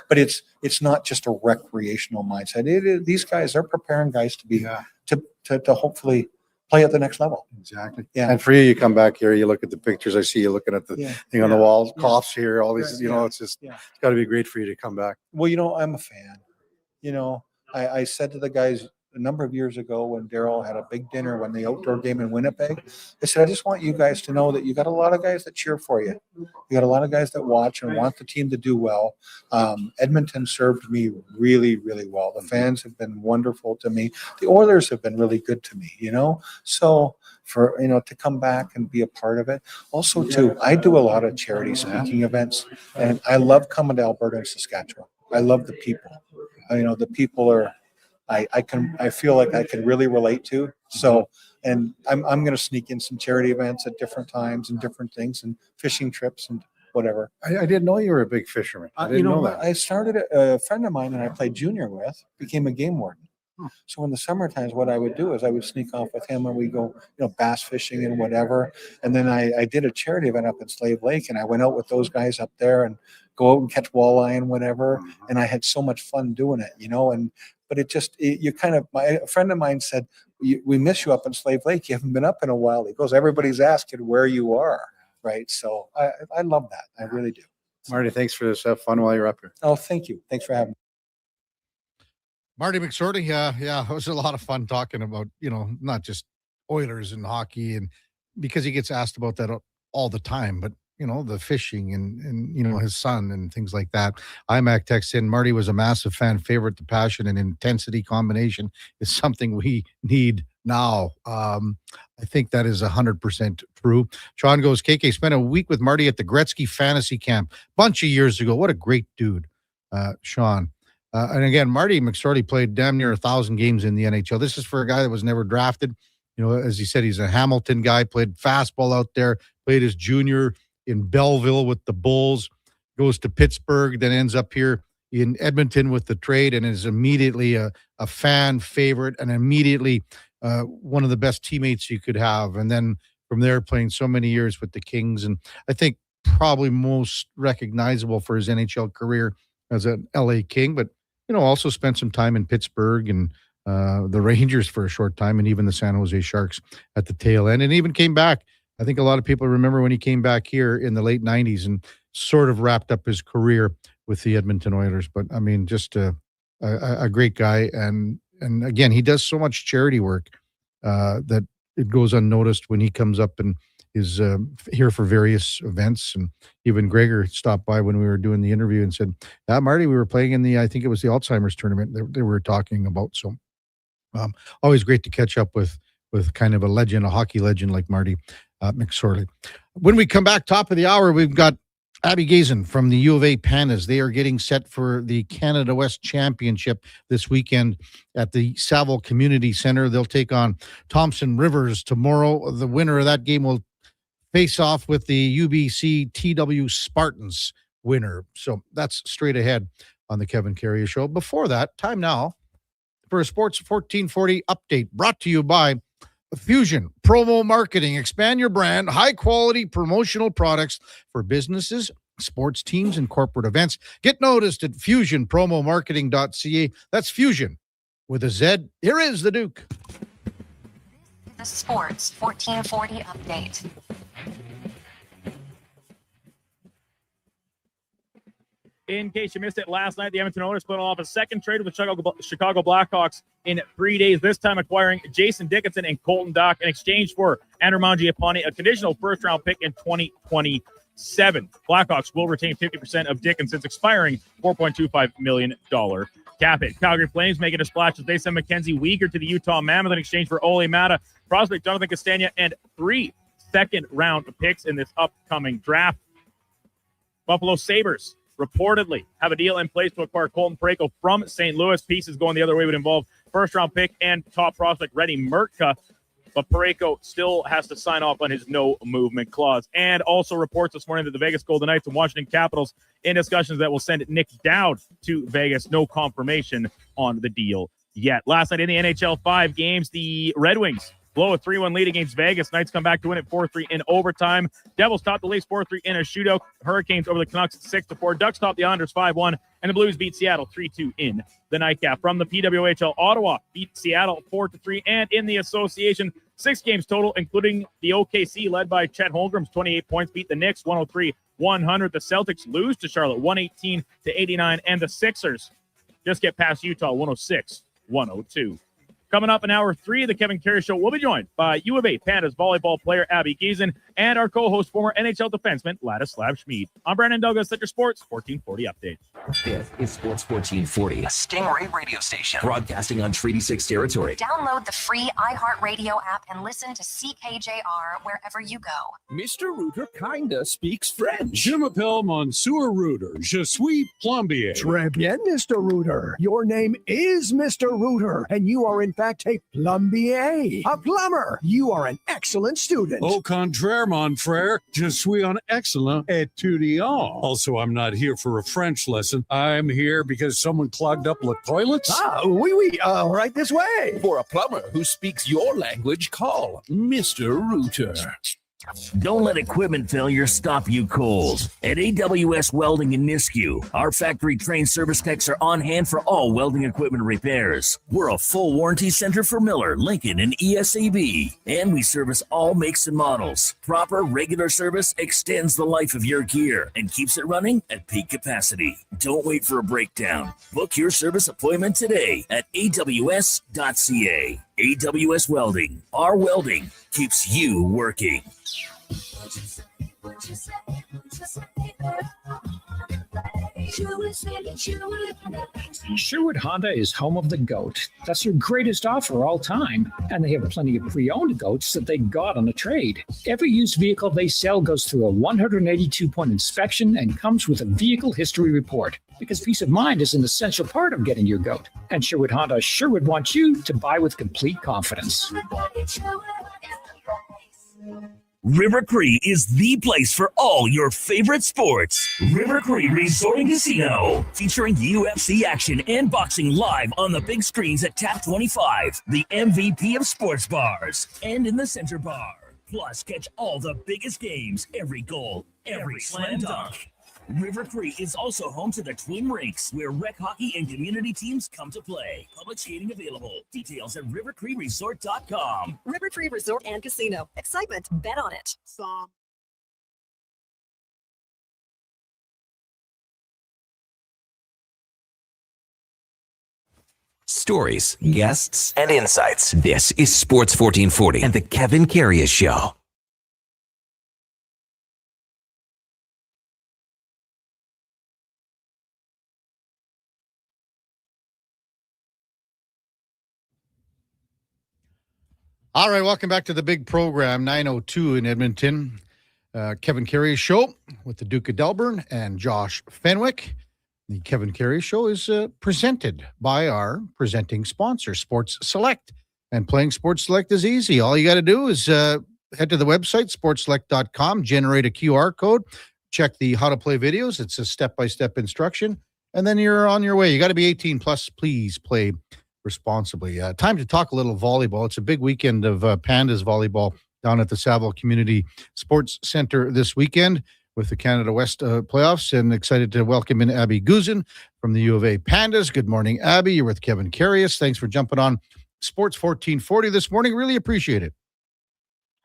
but it's not just a recreational mindset. These guys are preparing guys to be to hopefully play at the next level. Exactly. Yeah. And for you come back here, you look at the pictures. I see you looking at the thing on the walls, coughs here, all these. It's just it's got to be great for you to come back. Well, I'm a fan. I said to the guys a number of years ago when Daryl had a big dinner when the outdoor game in Winnipeg, I said, I just want you guys to know that you got a lot of guys that cheer for you. You got a lot of guys that watch and want the team to do well. Edmonton served me really, really well. The fans have been wonderful to me. The Oilers have been really good to me, So for, to come back and be a part of it. Also, too, I do a lot of charity speaking events, and I love coming to Alberta and Saskatchewan. I love the people. The people are, I feel like I can really relate to. So, and I'm going to sneak in some charity events at different times and different things and fishing trips. And whatever. I didn't know you were a big fisherman. I didn't know that. I started a friend of mine that I played junior with became a game warden. So in the summer times, what I would do is I would sneak off with him and we go, bass fishing and whatever. And then I did a charity event up in Slave Lake, and I went out with those guys up there and go out and catch walleye and whatever. And I had so much fun doing it, but a friend of mine said, we miss you up in Slave Lake. You haven't been up in a while. He goes, everybody's asking where you are. Right. So I love that. I really do. Marty, thanks for this. Have fun while you're up here. Oh, thank you. Thanks for having me. Marty McSorley, it was a lot of fun talking about, not just Oilers and hockey, and because he gets asked about that all the time, but, the fishing and his son and things like that. IMAC texts in, Marty was a massive fan favorite. The passion and intensity combination is something we need now. I think that is 100% true. Sean goes, KK spent a week with Marty at the Gretzky Fantasy Camp bunch of years ago. What a great dude, Sean. And again, Marty McSorley played damn near 1,000 games in the NHL. This is for a guy that was never drafted. As he said, he's a Hamilton guy, played fastball out there, played his junior in Belleville with the Bulls, goes to Pittsburgh, then ends up here in Edmonton with the trade, and is immediately a fan favorite and immediately one of the best teammates you could have. And then from there, playing so many years with the Kings. And I think probably most recognizable for his NHL career as an LA King, but also spent some time in Pittsburgh and the Rangers for a short time, and even the San Jose Sharks at the tail end, and even came back. I think a lot of people remember when he came back here in the late 90s and sort of wrapped up his career with the Edmonton Oilers. But I mean, just a great guy. And again, he does so much charity work that it goes unnoticed when he comes up and is here for various events. And even Gregor stopped by when we were doing the interview and said, Marty, we were playing in I think it was the Alzheimer's tournament they were talking about. So always great to catch up with kind of a legend, a hockey legend like Marty McSorley. When we come back, top of the hour, we've got Abby Gizen from the U of A Pandas. They are getting set for the Canada West Championship this weekend at the Saville Community Center. They'll take on Thompson Rivers tomorrow. The winner of that game will face off with the UBC TW Spartans winner. So that's straight ahead on the Kevin Karius Show. Before that, time now for a Sports 1440 update brought to you by Fusion Promo Marketing. Expand your brand, high quality promotional products for businesses, sports teams, and corporate events. Get noticed at fusionpromomarketing.ca. That's Fusion with a Z. Here is the Duke. The Sports 1440 update. In case you missed it last night, the Edmonton Oilers put off a second trade with the Chicago Blackhawks in 3 days, this time acquiring Jason Dickinson and Colton Dach in exchange for Andrew Mangiapane, a conditional first-round pick in 2027. Blackhawks will retain 50% of Dickinson's expiring $4.25 million cap hit. Calgary Flames making a splash as they send Mackenzie Weegar to the Utah Mammoth in exchange for Ole Mata, prospect Jonathan Castagna, and 3 second-round picks in this upcoming draft. Buffalo Sabres reportedly have a deal in place to acquire Colton Parayko from St. Louis. Pieces going the other way would involve first-round pick and top prospect Reddy Murtka, but Parayko still has to sign off on his no-movement clause. And also reports this morning that the Vegas Golden Knights and Washington Capitals in discussions that will send Nick Dowd to Vegas. No confirmation on the deal yet. Last night in the NHL 5 games, the Red Wings blow a 3-1 lead against Vegas. Knights come back to win it 4-3 in overtime. Devils top the Leafs 4-3 in a shootout. Hurricanes over the Canucks 6-4. Ducks top the Islanders 5-1. And the Blues beat Seattle 3-2 in the nightcap. From the PWHL, Ottawa beat Seattle 4-3. And in the association, 6 games total, including the OKC led by Chet Holmgren's 28 points, beat the Knicks 103-100. The Celtics lose to Charlotte 118-89. And the Sixers just get past Utah 106-102. Coming up in hour 3 of the Kevin Karius Show, we'll be joined by U of A Pandas volleyball player Abby Gizen and our co-host, former NHL defenseman Ladislav Smid. I'm Brandon Douglas at your Sports 1440 update. This is Sports 1440, a Stingray radio station broadcasting on Treaty 6 territory. Download the free iHeartRadio app and listen to CKJR wherever you go. Mr. Rooter kinda speaks French. Je m'appelle Monsieur Rooter. Je suis plombier. Très bien, Mr. Rooter. Your name is Mr. Rooter, and you are in fact fact, a plombier, a plumber. You are an excellent student. Au contraire, mon frère. Je suis un excellent étudiant. Also, I'm not here for a French lesson. I'm here because someone clogged up the toilets. Ah, oui, right this way. For a plumber who speaks your language, call Mr. Rooter. Don't let equipment failure stop you cold. At AWS Welding in Nisku, our factory-trained service techs are on hand for all welding equipment repairs. We're a full warranty center for Miller, Lincoln, and ESAB. And we service all makes and models. Proper, regular service extends the life of your gear and keeps it running at peak capacity. Don't wait for a breakdown. Book your service appointment today at aws.ca. AWS Welding. Our welding keeps you working. Sherwood Honda is home of the GOAT. That's their greatest offer all time. And they have plenty of pre-owned GOATs that they got on a trade. Every used vehicle they sell goes through a 182-point inspection and comes with a vehicle history report. Because peace of mind is an essential part of getting your GOAT. And Sherwood Honda sure would want you to buy with complete confidence. River Cree is the place for all your favorite sports. River Cree Resort and Casino, featuring UFC action and boxing live on the big screens at Tap 25, the MVP of sports bars, and in the center bar. Plus, catch all the biggest games, every goal, every slam dunk. River Cree is also home to the Twin Rinks, where rec hockey and community teams come to play. Public skating available. Details at rivercreeresort.com. River Cree Resort and Casino. Excitement. Bet on it. Stories, guests, and insights. This is Sports 1440 and the Kevin Karius Show. All right, welcome back to the big program, 9:02 in Edmonton. Kevin Karius Show with the Duke of Delburne and Josh Fenwick. The Kevin Karius Show is presented by our presenting sponsor, Sports Select. And playing Sports Select is easy. All you got to do is head to the website, sportselect.com, generate a QR code, check the how to play videos. It's a step-by-step instruction, and then you're on your way. You got to be 18 plus. Please play responsibly. Time to talk a little volleyball. It's a big weekend of Pandas volleyball down at the Seravalli Community Sports Center this weekend with the Canada West playoffs, and excited to welcome in Abby Gizen from the U of A Pandas. Good morning, Abby. You're with Kevin Karius. Thanks for jumping on Sports 1440 this morning. Really appreciate it.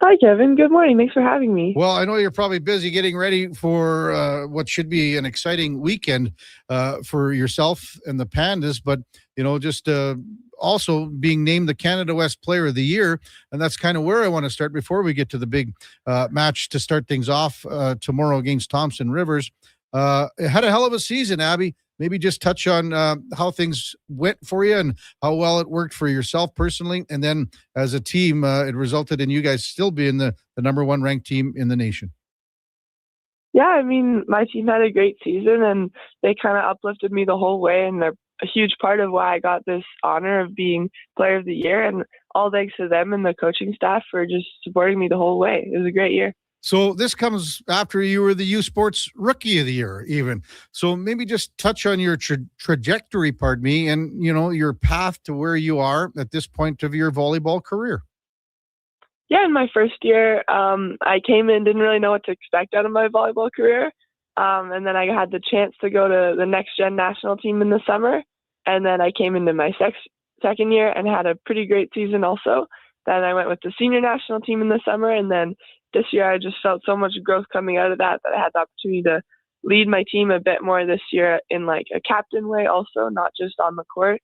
Hi, Kevin. Good morning. Thanks for having me. Well, I know you're probably busy getting ready for what should be an exciting weekend for yourself and the Pandas, but, you know, just also being named the Canada West Player of the Year, and that's kind of where I want to start before we get to the big match to start things off tomorrow against Thompson Rivers. It had a hell of a season, Abby. Maybe just touch on how things went for you and how well it worked for yourself personally. And then as a team, it resulted in you guys still being the number one ranked team in the nation. Yeah, I mean, my team had a great season, and they kind of uplifted me the whole way. And they're a huge part of why I got this honor of being Player of the Year. And all thanks to them and the coaching staff for just supporting me the whole way. It was a great year. So this comes after you were the U Sports Rookie of the Year, even. So maybe just touch on your trajectory, pardon me, and, you know, your path to where you are at this point of your volleyball career. Yeah, in my first year, I came in, didn't really know what to expect out of my volleyball career. And then I had the chance to go to the Next Gen national team in the summer. And then I came into my second year and had a pretty great season also. Then I went with the senior national team in the summer, and then this year, I just felt so much growth coming out of that I had the opportunity to lead my team a bit more this year in like a captain way also, not just on the court.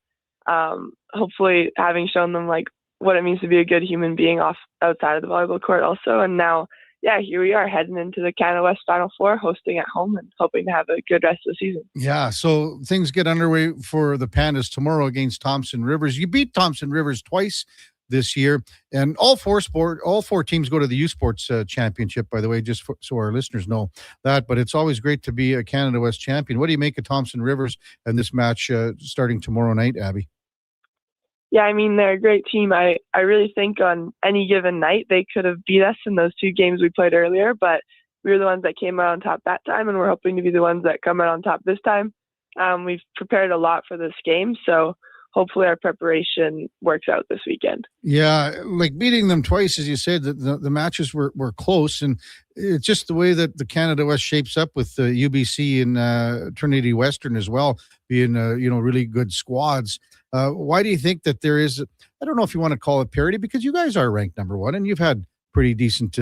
Hopefully having shown them like what it means to be a good human being outside of the volleyball court also. And now, yeah, here we are heading into the Canada West Final Four, hosting at home and hoping to have a good rest of the season. Yeah, so things get underway for the Pandas tomorrow against Thompson Rivers. You beat Thompson Rivers twice this year, and all four teams go to the U Sports Championship, by the way, just so our listeners know that. But it's always great to be a Canada West champion. What do you make of Thompson Rivers and this match starting tomorrow night, Abby? Yeah, I mean, they're a great team. I really think on any given night they could have beat us in those 2 games we played earlier, but we were the ones that came out on top that time, and we're hoping to be the ones that come out on top this time. We've prepared a lot for this game, so hopefully our preparation works out this weekend. Yeah, like beating them twice, as you said, the matches were close, and it's just the way that the Canada West shapes up with the UBC and Trinity Western as well, being really good squads. Why do you think that there is? I don't know if you want to call it parity, because you guys are ranked number 1, and you've had pretty decent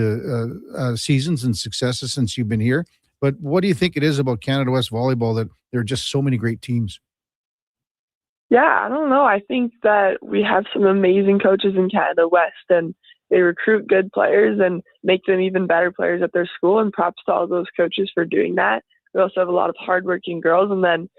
seasons and successes since you've been here. But what do you think it is about Canada West volleyball that there are just so many great teams? Yeah, I don't know. I think that we have some amazing coaches in Canada West, and they recruit good players and make them even better players at their school, and props to all those coaches for doing that. We also have a lot of hardworking girls, and then,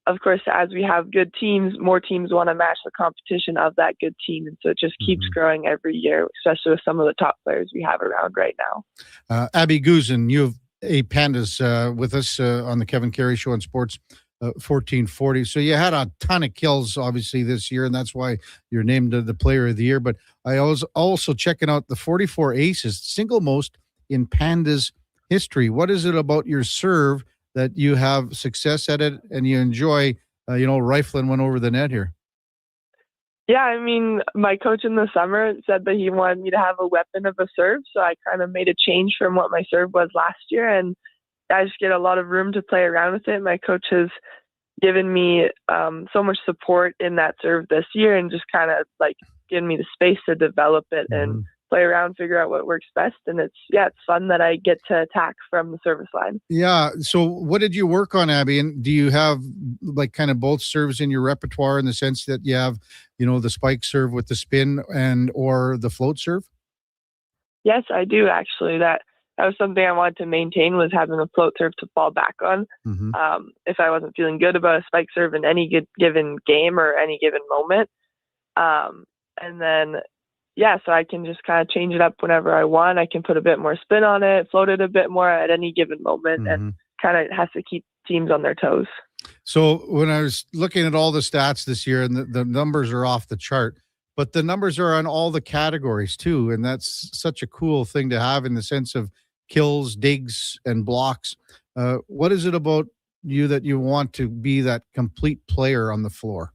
of course, as we have good teams, more teams want to match the competition of that good team, and so it just keeps growing every year, especially with some of the top players we have around right now. Abby Gizen, you have a Pandas with us on the Kevin Karius Show on Sports 1440. So you had a ton of kills, obviously, this year, and that's why you're named the Player of the Year. But I was also checking out the 44 aces, single most in Pandas history. What is it about your serve that you have success at it and you enjoy, rifling one over the net here? Yeah, I mean, my coach in the summer said that he wanted me to have a weapon of a serve, so I kind of made a change from what my serve was last year, and I just get a lot of room to play around with it. My coach has given me so much support in that serve this year, and just kind of like given me the space to develop it and play around, figure out what works best. And it's fun that I get to attack from the service line. Yeah. So what did you work on, Abby? And do you have like kind of both serves in your repertoire, in the sense that you have, the spike serve with the spin or the float serve? Yes, I do actually. That was something I wanted to maintain, was having a float serve to fall back on. If I wasn't feeling good about a spike serve in any given game or any given moment. And then, so I can just kind of change it up whenever I want. I can put a bit more spin on it, float it a bit more at any given moment, and kind of has to keep teams on their toes. So when I was looking at all the stats this year, and the numbers are off the chart, but the numbers are on all the categories too. And that's such a cool thing to have, in the sense of kills, digs, and blocks. What is it about you that you want to be that complete player on the floor?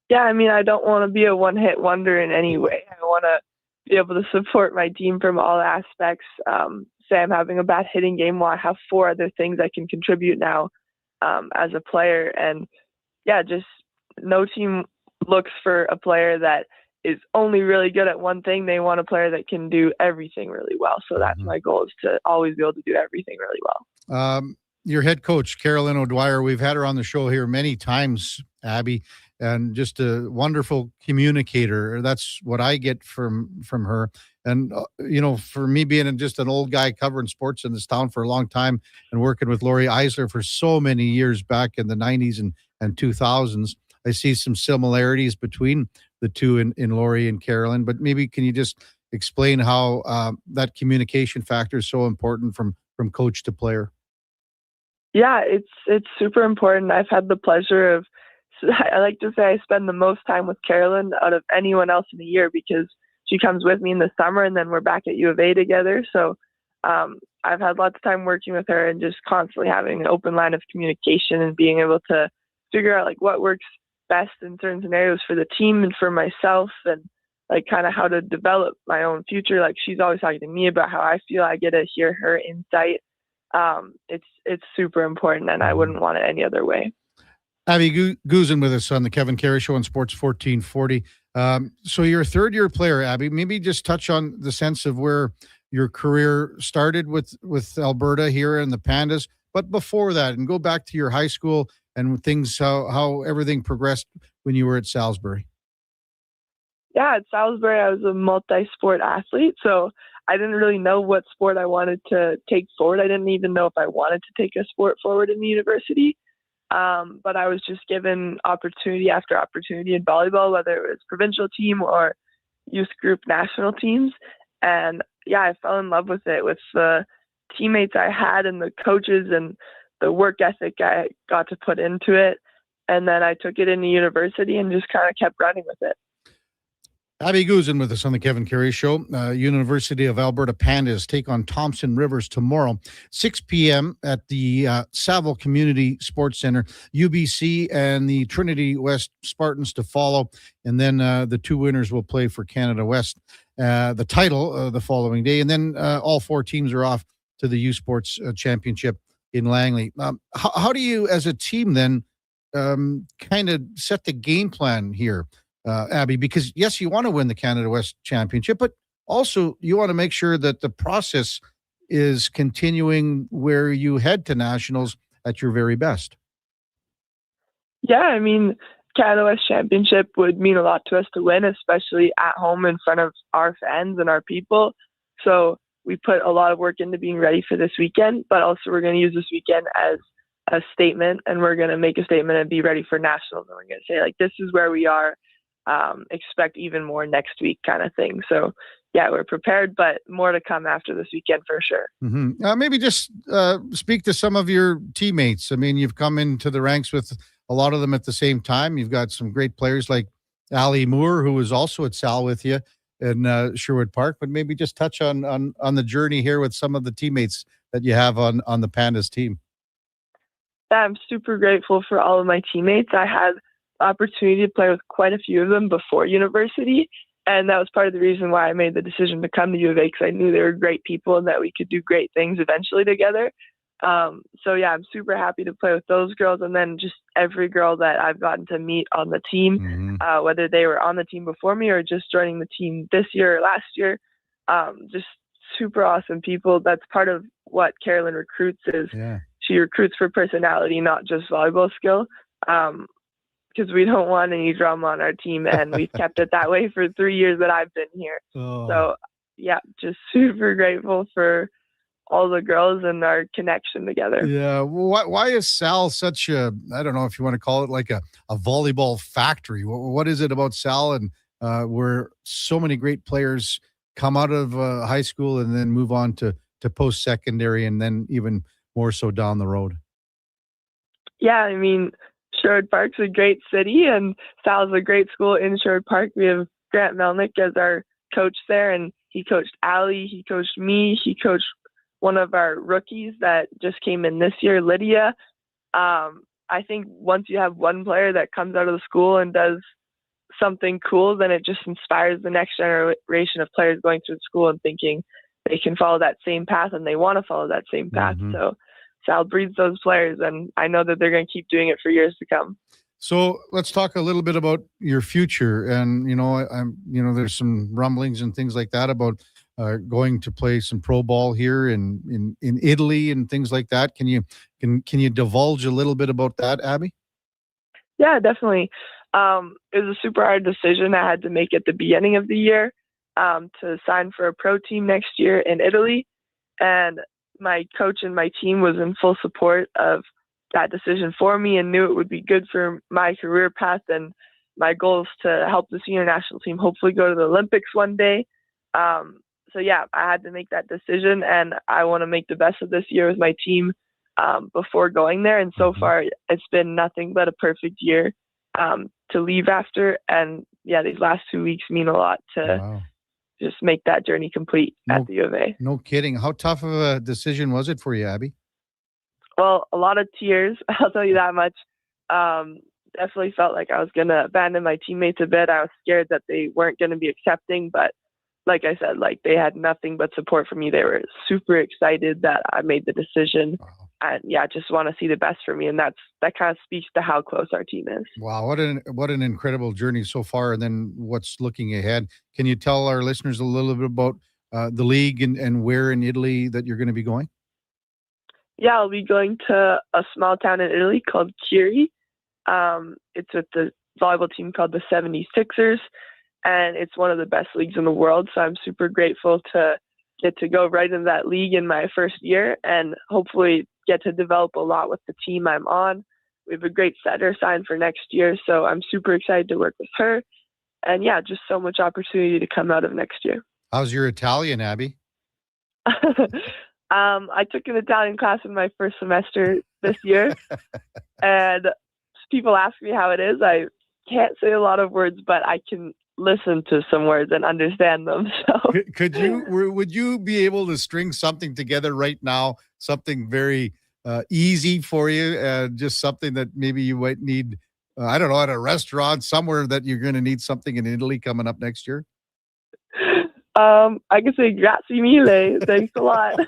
Yeah, I mean, I don't want to be a one-hit wonder in any way. I want to be able to support my team from all aspects. Say I'm having a bad hitting game, well, I have 4 other things I can contribute now as a player. And just no team looks for a player that is only really good at one thing. They want a player that can do everything really well. So that's my goal, is to always be able to do everything really well. Your head coach, Carolyn O'Dwyer, we've had her on the show here many times, Abby, and just a wonderful communicator. That's what I get from her. And, for me being just an old guy covering sports in this town for a long time, and working with Lori Eisler for so many years back in the 90s and 2000s, I see some similarities between the two in Lori and Carolyn. But maybe can you just explain how that communication factor is so important from coach to player? Yeah, it's super important. I've had the pleasure of, I like to say, I spend the most time with Carolyn out of anyone else in the year, because she comes with me in the summer, and then we're back at U of A together. So I've had lots of time working with her, and just constantly having an open line of communication, and being able to figure out like what works best in certain scenarios for the team and for myself, and like kind of how to develop my own future. Like, she's always talking to me about how I feel. I get to hear her insight. It's super important, and I wouldn't want it any other way. Abby Gizen with us on the Kevin Karius Show on Sports 1440. So you're a third-year player, Abby. Maybe just touch on the sense of where your career started with Alberta here in the Pandas, but before that, and go back to your high school and things, how everything progressed when you were at Salisbury. Yeah, at Salisbury, I was a multi-sport athlete, so I didn't really know what sport I wanted to take forward. I didn't even know if I wanted to take a sport forward in the university. But I was just given opportunity after opportunity in volleyball, whether it was provincial team or youth group national teams. And I fell in love with it, with the teammates I had and the coaches and the work ethic I got to put into it. And then I took it into university and just kind of kept running with it. Abby Gizen with us on the Kevin Karius Show. University of Alberta Pandas take on Thompson Rivers tomorrow, 6 p.m. at the Saville Community Sports Center. UBC and the Trinity West Spartans to follow. And then the two winners will play for Canada West, the title the following day. And then all four teams are off to the U Sports Championship in Langley. How do you, as a team, then kind of set the game plan here? Abby, because yes, you want to win the Canada West Championship, but also you want to make sure that the process is continuing where you head to nationals at your very best. Yeah, I mean, Canada West Championship would mean a lot to us to win, especially at home in front of our fans and our people. So we put a lot of work into being ready for this weekend, but also we're going to use this weekend as a statement, and we're going to make a statement and be ready for nationals. And we're going to say, like, this is where we are. Expect even more next week kind of thing. So yeah, we're prepared, but more to come after this weekend for sure. Mm-hmm. Maybe just speak to some of your teammates. I mean, you've come into the ranks with a lot of them at the same time. You've got some great players like Ali Moore, who was also at Sal with you in Sherwood Park, but maybe just touch on the journey here with some of the teammates that you have on the Pandas team. Yeah, I'm super grateful for all of my teammates. I had opportunity to play with quite a few of them before university, and that was part of the reason why I made the decision to come to U of A, because I knew they were great people and that we could do great things eventually together. So yeah, I'm super happy to play with those girls, and then just every girl that I've gotten to meet on the team, whether they were on the team before me or just joining the team this year or last year. Just super awesome people. That's part of what Carolyn recruits is. Yeah. She recruits for personality, not just volleyball skill. Because we don't want any drama on our team, and we've kept it that way for 3 years that I've been here. So yeah, just super grateful for all the girls and our connection together. Yeah. Why is Sal such a, I don't know if you want to call it like a volleyball factory? What is it about Sal and where so many great players come out of high school and then move on to post-secondary and then even more so down the road? Yeah, I mean, Sherwood Park's a great city, and Sal's a great school in Sherwood Park. We have Grant Melnick as our coach there, and he coached Allie, he coached me, he coached one of our rookies that just came in this year, Lydia. I think once you have one player that comes out of the school and does something cool, then it just inspires the next generation of players going through the school and thinking they can follow that same path and they want to follow that same path. So Sal breeds those players, and I know that they're going to keep doing it for years to come. So let's talk a little bit about your future. And, there's some rumblings and things like that about going to play some pro ball here in Italy and things like that. Can you divulge a little bit about that, Abby? Yeah, definitely. It was a super hard decision I had to make at the beginning of the year to sign for a pro team next year in Italy. And my coach and my team was in full support of that decision for me and knew it would be good for my career path and my goals to help the senior national team hopefully go to the Olympics one day. So yeah, I had to make that decision, and I want to make the best of this year with my team before going there. And so far, it's been nothing but a perfect year to leave after. And yeah, these last 2 weeks mean a lot to just make that journey complete at the U of A. No kidding. How tough of a decision was it for you, Abby? Well, a lot of tears, I'll tell you that much. Definitely felt like I was going to abandon my teammates a bit. I was scared that they weren't going to be accepting, but like I said, they had nothing but support from me. They were super excited that I made the decision. And yeah, just want to see the best for me. And that kind of speaks to how close our team is. Wow. What an incredible journey so far. And then what's looking ahead. Can you tell our listeners a little bit about the league and where in Italy that you're going to be going? Yeah, I'll be going to a small town in Italy called Chieri. It's with the volleyball team called the 76ers. And it's one of the best leagues in the world. So I'm super grateful to get to go right in that league in my first year and hopefully get to develop a lot with the team I'm on. We have a great setter signed for next year. So I'm super excited to work with her. And yeah, just so much opportunity to come out of next year. How's your Italian, Abby? I took an Italian class in my first semester this year and people ask me how it is, I can't say a lot of words, but I can listen to some words and understand them. So would you be able to string something together right now? Something very easy for you, just something that maybe you might need, I don't know, at a restaurant somewhere that you're going to need something in Italy coming up next year? I can say grazie mille. Thanks a lot.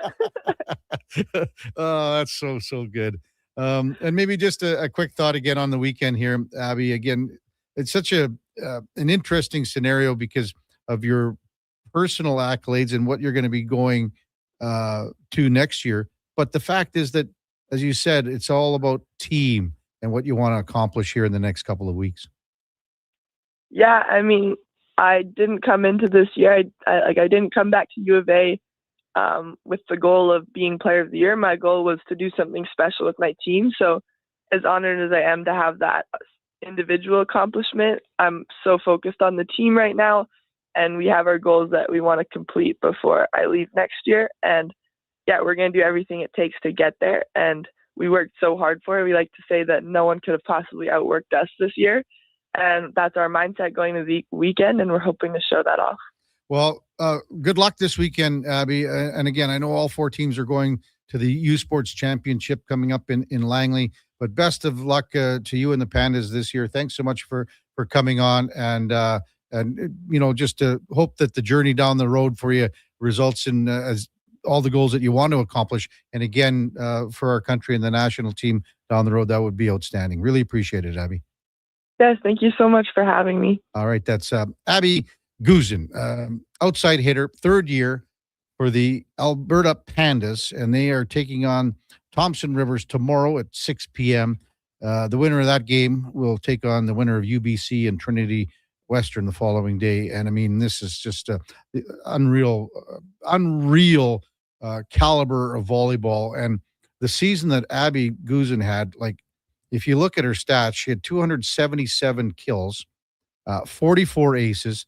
Oh, that's so good. And maybe just a quick thought again on the weekend here, Abby. Again, it's such an interesting scenario because of your personal accolades and what you're going to be going to next year. But the fact is that, as you said, it's all about team and what you want to accomplish here in the next couple of weeks. Yeah, I mean, I didn't come into this year. I didn't come back to U of A with the goal of being Player of the Year. My goal was to do something special with my team. So, as honored as I am to have that individual accomplishment, I'm so focused on the team right now, and we have our goals that we want to complete before I leave next year. And yeah, we're going to do everything it takes to get there. And we worked so hard for it. We like to say that no one could have possibly outworked us this year. And that's our mindset going to the weekend, and we're hoping to show that off. Well, good luck this weekend, Abby. And again, I know all 4 teams are going to the U Sports Championship coming up in Langley, but best of luck to you and the Pandas this year. Thanks so much for coming on, and just to hope that the journey down the road for you results in as all the goals that you want to accomplish. And again, for our country and the national team down the road, that would be outstanding. Really appreciate it, Abby. Yes, thank you so much for having me. All right, that's Abby Gizen, outside hitter, 3rd year for the Alberta Pandas, and they are taking on Thompson Rivers tomorrow at 6 p.m. The winner of that game will take on the winner of UBC and Trinity Western the following day. And I mean, this is just a unreal caliber of volleyball. And the season that Abby Gizen had, like, if you look at her stats, she had 277 kills, 44 aces,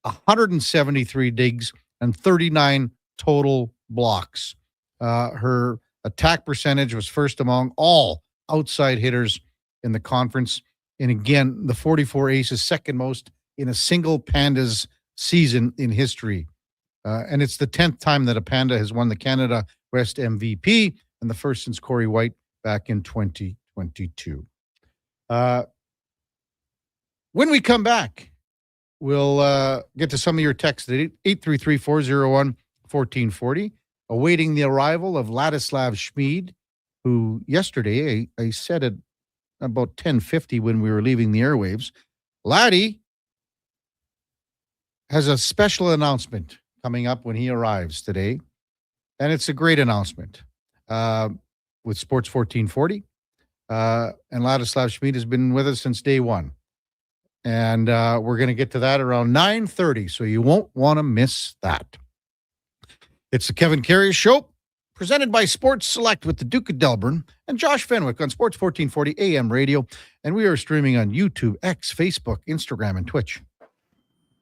173 digs, and 39 total blocks. Her attack percentage was first among all outside hitters in the conference. And again, the 44 aces, second most in a single Pandas season in history. And it's the 10th time that a Panda has won the Canada West MVP, and the first since Corey White back in 2022. When we come back, we'll get to some of your texts at 833-401-1440, awaiting the arrival of Ladislav Smid, who yesterday, I said at about 10:50 when we were leaving the airwaves, Laddie has a special announcement coming up when he arrives today, and it's a great announcement with Sports 1440. And Ladislav Smid has been with us since day one. And we're going to get to that around 9:30, so you won't want to miss that. It's the Kevin Karius Show, presented by Sports Select with the Duke of Delburne and Josh Fenwick on Sports 1440 AM radio. And we are streaming on YouTube, X, Facebook, Instagram, and Twitch.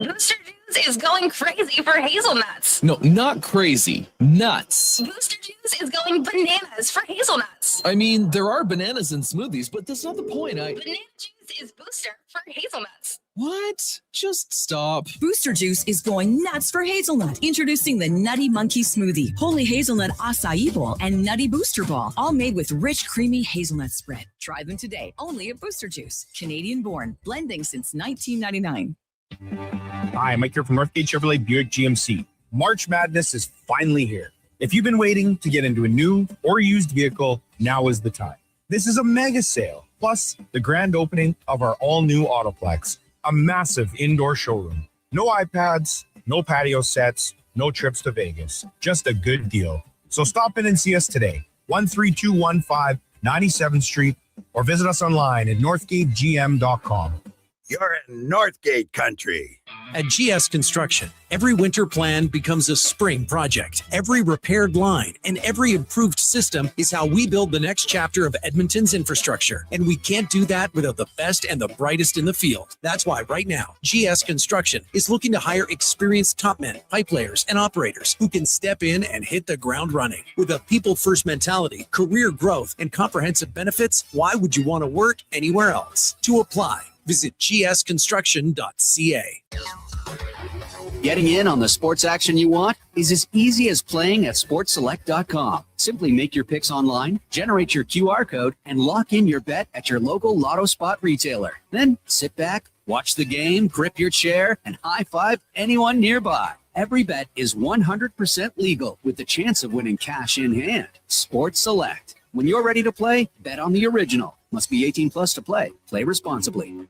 Booster Juice is going crazy for hazelnuts. No, not crazy. Nuts. Booster Juice is going bananas for hazelnuts. I mean, there are bananas in smoothies, but that's not the point. Banana Juice is booster for hazelnuts. What? Just stop. Booster Juice is going nuts for hazelnut. Introducing the Nutty Monkey Smoothie, Holy Hazelnut Acai Bowl, and Nutty Booster Ball, all made with rich, creamy hazelnut spread. Try them today, only at Booster Juice. Canadian-born, blending since 1999. Hi, Mike here from Northgate Chevrolet Buick GMC. March Madness is finally here. If you've been waiting to get into a new or used vehicle, now is the time. This is a mega sale, plus the grand opening of our all-new Autoplex, a massive indoor showroom. No iPads, no patio sets, no trips to Vegas. Just a good deal. So stop in and see us today, 13215 97th Street, or visit us online at northgategm.com. You're in Northgate country. At GS Construction, every winter plan becomes a spring project. Every repaired line and every improved system is how we build the next chapter of Edmonton's infrastructure. And we can't do that without the best and the brightest in the field. That's why right now, GS Construction is looking to hire experienced top men, pipe layers, and operators who can step in and hit the ground running. With a people-first mentality, career growth, and comprehensive benefits, why would you want to work anywhere else? To apply, visit gsconstruction.ca. Getting in on the sports action you want is as easy as playing at sportselect.com. Simply make your picks online, generate your QR code, and lock in your bet at your local Lotto Spot retailer. Then sit back, watch the game, grip your chair, and high-five anyone nearby. Every bet is 100% legal with the chance of winning cash in hand. Sports Select. When you're ready to play, bet on the original. Must be 18 plus to play. Play responsibly.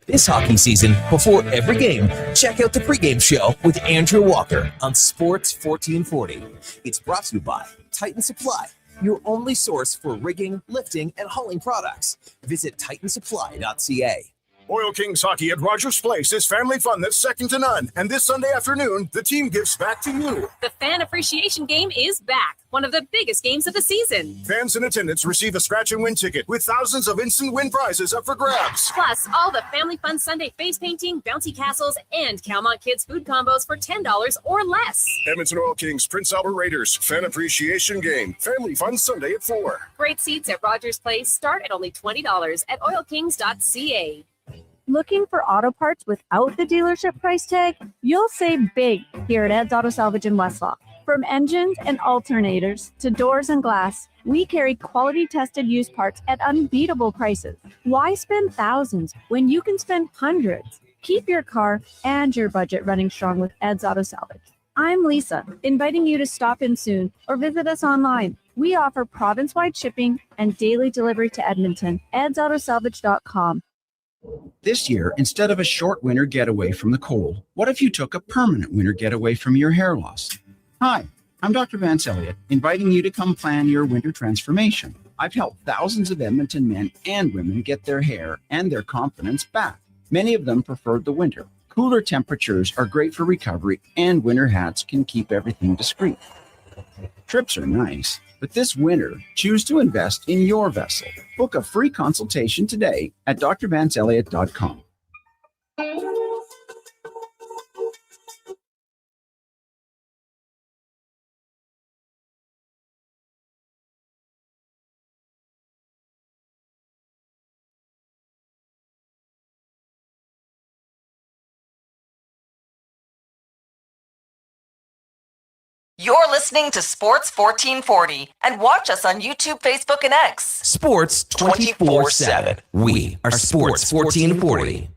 This hockey season, before every game, check out the pregame show with Andrew Walker on Sports 1440. It's brought to you by Titan Supply, your only source for rigging, lifting, and hauling products. Visit titansupply.ca. Oil Kings hockey at Rogers Place is family fun that's second to none. And this Sunday afternoon, the team gives back to you. The Fan Appreciation Game is back, one of the biggest games of the season. Fans in attendance receive a scratch and win ticket with thousands of instant win prizes up for grabs. Plus, all the Family Fun Sunday face painting, bouncy castles, and Calmont Kids food combos for $10 or less. Edmonton Oil Kings, Prince Albert Raiders, Fan Appreciation Game. Family Fun Sunday at 4. Great seats at Rogers Place start at only $20 at oilkings.ca. Looking for auto parts without the dealership price tag? You'll save big here at Ed's Auto Salvage in Westlaw. From engines and alternators to doors and glass, we carry quality tested used parts at unbeatable prices. Why spend thousands when you can spend hundreds? Keep your car and your budget running strong with Ed's Auto Salvage. I'm Lisa, inviting you to stop in soon or visit us online. We offer province-wide shipping and daily delivery to Edmonton. edsautosalvage.com. This year, instead of a short winter getaway from the cold, what if you took a permanent winter getaway from your hair loss? Hi, I'm Dr. Vance Elliott, inviting you to come plan your winter transformation. I've helped thousands of Edmonton men and women get their hair and their confidence back. Many of them preferred the winter. Cooler temperatures are great for recovery, and winter hats can keep everything discreet. Trips are nice, but this winter, choose to invest in your vessel. Book a free consultation today at drvanceelliott.com. You're listening to Sports 1440 and watch us on YouTube, Facebook, and X. Sports 24/7. We are Sports 1440.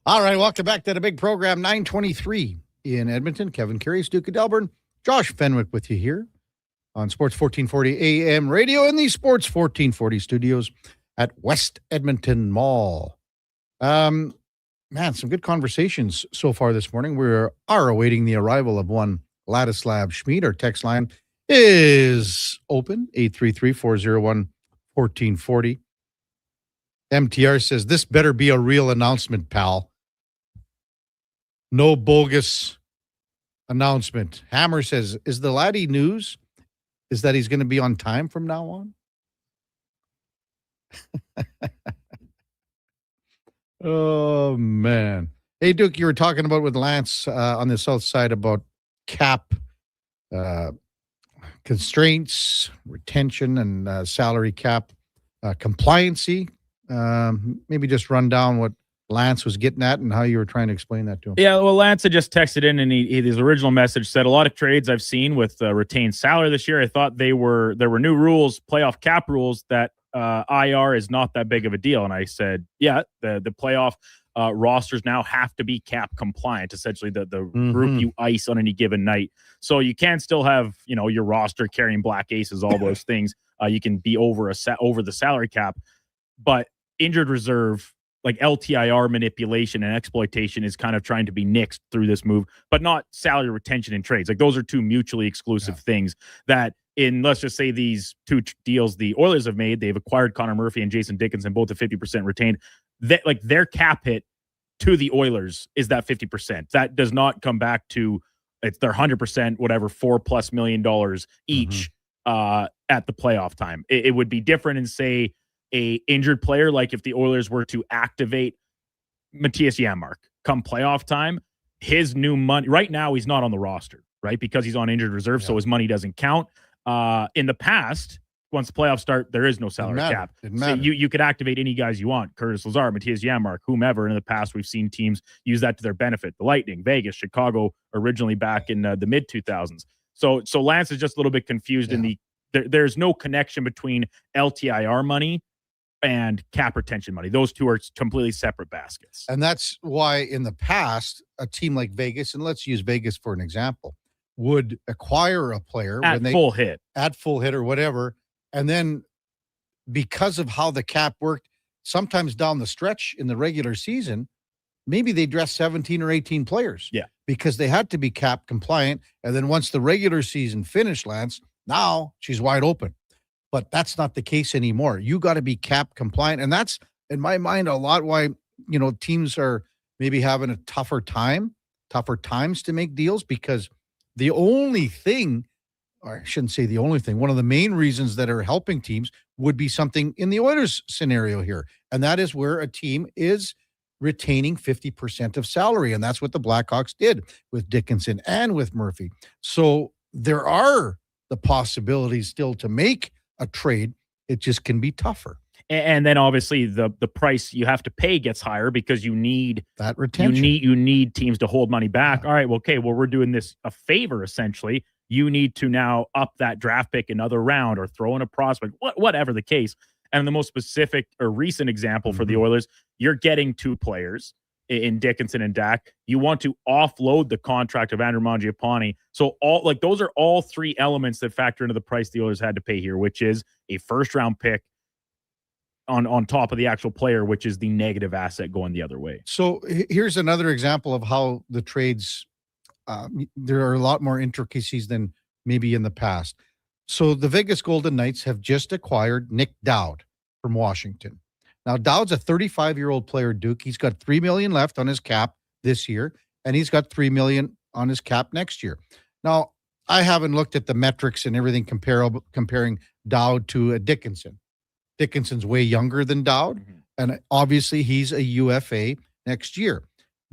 All right, welcome back to the big program, 923 in Edmonton. Kevin Karius, Duke of Delburne, Josh Fenwick with you here on Sports 1440 AM radio in the Sports 1440 studios at West Edmonton Mall. Man, some good conversations so far this morning. We are awaiting the arrival of one Ladislav Smid. Our text line is open, 833-401-1440. MTR says, this better be a real announcement, pal. No bogus announcement. Hammer says, is the laddie news? Is that he's going to be on time from now on? Oh, man. Hey, Duke, you were talking about with Lance on the south side about cap constraints, retention, and salary cap compliancy. Maybe just run down what Lance was getting at and how you were trying to explain that to him. Yeah, well, Lance had just texted in, and his original message said a lot of trades I've seen with retained salary this year. I thought there were new rules, playoff cap rules that IR is not that big of a deal. And I said, yeah, the playoff rosters now have to be cap compliant, essentially the group you ice on any given night. So you can still have, your roster carrying black aces, all those things. You can be over the salary cap, but injured reserve, like LTIR manipulation and exploitation, is kind of trying to be nixed through this move, but not salary retention and trades. Like, those are two mutually exclusive things that, in, let's just say, these two deals the Oilers have made, they've acquired Connor Murphy and Jason Dickinson, both at 50% retained. That, like, their cap hit to the Oilers is that 50%. That does not come back to, it's their 100%, whatever, $4+ million each at the playoff time. It would be different in, say, a injured player, like if the Oilers were to activate Matthias Janmark come playoff time, his new money, right now he's not on the roster, right? Because he's on injured reserve, so his money doesn't count. In the past, once the playoffs start, there is no salary cap. So you could activate any guys you want, Curtis Lazar, Matthias Janmark, whomever. And in the past, we've seen teams use that to their benefit. The Lightning, Vegas, Chicago, originally back in the mid-2000s. So Lance is just a little bit confused in there's no connection between LTIR money and cap retention money. Those two are completely separate baskets. And that's why in the past, a team like Vegas, and let's use Vegas for an example, would acquire a player at full hit or whatever. And then because of how the cap worked, sometimes down the stretch in the regular season, maybe they dressed 17 or 18 players. Yeah. Because they had to be cap compliant. And then once the regular season finished, Lance, now she's wide open. But that's not the case anymore. You got to be cap compliant. And that's, in my mind, a lot why, teams are maybe having a tougher times to make deals, because the only thing, or I shouldn't say the only thing, one of the main reasons that are helping teams would be something in the Oilers scenario here. And that is where a team is retaining 50% of salary. And that's what the Blackhawks did with Dickinson and with Murphy. So there are the possibilities still to make a trade. It just can be tougher. And then obviously the price you have to pay gets higher because you need that retention. You need teams to hold money back. Yeah. All right, well, okay, well, we're doing this a favor essentially. You need to now up that draft pick another round or throw in a prospect, whatever the case. And the most specific or recent example for the Oilers, you're getting two players in Dickinson and Dak. You want to offload the contract of Andrew Mangiapane. So those are all three elements that factor into the price the Oilers had to pay here, which is a first round pick on top of the actual player, which is the negative asset going the other way. So here's another example of how the trades, there are a lot more intricacies than maybe in the past. So the Vegas Golden Knights have just acquired Nick Dowd from Washington. Now, Dowd's a 35-year-old player, Duke. He's got $3 million left on his cap this year, and he's got $3 million on his cap next year. Now, I haven't looked at the metrics and everything comparing Dowd to a Dickinson. Dickinson's way younger than Dowd, and obviously he's a UFA next year.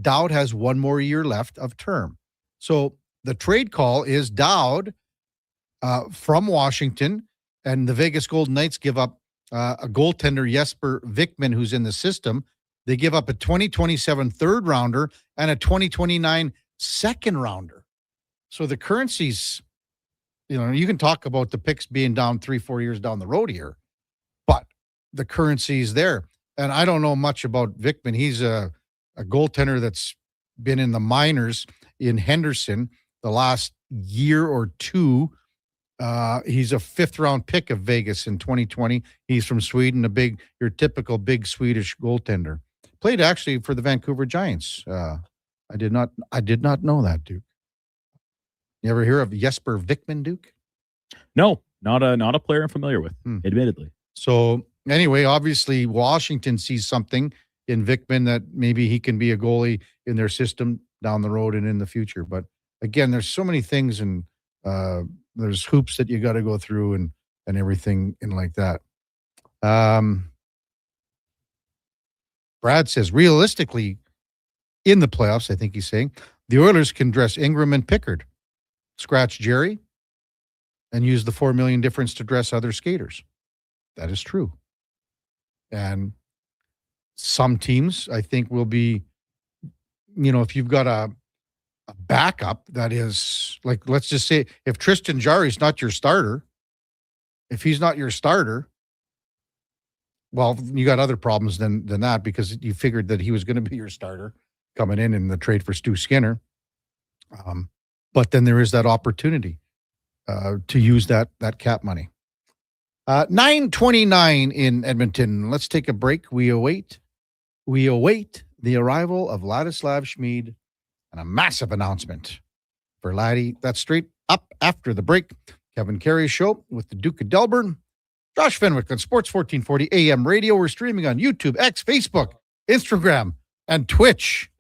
Dowd has one more year left of term. So the trade call is Dowd from Washington, and the Vegas Golden Knights give up a goaltender, Jesper Vikman, who's in the system. They give up a 2027 third rounder and a 2029 second rounder. So the currency's, you can talk about the picks being down 3-4 years down the road here, but the currency's there. And I don't know much about Vikman. He's a goaltender that's been in the minors in Henderson the last year or two. He's a 5th round pick of Vegas in 2020. He's from Sweden, your typical big Swedish goaltender. Played actually for the Vancouver Giants. I did not know that, Duke. You ever hear of Jesper Vikman, Duke? No, not a player I'm familiar with, admittedly. So anyway, obviously Washington sees something in Vikman that maybe he can be a goalie in their system down the road and in the future. But again, there's so many things and there's hoops that you got to go through and everything and like that. Brad says, realistically, in the playoffs, I think he's saying, the Oilers can dress Ingram and Pickard, scratch Jerry, and use the $4 million difference to dress other skaters. That is true. And some teams, I think, will be, if you've got a backup that is, like, let's just say, if Tristan Jarry's not your starter, if he's not your starter, Well, you got other problems than that, because you figured that he was going to be your starter coming in the trade for Stu Skinner. But then there is that opportunity to use that cap money. 9:29 in Edmonton. Let's take a break. We await the arrival of Ladislav Smid and a massive announcement for Laddie. That's straight up after the break. Kevin Karius Show with the Duke of Delburne. Josh Fenwick on Sports 1440 AM radio. We're streaming on YouTube, X, Facebook, Instagram, and Twitch.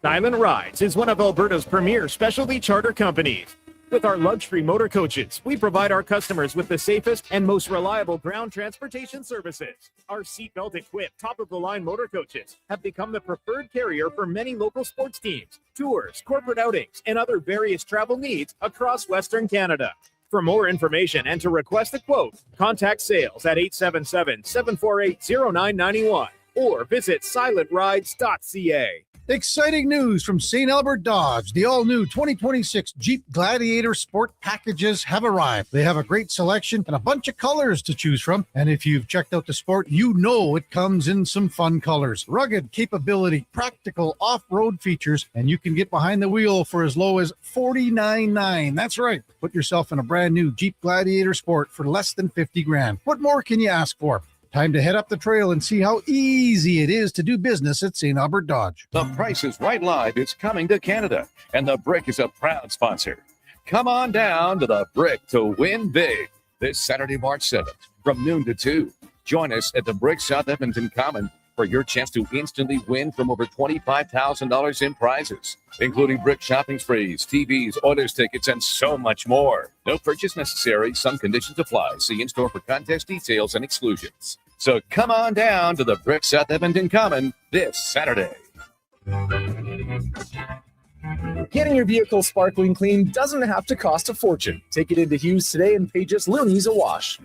Silent Rides is one of Alberta's premier specialty charter companies. With our luxury motor coaches, we provide our customers with the safest and most reliable ground transportation services. Our seatbelt equipped, top-of-the-line motor coaches have become the preferred carrier for many local sports teams, tours, corporate outings, and other various travel needs across Western Canada. For more information and to request a quote, contact sales at 877-748-0991 or visit silentrides.ca. Exciting news from St. Albert Dodge. The all-new 2026 Jeep Gladiator Sport packages have arrived. They have a great selection and a bunch of colors to choose from. And if you've checked out the Sport, you know it comes in some fun colors. Rugged capability, practical off-road features, and you can get behind the wheel for as low as $49,900. That's right. Put yourself in a brand new Jeep Gladiator Sport for less than $50,000. What more can you ask for? Time to head up the trail and see how easy it is to do business at St. Albert Dodge. The Price is Right Live is coming to Canada, and the Brick is a proud sponsor. Come on down to the Brick to win big this Saturday, March 7th from noon to 2. Join us at the Brick South Edmonton Common for your chance to instantly win from over $25,000 in prizes, including Brick shopping sprees, TVs, Oilers tickets, and so much more. No purchase necessary. Some conditions apply. See in-store for contest details and exclusions. So come on down to the Brick South Edmonton Common this Saturday. Getting your vehicle sparkling clean doesn't have to cost a fortune. Take it into Hughes today and pay just loonies a wash.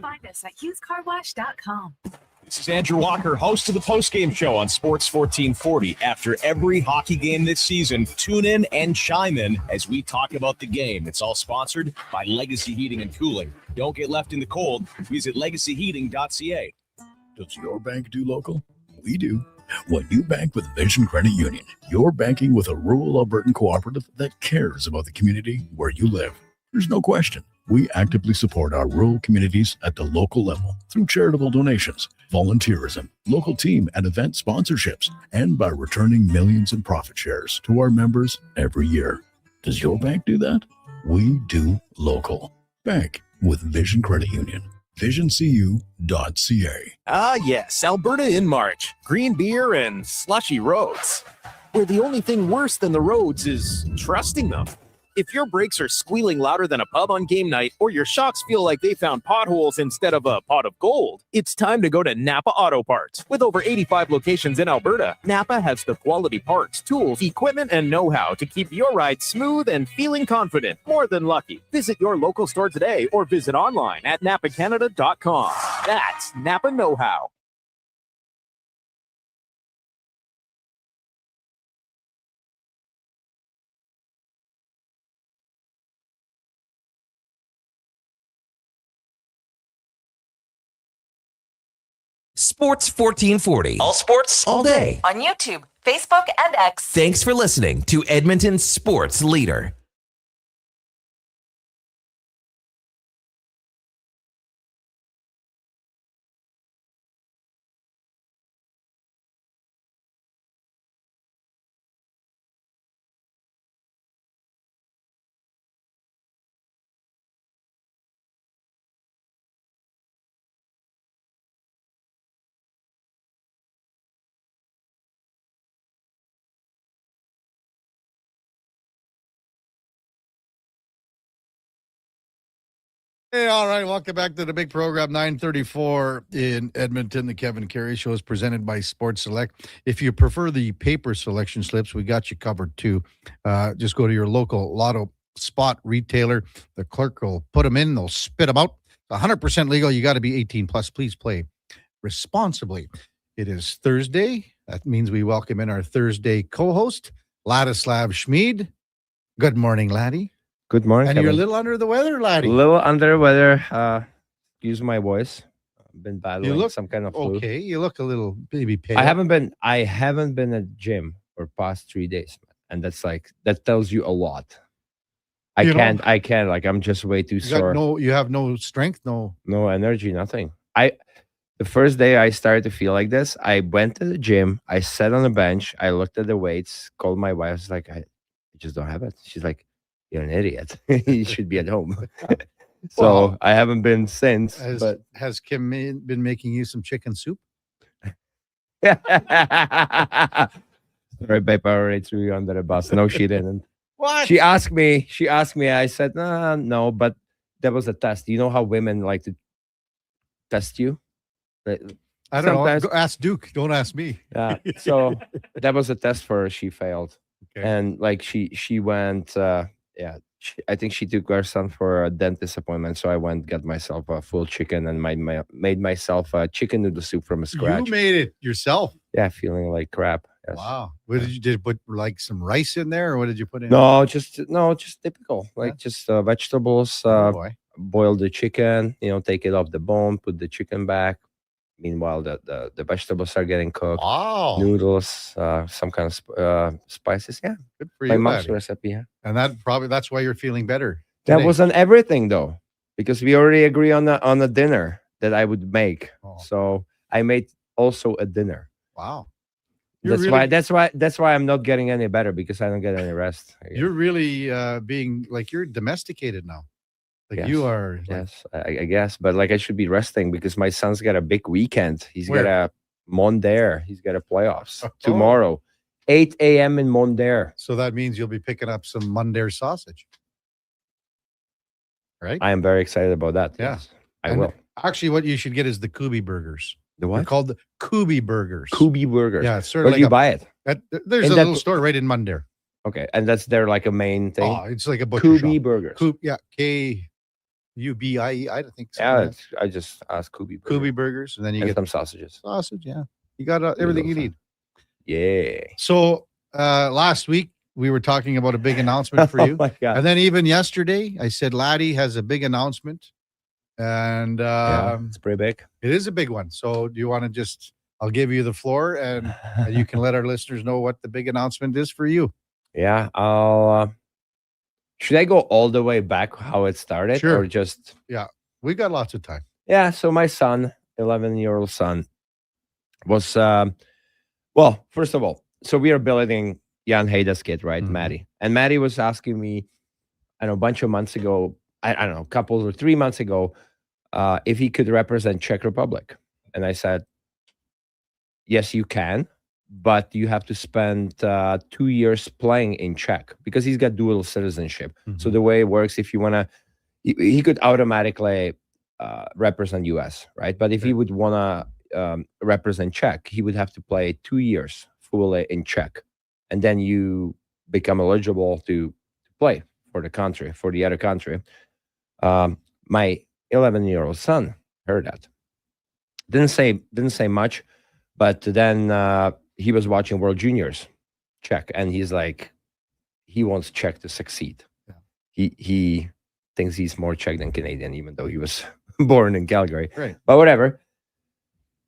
Find us at HughesCarWash.com. This is Andrew Walker, host of the postgame show on Sports 1440. After every hockey game this season, tune in and chime in as we talk about the game. It's all sponsored by Legacy Heating and Cooling. Don't get left in the cold. Visit legacyheating.ca. Does your bank do local? We do. When you bank with Vision Credit Union, you're banking with a rural Albertan cooperative that cares about the community where you live. There's no question. We actively support our rural communities at the local level through charitable donations, volunteerism, local team and event sponsorships, and by returning millions in profit shares to our members every year. Does your bank do that? We do local. Bank with Vision Credit Union. VisionCU.ca. Ah, yes, Alberta in March. Green beer and slushy roads. Where the only thing worse than the roads is trusting them. If your brakes are squealing louder than a pub on game night, or your shocks feel like they found potholes instead of a pot of gold, it's time to go to Napa Auto Parts. With over 85 locations in Alberta, Napa has the quality parts, tools, equipment, and know-how to keep your ride smooth and feeling confident, more than lucky. Visit your local store today or visit online at napacanada.com. That's Napa Know-How. Sports 1440. All sports, all day. On YouTube, Facebook, and X. Thanks for listening to Edmonton's sports leader. Hey, all right. Welcome back to the big program, 934 in Edmonton. The Kevin Karius Show is presented by Sports Select. If you prefer the paper selection slips, we got you covered too. Just go to your local lotto spot retailer. The clerk will put them in. They'll spit them out. 100% legal. You got to be 18 plus. Please play responsibly. It is Thursday. That means we welcome in our Thursday co-host, Ladislav Smid. Good morning, Laddie. Good morning, And Kevin. you're a little under the weather, laddie. A little under the weather. Use my voice. I've been battling You look some kind of flu. okay. You look a little baby pale. I haven't been at gym for past 3 days, and that tells you a lot. I can't. Like, I'm just way too sore. You have no strength, no energy, nothing. The first day I started to feel like this, I went to the gym. I sat on the bench. I looked at the weights. Called my wife. I was like, I just don't have it. She's like, you're an idiot. You should be at home. So I haven't been since. But has Kim been making you some chicken soup? Sorry, babe, I already threw you under the bus. No, she didn't. What? She asked me. I said, no, but that was a test. You know how women like to test you? I don't know. Go ask Duke. Don't ask me. Yeah. So that was a test for her. She failed. Okay. And like she went, I think she took her son for a dentist appointment. So I went, got myself a full chicken and made myself a chicken noodle soup from scratch. You made it yourself. Yeah, feeling like crap. Yes. Wow. What did you put like some rice in there, or what did you put in? No, just typical, like just vegetables. Boil the chicken, take it off the bone, put the chicken back. Meanwhile, the vegetables are getting cooked. Wow. Noodles, some kind of spices. Yeah. Good for My you, mom's laddie. recipe. Yeah. And that's why you're feeling better. That today. wasn't everything though, because we already agree on the dinner that I would make. So I made also a dinner. Wow. That's why I'm not getting any better, because I don't get any rest. You're really being like, you're domesticated now. Like Yes. you are. Yes, I guess, but like I should be resting because my son's got a big weekend. He's got a Mondaire. He's got a playoffs tomorrow, 8 a.m. in Mondaire. So that means you'll be picking up some Mondaire sausage, right? I am very excited about that. Yeah. Yes, I will. Actually, what you should get is the Kubi burgers. The what? They're called the Kubi burgers. Kubi burgers. Yeah, it's sort Where of do like you buy it? There's In a that- little store right in Mondaire. Okay, and that's their like a main thing. Oh, it's like a butcher Kubi shop. burgers. Yeah, Kubie. I think. Yeah, I just asked Kubi burgers. Kubi burgers, and then you And get some sausages. sausage. Yeah, you got everything you need. Yeah. So last week we were talking about a big announcement for you. Oh my God. And then even yesterday I said Laddie has a big announcement, and It's pretty big. it is a big one. So do you want to I'll give you the floor, and you can let our listeners know what the big announcement is for you. Yeah, I'll. Should I go all the way back how it started, Sure. or just? Yeah, we got lots of time. Yeah. So my son, 11-year-old son, was well. First of all, so we are building Jan Heida's kid, right, Maddie, and Maddie was asking me, I don't know, a bunch of months ago, I don't know, a couple or 3 months ago, if he could represent Czech Republic, and I said, yes, you can. But you have to spend 2 years playing in Czech because he's got dual citizenship. So the way it works, if you want to, he could automatically represent US, right? But if he would want to represent Czech, he would have to play 2 years fully in Czech. And then you become eligible to play for the country, for the other country. My 11-year-old son heard that. Didn't say much, but then he was watching World Juniors Czech, and he's like, he wants Czech to succeed. Yeah. He thinks he's more Czech than Canadian, even though he was born in Calgary. Right. But whatever.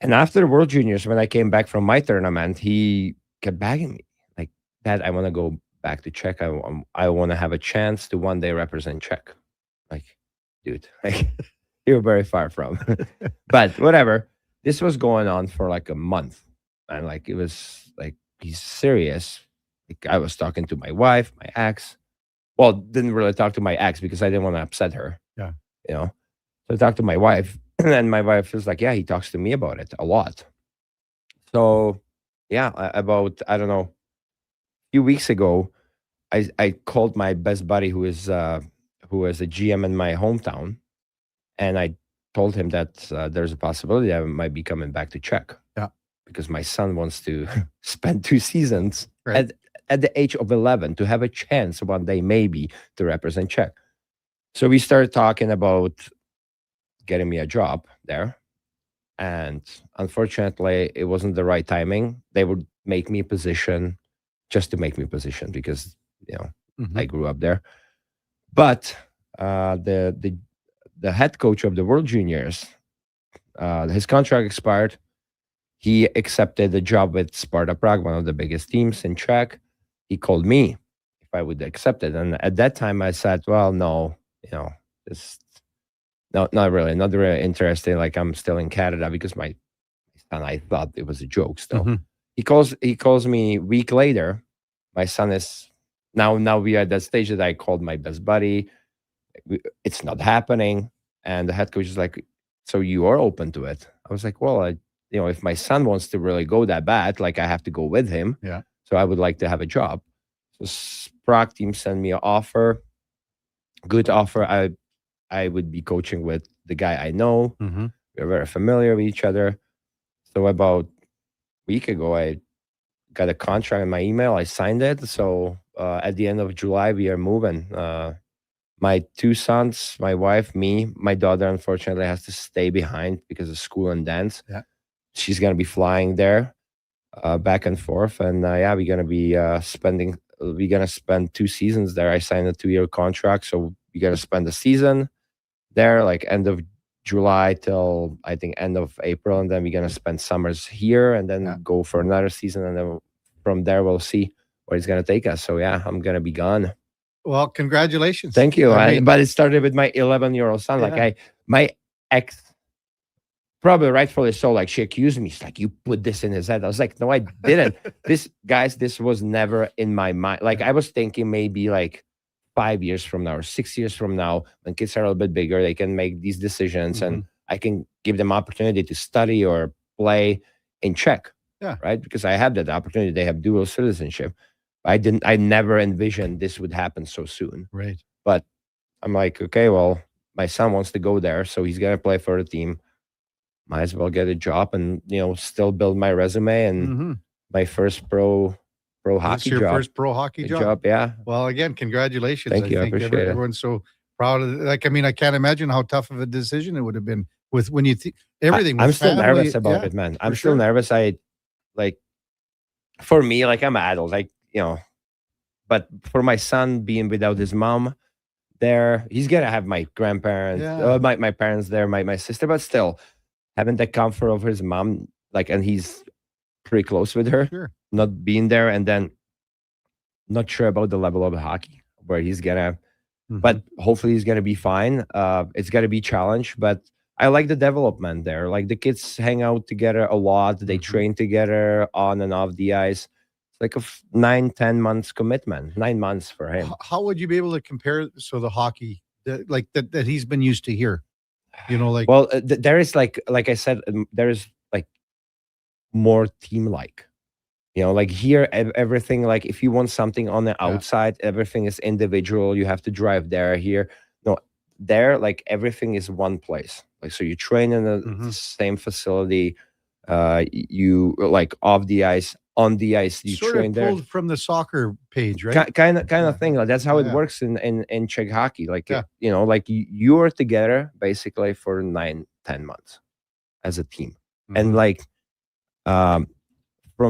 And after the World Juniors, when I came back from my tournament, he kept begging me, like, Dad, I want to go back to Czech. I want to have a chance to one day represent Czech. Like, dude, like, you're very far from. But whatever. This was going on for like a month. And like, it was like, he's serious. Like, I was talking to my wife, my ex. Well, didn't really talk to my ex because I didn't want to upset her. Yeah. So I talked to my wife, and then my wife was like, yeah, he talks to me about it a lot. So yeah, about, I don't know, a few weeks ago, I called my best buddy who is a GM in my hometown. And I told him that there's a possibility I might be coming back to Czech. Yeah. Because my son wants to spend 2 seasons at the age of 11 to have a chance one day maybe to represent Czech. So we started talking about getting me a job there. And unfortunately, it wasn't the right timing. They would make me a position just to make me a position because, I grew up there. But the head coach of the World Juniors, his contract expired. He accepted the job with Sparta Prague, one of the biggest teams in Czech. He called me if I would accept it, and at that time I said, "Well, no, just not really interested. Like I'm still in Canada because my son. I thought it was a joke. Still, he calls me a week later. My son is now we are at that stage that I called my best buddy. It's not happening, and the head coach is like, "So you are open to it?" I was like, "Well, if my son wants to really go that bad, like I have to go with him. Yeah. So I would like to have a job." So Prague team sent me an offer, good offer. I would be coaching with the guy I know. We're very familiar with each other. So about a week ago, I got a contract in my email. I signed it. So at the end of July, we are moving. My two sons, my wife, me, my daughter, unfortunately, has to stay behind because of school and dance. Yeah. She's going to be flying there back and forth. And we're going to be we're going to spend 2 seasons there. I signed a 2-year contract. So we're going to spend the season there, like end of July till I think end of April. And then we're going to spend summers here and then go for another season. And then from there, we'll see where it's going to take us. So yeah, I'm going to be gone. Well, congratulations. Thank you. I mean, but it started with my 11-year-old son. Like my ex, probably rightfully so, like she accused me. She's like, "You put this in his head." I was like, "No, I didn't." This was never in my mind. Like I was thinking maybe like 5 years from now or 6 years from now, when kids are a little bit bigger, they can make these decisions and I can give them opportunity to study or play in Czech. Yeah. Right. Because I have that opportunity. They have dual citizenship. I never envisioned this would happen so soon. Right. But I'm like, okay, well, my son wants to go there, so he's gonna play for the team. Might as well get a job and still build my resume and my first pro hockey your job. first pro hockey job. Yeah. Well, again, congratulations. Thank you. I think appreciate it. everyone's so proud of it. Like, I mean, I can't imagine how tough of a decision it would have been with when you everything. I'm with still family. nervous about it, man. I'm still nervous. For me, like I'm an adult, but for my son being without his mom there, he's gonna have my grandparents, my parents there, my sister, but still having the comfort of his mom, and he's pretty close with her, not being there, and then not sure about the level of hockey where he's gonna, but hopefully he's gonna be fine. It's gonna be a challenge, but I like the development there. Like the kids hang out together a lot. They train together on and off the ice. It's like a 9-10 months commitment. 9 months for him. How would you be able to compare the hockey that he's been used to here? Well, there is like I said, there is like more team-like. Like here, everything, like if you want something on the outside, everything is individual. You have to drive there. Here, no, there, like everything is one place. Like, so you train in the same facility, you like off the ice, on the ice, you sort train of there. pulled from the soccer page, right? Kind of thing. Like that's how it works in Czech hockey. Like, like you are together basically for 9-10 months as a team. And like, from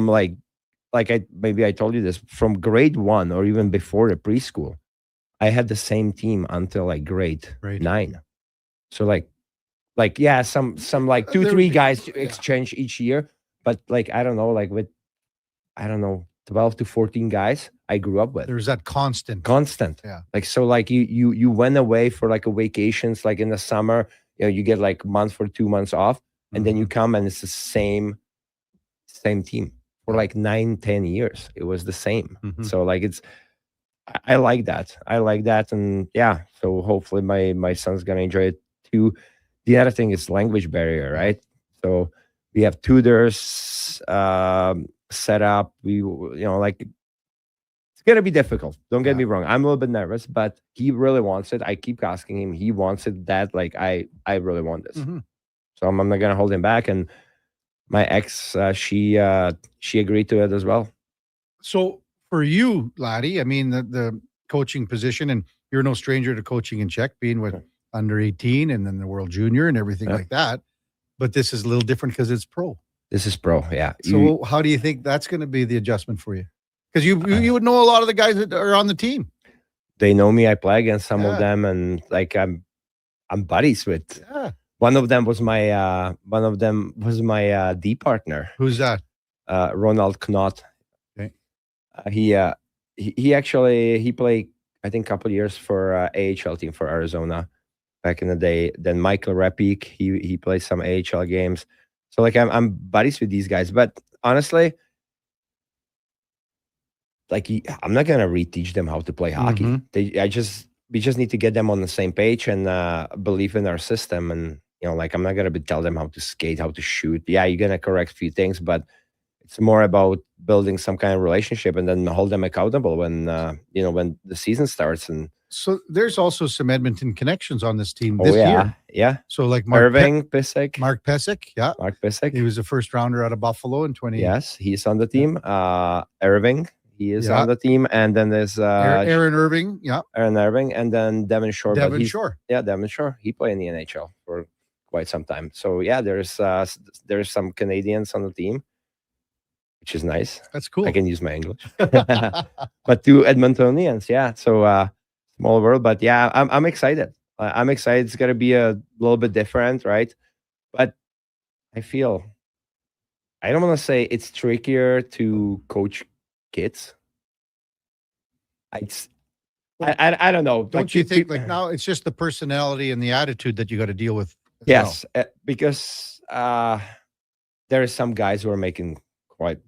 like I told you this, from grade 1 or even before the preschool, I had the same team until like grade 9. So some 2-3 guys exchange each year, but like I don't know, like with 12 to 14 guys I grew up with. There's that constant. Yeah. Like so like you went away for like a vacations, like in the summer, you get like a month or 2 months off, and then you come and it's the same team for like 9-10 years. It was the same. So like I like that. And yeah, so hopefully my son's gonna enjoy it too. The other thing is language barrier, right? So we have tutors set up. It's gonna be difficult. Don't get me wrong. I'm a little bit nervous, but he really wants it. I keep asking him. He wants it. That like I really want this. So I'm not gonna hold him back. And my ex, she agreed to it as well. So for you, Laddie, I mean the coaching position, and you're no stranger to coaching in Czech, being with under 18 and then the World Junior and everything like that. But this is a little different because it's pro. This is pro, yeah. So how do you think that's going to be the adjustment for you? Because you would know a lot of the guys that are on the team. they know me. I play against some of them, and like I'm buddies with. Yeah. One of them was my D partner. Who's that? Ronald Knott. Okay. He actually played, I think, a couple years for AHL team for Arizona back in the day. Then Michael Repik, he plays some AHL games. So like I'm buddies with these guys, but honestly, like I'm not gonna reteach them how to play hockey. We just need to get them on the same page and believe in our system. And like I'm not gonna tell them how to skate, how to shoot. Yeah, you're gonna correct a few things, but it's more about building some kind of relationship and then hold them accountable when when the season starts. And so there's also some Edmonton connections on this team this year. Yeah. So like Irving Pissick. Mark Pissick. Yeah. Mark Pissick. He was a first rounder out of Buffalo in 20. Yes, he's on the team. Irving. He is on the team, and then there's Aaron Irving, Aaron Irving, and then Devin Shore. Devin Shore. Yeah, Devin Shore. He played in the NHL for quite some time. So yeah, there's some Canadians on the team, which is nice. That's cool. I can use my English, but two Edmontonians, yeah. So small world, but yeah, I'm excited. I'm excited. It's gonna be a little bit different, right? But I don't want to say it's trickier to coach kids. I don't know. Don't you think like now it's just the personality and the attitude that you got to deal with? Yes, because there are some guys who are making quite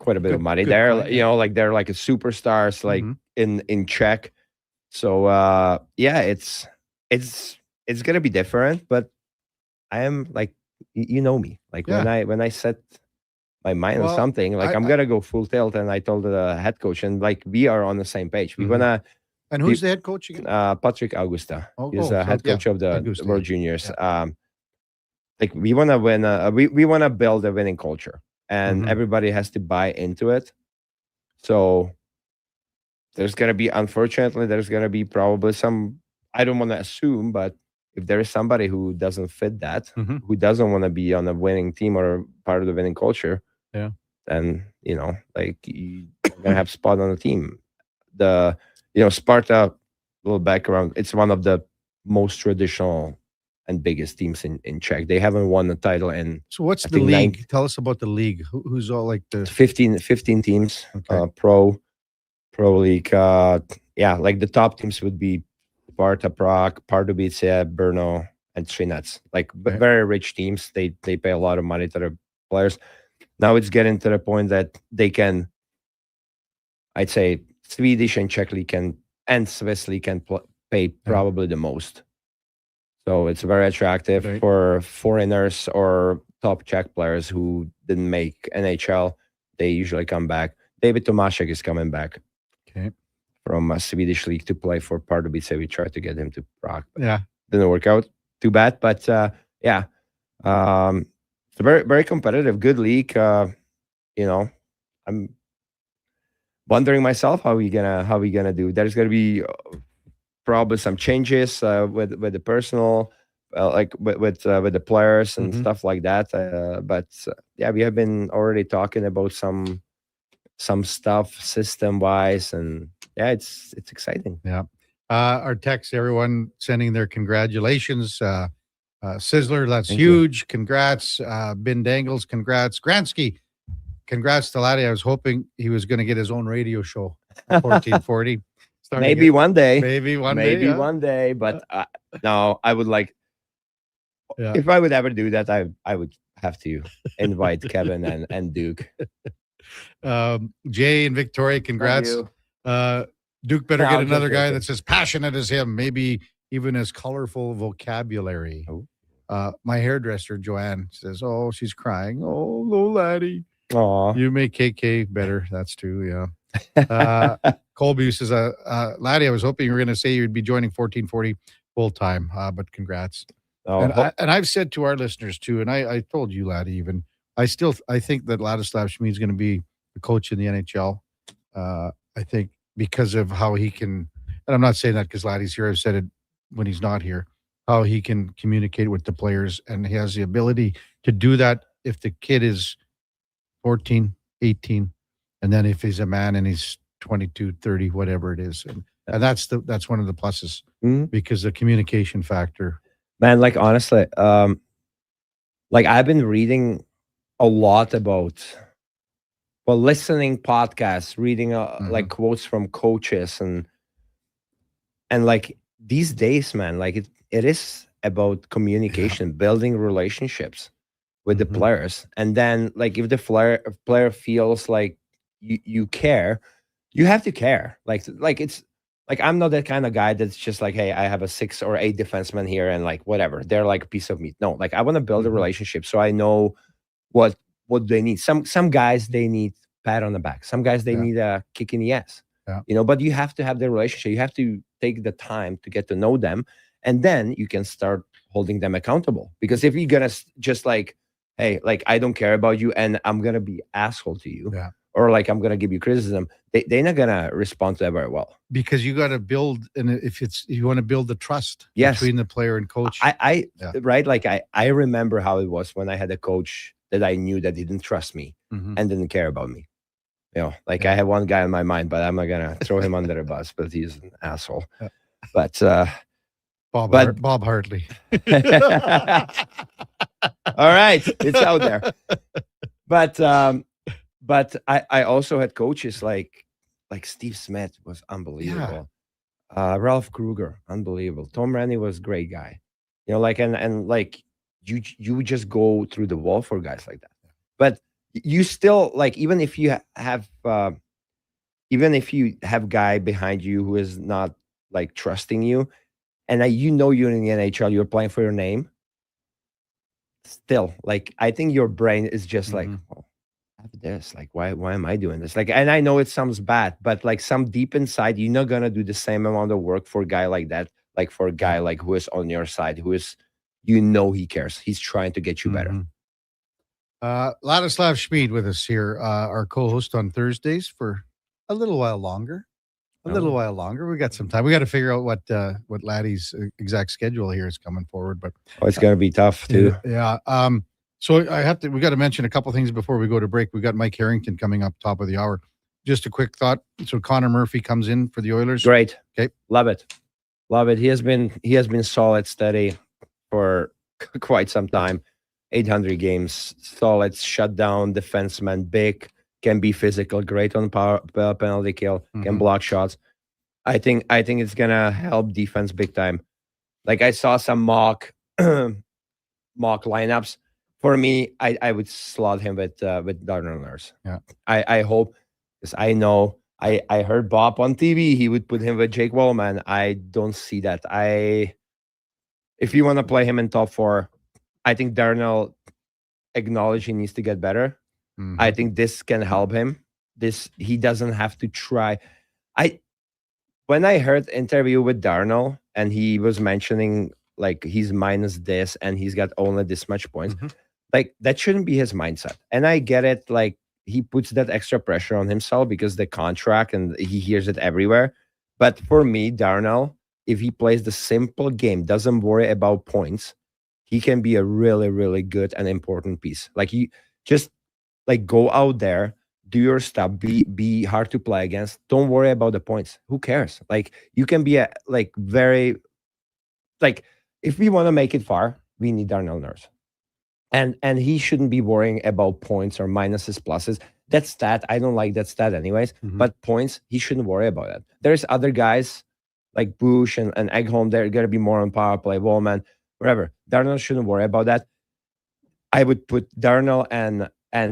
a bit of money. They're like they're like a superstars, like in Czech. So yeah, it's gonna be different. But I am like you know me. Like when I set my mind on something, like I'm gonna go full tilt. And I told the head coach, and like we are on the same page. We wanna. And who's the head coach again? Patrick Augusta. He's the head coach of the World Juniors. Like we wanna win. We wanna build a winning culture, and everybody has to buy into it. So unfortunately, there's gonna be probably some. I don't want to assume, but if there is somebody who doesn't fit that, who doesn't want to be on a winning team or part of the winning culture, then like you're gonna have spot on the team. Sparta, a little background, it's one of the most traditional and biggest teams in Czech. They haven't won the title in. So what's the league? Tell us about the league. Who's all like the 15 teams, pro league. Like the top teams would be Sparta Prague, Pardubice, Brno, and Třinec. Like very rich teams. They pay a lot of money to their players. Now it's getting to the point that they can, I'd say, Swedish and Czech league and Swiss league can pay probably the most. So it's very attractive for foreigners or top Czech players who didn't make NHL. They usually come back. David Tomaszek is coming back from a Swedish league to play for Pardubice. We tried to get him to Prague. Yeah. Didn't work out. Too bad. But it's a very, very competitive, good league. I'm wondering myself how we gonna do. There's gonna be probably some changes with the personal, like with the players and stuff like that. But we have been already talking about some stuff system wise, and it's exciting. Yeah. Our text, everyone sending their congratulations. Sizzler, that's huge. Congrats. Ben Dangles, congrats. Gransky, congrats to Laddie. I was hoping he was going to get his own radio show at 1440. Maybe one day. Maybe one day. But no, I would like. If I would ever do that, I would have to invite Kevin and Duke. Jay and Victoria, congrats. Duke better get another guy that's as passionate as him, maybe even as colorful vocabulary. My hairdresser, Joanne, says, "Oh, she's crying. Oh, little laddie." Aw. You make KK better. That's true, yeah. Colby says, Laddie, I was hoping you were going to say you'd be joining 1440 full time, but congrats. And I've said to our listeners too, and I told you, Laddie, even, I think that Ladislav Smid is going to be the coach in the NHL. I think because of how he can, and I'm not saying that because Laddie's here, I've said it when he's not here, how he can communicate with the players, and he has the ability to do that if the kid is 14, 18, and then if he's a man and he's 22, 30, whatever it is. And And that's one of the pluses because the communication factor. Man, like honestly, like I've been reading a lot about, well, listening podcasts, reading like quotes from coaches, and like these days, man, like it is about communication, building relationships with the players, and then like if the player feels like you care, you have to care. Like it's like I'm not that kind of guy that's just like, hey, I have a 6 or 8 defensemen here and like whatever, they're like a piece of meat. No, like I want to build a relationship so I know what they need. Some guys, they need pat on the back. Some guys, they need a kick in the ass. You know, but you have to have the relationship. You have to take the time to get to know them, and then you can start holding them accountable. Because if you're gonna just like, hey, like I don't care about you and I'm gonna be asshole to you, or like I'm gonna give you criticism, they're not gonna respond to that very well. Because you got to build, and if you want to build the trust between the player and coach. Right, like I remember how it was when I had a coach that I knew that didn't trust me and didn't care about me. You know, like I had one guy in my mind, but I'm not gonna throw him under the bus. But he's an asshole. But Bob Hartley. All right, it's out there. But I also had coaches like Steve Smith was unbelievable. Ralph Kruger, unbelievable. Tom Rennie was a great guy. You know, like and like you just go through the wall for guys like that. But you still, like, even if you have guy behind you who is not like trusting you, and you know you're in the NHL, you're playing for your name. Still, like I think your brain is just like, oh, I have this. Like, why am I doing this? Like, and I know it sounds bad, but like some deep inside, you're not gonna do the same amount of work for a guy like that. Like for a guy like who is on your side, who is, you know, he cares. He's trying to get you better. Ladislav Smid with us here, our co-host on Thursdays for a little while longer. We got some time. We got to figure out what Laddie's exact schedule here is coming forward, but it's going to be tough too. Yeah. So we got to mention a couple things before we go to break. We got Mike Harrington coming up top of the hour. Just a quick thought. So Connor Murphy comes in for the Oilers. Great. Okay. Love it. He has been solid, steady for quite some time. 800 games, solid, shutdown defenseman, big, can be physical, great on power penalty kill, can block shots. I think it's gonna help defense big time. Like I saw some mock lineups. For me, I would slot him with Darnell Nurse. Yeah. I hope, because I know I heard Bob on TV, he would put him with Jake Wallman. I don't see that. If you want to play him in top 4, I think Darnell acknowledged he needs to get better. I think this can help him. He doesn't have to try. When I heard interview with Darnell and he was mentioning like he's minus this and he's got only this much points, like that shouldn't be his mindset. And I get it. Like he puts that extra pressure on himself because the contract and he hears it everywhere. But for me, Darnell, if he plays the simple game, doesn't worry about points, he can be a really, really good and important piece. Like you just like go out there, do your stuff, be hard to play against. Don't worry about the points. Who cares? Like you can be very if we want to make it far, we need Darnell Nurse. And he shouldn't be worrying about points or minuses, pluses. That stat, I don't like that stat anyways. But points, he shouldn't worry about it. There's other guys like Bush and Eggholm, they're gonna be more on power play, Wallman, whatever. Darnell shouldn't worry about that. I would put Darnell and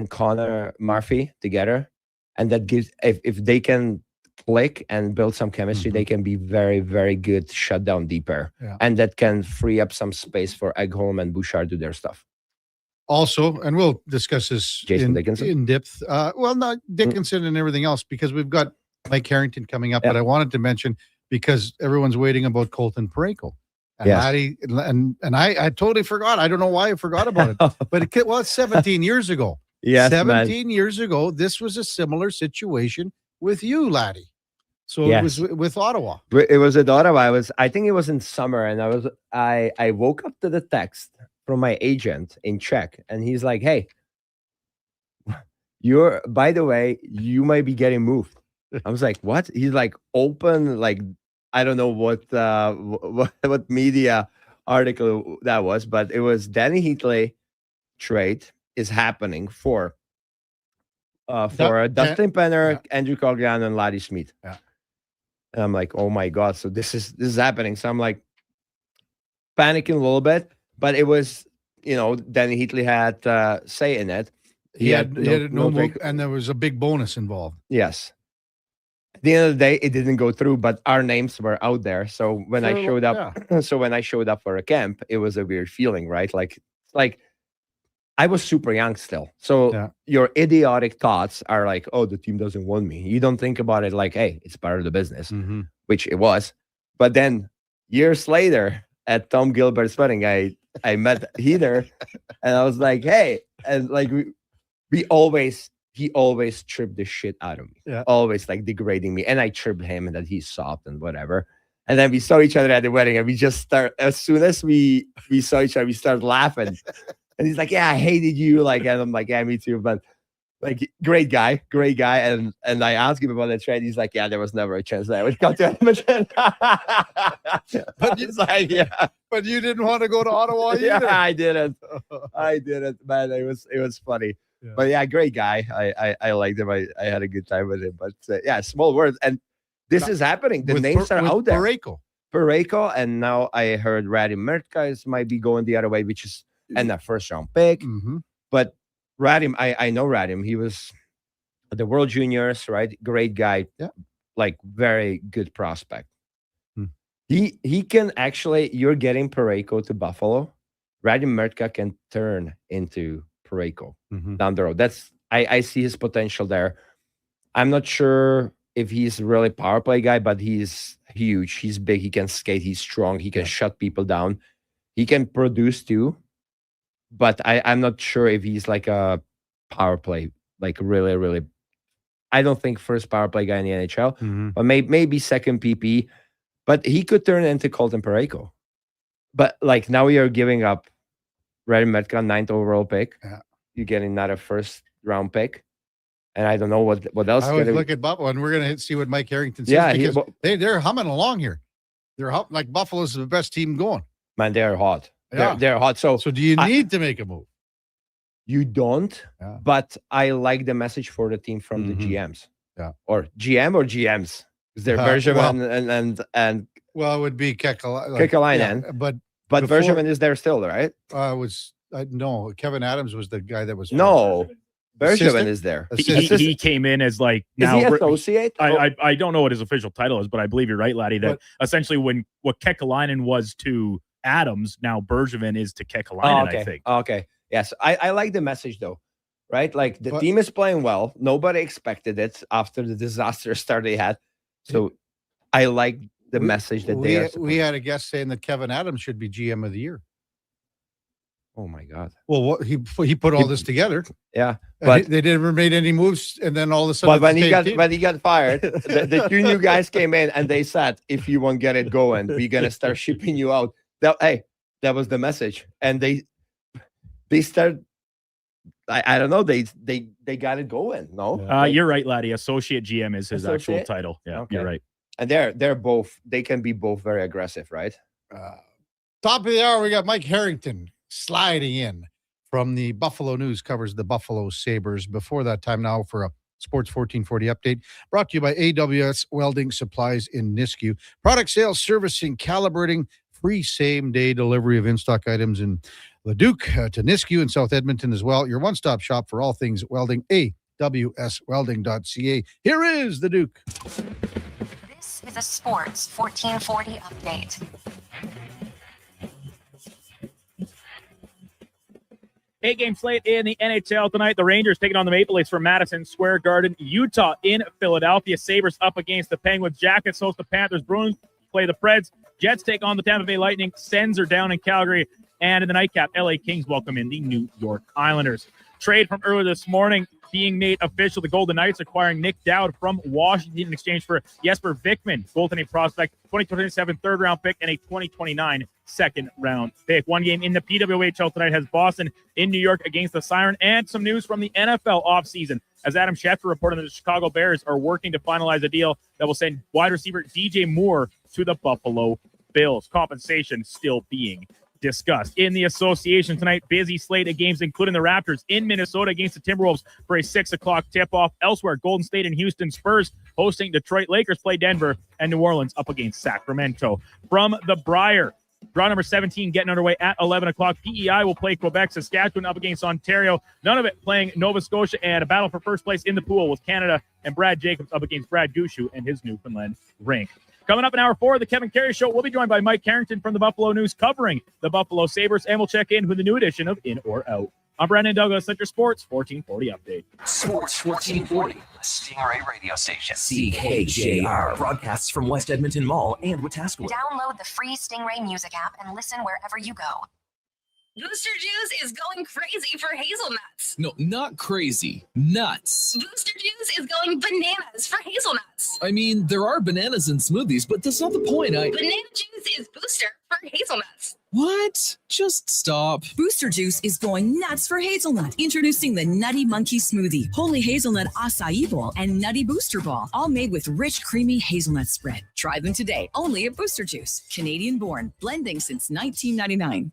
Connor Murphy together, and that gives, if they can click and build some chemistry, they can be very, very good shutdown deeper. And that can free up some space for Eggholm and Bouchard to do their stuff. Also, and we'll discuss this Dickinson in depth. Well, not Dickinson and everything else, because we've got Mike Harrington coming up. But I wanted to mention, because everyone's waiting about Colton Parayko. And I totally forgot. I don't know why I forgot about it. But it's 17 years ago. Yes, 17 years ago, this was a similar situation with you, Laddie. So it was with Ottawa. It was at Ottawa. I think it was in summer, and I woke up to the text from my agent in Czech, and he's like, "Hey, by the way, you might be getting moved." I was like, "What?" He's like, "Open like I don't know what media article that was, but it was Danny Heatley trade is happening for Dustin Penner, Andrew Cogliano, and Ladislav Smid. Yeah. And I'm like, oh my God. So this is happening. So I'm like panicking a little bit, but it was, Danny Heatley had say in it. He had no move, and there was a big bonus involved. Yes. At the end of the day, it didn't go through, but our names were out there. So when I showed up, for a camp, it was a weird feeling, right? Like I was super young still. So your idiotic thoughts are like, oh, the team doesn't want me. You don't think about it like, hey, it's part of the business, which it was. But then years later at Tom Gilbert's wedding, I met Heather and I was like, hey, and like he always tripped the shit out of me. Yeah. Always like degrading me. And I tripped him and that he's soft and whatever. And then we saw each other at the wedding and we just as soon as we saw each other, we started laughing. And he's like, yeah, I hated you. Like, and I'm like, yeah, me too. But like, great guy. And I asked him about that trade. He's like, yeah, there was never a chance that I would come to Edmonton. But he's like, yeah. But you didn't want to go to Ottawa either. Yeah, I didn't, man. It was funny. Yeah. But yeah, great guy. I liked him. I had a good time with him. But yeah, small words. And this is happening. The names are out there. Parayko. And now I heard Radim Mertka might be going the other way, which is and a first round pick. But Radim, I know Radim. He was at the World Juniors, right? Great guy. Yeah. Like very good prospect. He can actually, you're getting Parayko to Buffalo. Radim Mertka can turn into Parayko down the road. I see his potential there. I'm not sure if he's really power play guy, but he's huge. He's big. He can skate. He's strong. He can shut people down. He can produce too. But I'm not sure if he's like a power play, like really, really. I don't think first power play guy in the NHL, but maybe second PP. But he could turn into Colton Parayko. But like now you're giving up Radim Mertka, 9th overall pick. Yeah. You're getting another first round pick. And I don't know what else. I would look at Buffalo, and we're going to see what Mike Harrington says. Yeah, because they're humming along here. They're like Buffalo's the best team going. Man, they're hot. Yeah. They're hot. So do you need to make a move? You don't, but I like the message for the team from the GMs. Yeah. Or GM or GMs. Is there Bergevin and well, it would be Kekalainen. Yeah, but Bergevin is there still, right? No, Kevin Adams was the guy that was Bergevin is there. He came in as like now. Is he associate? I don't know what his official title is, but I believe you're right, Laddie. That essentially what Kekalainen was to Adams, now Bergevin is to Kekalainen. I think. Okay. Yes, I like the message though, right? Like the team is playing well. Nobody expected it after the disaster start they had. So I like the message that we had a guest saying that Kevin Adams should be GM of the year. Oh my God! Well, he put all this together. Yeah, but they never made any moves, and then all of a sudden, but when he got fired, the two new guys came in and they said, "If you won't get it going, we're gonna start shipping you out." That was the message, and they started. I don't know. They got it going. No, you're right, Laddie. Associate GM is his actual title. Yeah, okay. You're right. And they're both. They can be both very aggressive, right? Top of the hour, we got Mike Harrington sliding in from the Buffalo News, covers the Buffalo Sabres. Before that time now for a Sports 1440 update, brought to you by AWS Welding Supplies in Nisku. Product sales, servicing, calibrating, free same-day delivery of in-stock items in Leduc to Nisku in South Edmonton as well. Your one-stop shop for all things welding, awswelding.ca. Here is the Duke. This is a Sports 1440 update. Eight-game slate in the NHL tonight. The Rangers taking on the Maple Leafs from Madison Square Garden. Utah in Philadelphia. Sabres up against the Penguins. Jackets host the Panthers. Bruins play the Preds. Jets take on the Tampa Bay Lightning. Sens are down in Calgary. And in the nightcap, LA Kings welcome in the New York Islanders. Trade from earlier this morning being made official. The Golden Knights acquiring Nick Dowd from Washington in exchange for Jesper Vikman, goaltending prospect, 2027 third-round pick, and a 2029 second-round pick. One game in the PWHL tonight has Boston in New York against the Siren, and some news from the NFL offseason. As Adam Schefter reported, the Chicago Bears are working to finalize a deal that will send wide receiver DJ Moore to the Buffalo Bills. Compensation still being discussed. In the association tonight, busy slate of games, including the Raptors in Minnesota against the Timberwolves for a 6 o'clock tip-off. Elsewhere, Golden State and Houston. Spurs hosting Detroit. Lakers play Denver, and New Orleans up against Sacramento. From the Briar, draw number 17 getting underway at 11 o'clock. PEI will play Quebec. Saskatchewan up against Ontario. None of it playing Nova Scotia, and a battle for first place in the pool with Canada and Brad Jacobs up against Brad Gushu and his Newfoundland rink. Coming up in hour 4 of the Kevin Karius Show, we'll be joined by Mike Harrington from the Buffalo News covering the Buffalo Sabres, and we'll check in with a new edition of In or Out. I'm Brandon Douglas at your Sports 1440 update. Sports 1440, the Stingray radio station. CKJR broadcasts from West Edmonton Mall and Wetaskiwin. Download the free Stingray music app and listen wherever you go. Booster Juice is going crazy for hazelnuts. No, not crazy. Nuts. Booster Juice is going bananas for hazelnuts. I mean, there are bananas in smoothies, but that's not the point. Banana juice is booster for hazelnuts. What? Just stop. Booster Juice is going nuts for hazelnut. Introducing the Nutty Monkey Smoothie, Holy Hazelnut Acai Bowl, and Nutty Booster Ball, all made with rich, creamy hazelnut spread. Try them today, only at Booster Juice. Canadian born, blending since 1999.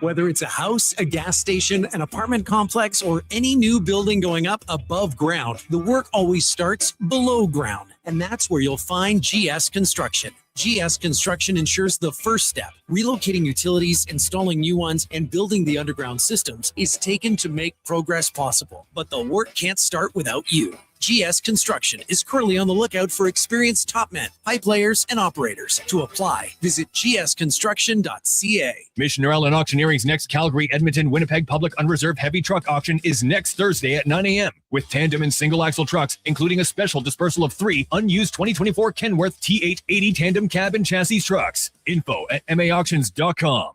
Whether it's a house, a gas station, an apartment complex, or any new building going up above ground, the work always starts below ground. And that's where you'll find GS Construction. GS Construction ensures the first step, relocating utilities, installing new ones, and building the underground systems, is taken to make progress possible. But the work can't start without you. GS Construction is currently on the lookout for experienced top men, pipe layers, and operators. To apply, visit gsconstruction.ca. Mission Island Auctioneering's next Calgary, Edmonton, Winnipeg public unreserved heavy truck auction is next Thursday at 9 a.m. with tandem and single axle trucks, including a special dispersal of 3 unused 2024 Kenworth T880 tandem cab and chassis trucks. Info at maauctions.com.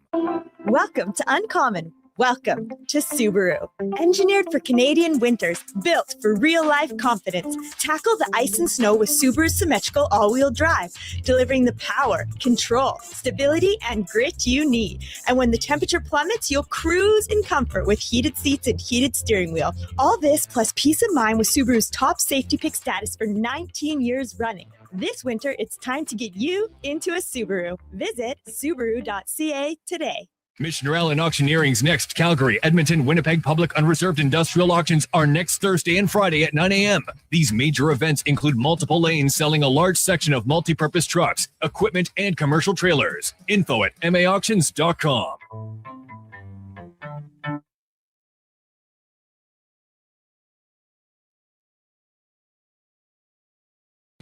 Welcome to Uncommon. Welcome to Subaru. Engineered for Canadian winters, built for real-life confidence. Tackle the ice and snow with Subaru's symmetrical all-wheel drive, delivering the power, control, stability, and grit you need. And when the temperature plummets, you'll cruise in comfort with heated seats and heated steering wheel. All this plus peace of mind with Subaru's top safety pick status for 19 years running. This winter, it's time to get you into a Subaru. Visit Subaru.ca today. Mission Island Auctioneering's next Calgary, Edmonton, Winnipeg public unreserved industrial auctions are next Thursday and Friday at 9 a.m. These major events include multiple lanes selling a large section of multi-purpose trucks, equipment, and commercial trailers. Info at maauctions.com.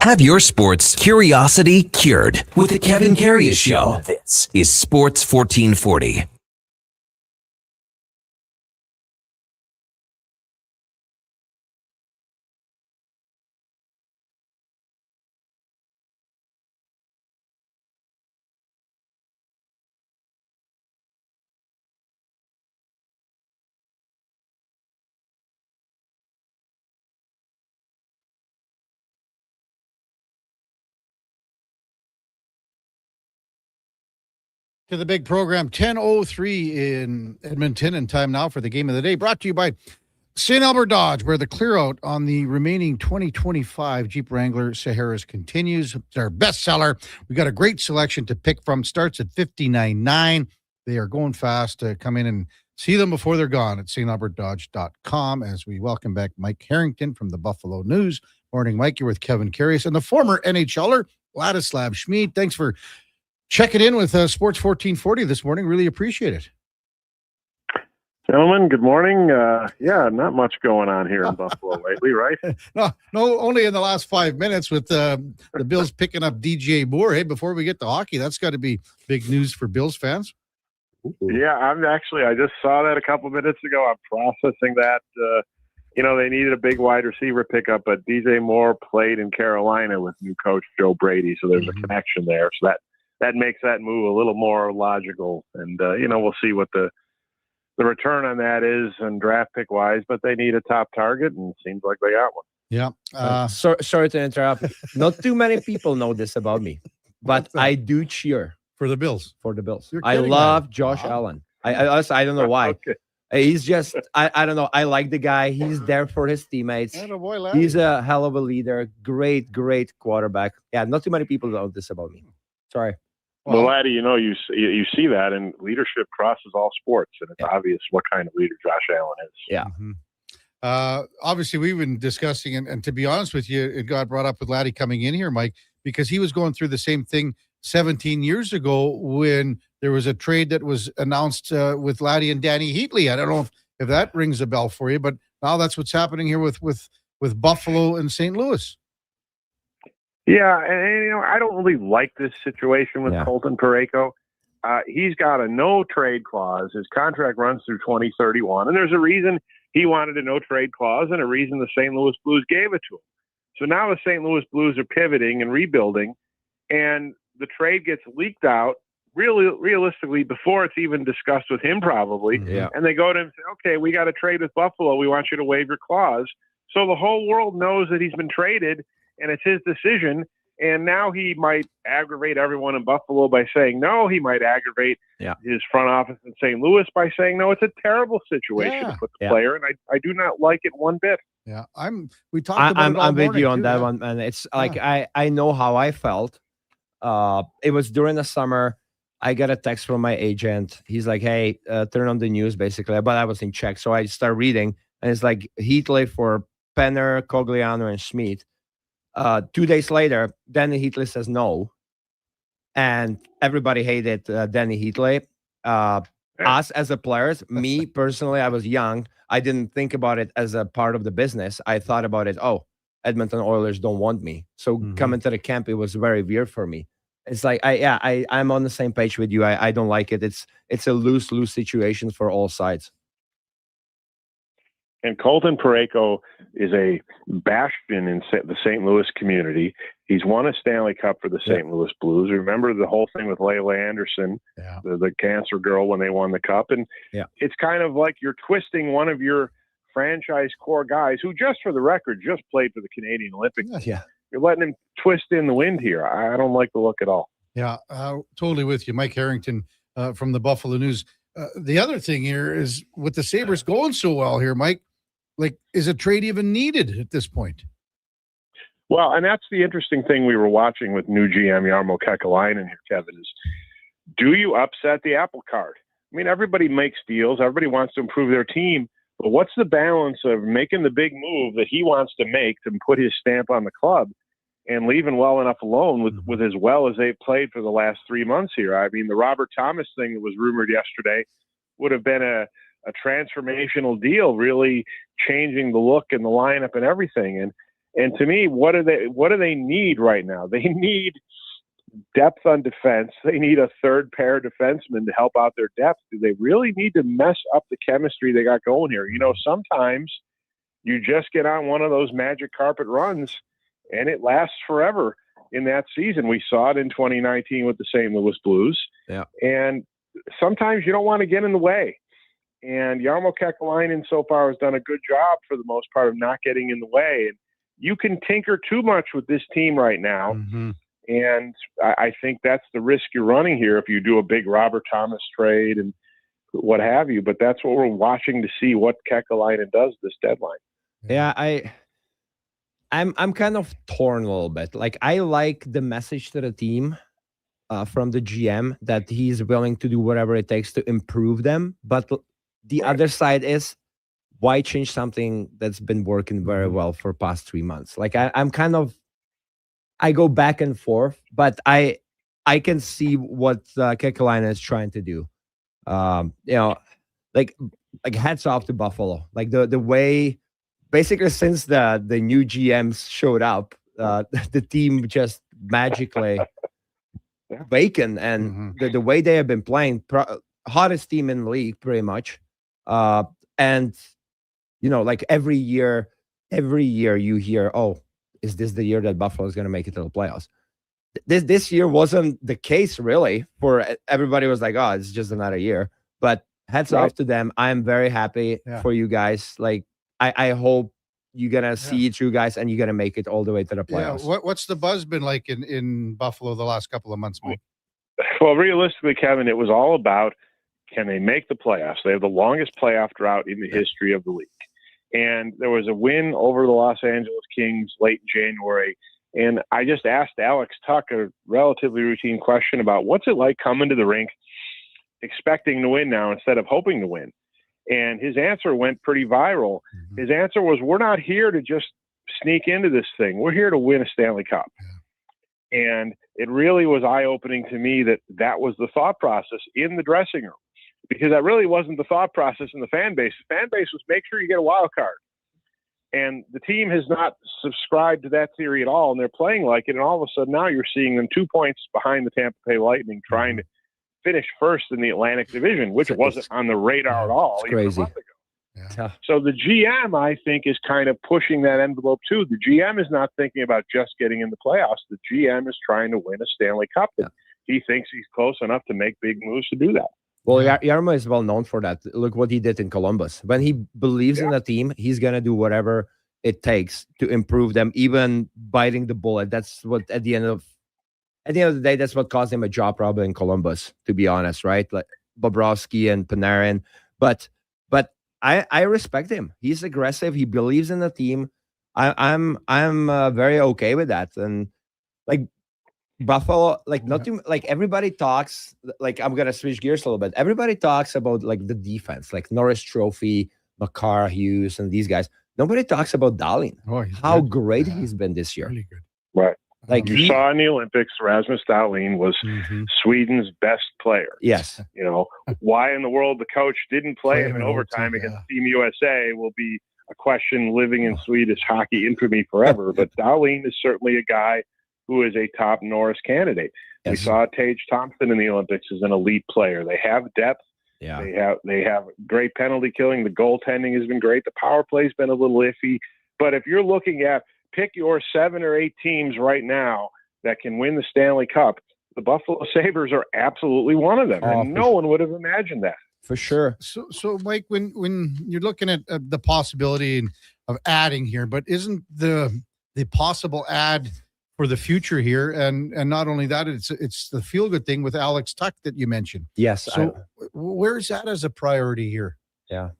Have your sports curiosity cured with the Kevin Karius Show. This is Sports 1440. To the big program, 10:03 in Edmonton, and time now for the game of the day, brought to you by St. Albert Dodge, where the clear out on the remaining 2025 Jeep Wrangler Saharas continues. It's our best seller. We got a great selection to pick from. Starts at $59,900. They are going fast. Come in and see them before they're gone at stalbertdodge.com. As we welcome back Mike Harrington from the Buffalo News. Morning, Mike. You're with Kevin Karius and the former NHLer Ladislav Smid. Thanks for checking in with Sports 1440 this morning. Really appreciate it. Gentlemen, good morning. Yeah, not much going on here in Buffalo lately, right? No, only in the last 5 minutes with the Bills picking up DJ Moore. Hey, before we get to hockey, that's got to be big news for Bills fans. Yeah, I just saw that a couple minutes ago. I'm processing that. They needed a big wide receiver pickup, but DJ Moore played in Carolina with new coach Joe Brady, so there's a connection there. So that makes that move a little more logical. And, we'll see what the return on that is and draft pick wise, but they need a top target, and it seems like they got one. Yeah. Sorry to interrupt. Not too many people know this about me, but I do cheer for the Bills. I love Josh Allen. I don't know why. Okay. He's just, I don't know. I like the guy. He's there for his teammates. He's a hell of a leader. Great quarterback. Yeah, not too many people know this about me. Sorry. Well, Laddie, you see that, and leadership crosses all sports, and it's obvious what kind of leader Josh Allen is. Yeah. Obviously, we've been discussing, and to be honest with you, it got brought up with Laddie coming in here, Mike, because he was going through the same thing 17 years ago when there was a trade that was announced with Laddie and Danny Heatley. I don't know if that rings a bell for you, but now that's what's happening here with Buffalo and St. Louis. Yeah, and I don't really like this situation with Colton Parayko. He's got a no-trade clause. His contract runs through 2031, and there's a reason he wanted a no-trade clause and a reason the St. Louis Blues gave it to him. So now the St. Louis Blues are pivoting and rebuilding, and the trade gets leaked out realistically before it's even discussed with him probably. Yeah. And they go to him and say, okay, we got a trade with Buffalo. We want you to waive your clause. So the whole world knows that he's been traded, and it's his decision. And now he might aggravate everyone in Buffalo by saying no. He might aggravate his front office in St. Louis by saying no. It's a terrible situation to put the player, and I do not like it one bit. Yeah, we talked about it all I'm with you on too, that one, and it's like I know how I felt. It was during the summer. I got a text from my agent. He's like, "Hey, turn on the news," basically. But I was in Czech, so I start reading, and it's like Heatley for Penner, Cogliano, and Smid. 2 days later, Danny Heatley says no, and everybody hated Danny Heatley. Us as a players, me personally, I was young. I didn't think about it as a part of the business. I thought about it. Oh, Edmonton Oilers don't want me. So coming to the camp, it was very weird for me. It's like I'm on the same page with you. I don't like it. It's a lose situation for all sides. And Colton Parayko is a bastion in the St. Louis community. He's won a Stanley Cup for the St. Louis Blues. Remember the whole thing with Layla Anderson, the cancer girl, when they won the Cup. And it's kind of like you're twisting one of your franchise core guys who, just for the record, just played for the Canadian Olympic team. Yeah. You're letting him twist in the wind here. I don't like the look at all. Yeah, totally with you. Mike Harrington from the Buffalo News. The other thing here is with the Sabres going so well here, Mike, like, is a trade even needed at this point? Well, and that's the interesting thing we were watching with new GM Jarmo Kekalainen here, Kevin, is do you upset the apple cart? I mean, everybody makes deals. Everybody wants to improve their team. But what's the balance of making the big move that he wants to make to put his stamp on the club and leaving well enough alone with as well as they've played for the last 3 months here? I mean, the Robert Thomas thing that was rumored yesterday would have been a transformational deal, really changing the look and the lineup and everything. And to me, what do they need right now? They need depth on defense. They need a third pair defenseman to help out their depth. Do they really need to mess up the chemistry they got going here? You know, sometimes you just get on one of those magic carpet runs and it lasts forever in that season. We saw it in 2019 with the St. Louis Blues. Yeah. And sometimes you don't want to get in the way. And Jarmo Kekalainen so far has done a good job for the most part of not getting in the way. And you can tinker too much with this team right now. And I think that's the risk you're running here if you do a big Robert Thomas trade and what have you. But that's what we're watching to see what Kekalainen does this deadline. Yeah, I'm kind of torn a little bit. Like, I like the message to the team from the GM that he's willing to do whatever it takes to improve them. But the other side is, why change something that's been working very well for past 3 months? Like, I'm kind of, I go back and forth, but I can see what Kekalainen is trying to do. You know, like hats off to Buffalo. Like the way, basically since the new GMs showed up, the team just magically vacant, and the way they have been playing, hottest team in the league pretty much. And you know, like every year you hear, oh, is this the year that Buffalo is going to make it to the playoffs? This year wasn't the case, really. For everybody was like, oh, it's just another year. But hats off to them. I'm very happy for you guys. Like, I hope you're going to see it through, guys, and you're going to make it all the way to the playoffs. Yeah. What's the buzz been like in Buffalo the last couple of months, Mike? Well, realistically, Kevin, it was all about, can they make the playoffs? They have the longest playoff drought in the history of the league. And there was a win over the Los Angeles Kings late in January, And I just asked Alex Tuck a relatively routine question about what's it like coming to the rink expecting to win now instead of hoping to win. And his answer went pretty viral. His answer was, we're not here to just sneak into this thing. We're here to win a Stanley Cup. And it really was eye-opening to me that that was the thought process in the dressing room, because that really wasn't the thought process in the fan base. The fan base was make sure you get a wild card. And the team has not subscribed to that theory at all, and they're playing like it. And all of a sudden now you're seeing them 2 points behind the Tampa Bay Lightning trying to finish first in the Atlantic Division, which wasn't on the radar at all. It's crazy. So the GM, I think, is kind of pushing that envelope too. The GM is not thinking about just getting in the playoffs. The GM is trying to win a Stanley Cup. And he thinks he's close enough to make big moves to do that. Well, Jarmo is well known for that. Look what he did in Columbus. When he believes in a team, he's going to do whatever it takes to improve them, even biting the bullet. That's what, at the end of the day, that's what caused him a job problem in Columbus, to be honest, right? Like Bobrovsky and Panarin. But I respect him. He's aggressive. He believes in the team. I'm very okay with that. And like Buffalo, like not too, like everybody talks, like I'm gonna switch gears a little bit. Everybody talks about like the defense, like Norris Trophy, Makar, Hughes, and these guys. Nobody talks about Dahlin. How great he's been this year. Really good. Right. Like you saw in the Olympics, Rasmus Dahlin was Sweden's best player. Yes. You know, why in the world the coach didn't play him in overtime against Team USA will be a question living in Swedish hockey infamy forever. But Dahlin is certainly a guy who is a top Norris candidate. We saw Tage Thompson in the Olympics as an elite player. They have depth. Yeah. They have great penalty killing. The goaltending has been great. The power play's been a little iffy. But if you're looking at pick your 7 or 8 teams right now that can win the Stanley Cup, the Buffalo Sabres are absolutely one of them. And no one would have imagined that. For sure. So Mike, when you're looking at the possibility of adding here, but isn't the possible add for the future here, and not only that, it's the feel good thing with Alex Tuck that you mentioned. Yes. So where's that as a priority here? Yeah.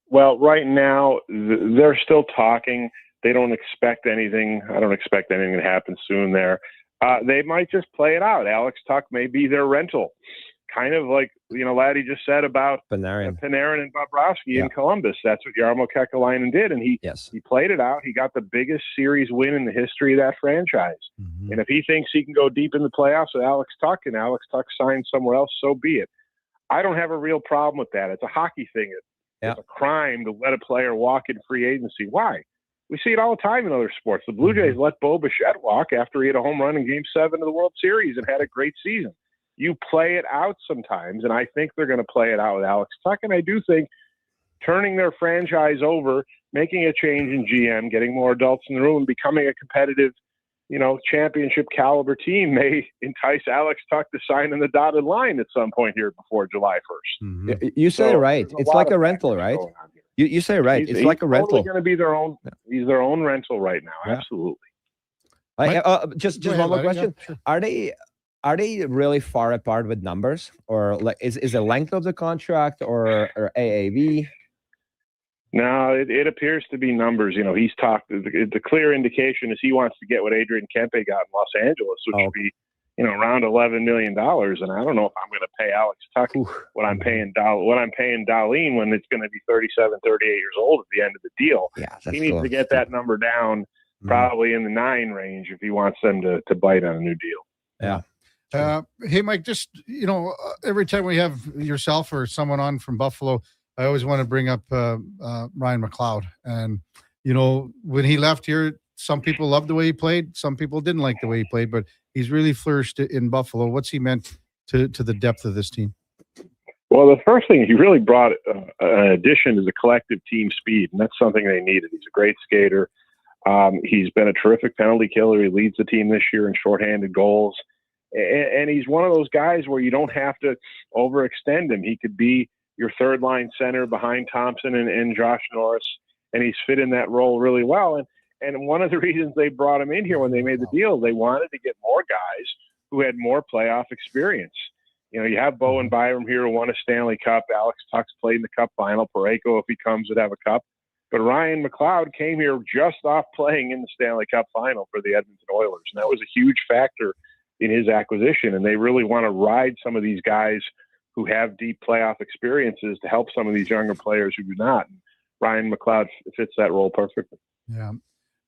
Well, right now they're still talking. They don't expect anything. I don't expect anything to happen soon there. They might just play it out. Alex Tuck may be their rental. Kind of like, Laddie just said about Panarin and Bobrovsky in Columbus. That's what Jarmo Kekalainen did. And he played it out. He got the biggest series win in the history of that franchise. And if he thinks he can go deep in the playoffs with Alex Tuck and Alex Tuck signs somewhere else, so be it. I don't have a real problem with that. It's a hockey thing. It's a crime to let a player walk in free agency. Why? We see it all the time in other sports. The Blue Jays let Bo Bichette walk after he had a home run in Game 7 of the World Series and had a great season. You play it out sometimes, and I think they're going to play it out with Alex Tuck. And I do think turning their franchise over, making a change in GM, getting more adults in the room, and becoming a competitive, championship caliber team may entice Alex Tuck to sign in the dotted line at some point here before July 1st. You say it right. It's like a rental, right? You say it right. It's like a rental. Totally going to be their own. He's their own rental right now. Yeah. Absolutely. Just one more question. Yeah, Are they really far apart with numbers, or like is the length of the contract or AAV? No, it appears to be numbers. He's talked. The clear indication is he wants to get what Adrian Kempe got in Los Angeles, which would be around $11 million. And I don't know if I'm going to pay Alex Tuck what I'm paying Dahlin when it's going to be 37, 38 years old at the end of the deal. Yeah, he needs to get that number down probably in the 9 range if he wants them to bite on a new deal. Yeah. Hey, Mike, just, every time we have yourself or someone on from Buffalo, I always want to bring up Ryan McLeod. And, when he left here, some people loved the way he played. Some people didn't like the way he played, but he's really flourished in Buffalo. What's he meant to the depth of this team? Well, the first thing he really brought an addition is a collective team speed, and that's something they needed. He's a great skater. He's been a terrific penalty killer. He leads the team this year in shorthanded goals. And he's one of those guys where you don't have to overextend him. He could be your third line center behind Thompson and Josh Norris, and he's fit in that role really well. And one of the reasons they brought him in here when they made the deal, they wanted to get more guys who had more playoff experience. You have Bo and Byram here who won a Stanley Cup. Alex Tuck's played in the Cup final. Parayko, if he comes, would have a cup. But Ryan McLeod came here just off playing in the Stanley Cup final for the Edmonton Oilers. And that was a huge factor in his acquisition. And they really want to ride some of these guys who have deep playoff experiences to help some of these younger players who do not. And Ryan McLeod fits that role perfectly. Yeah.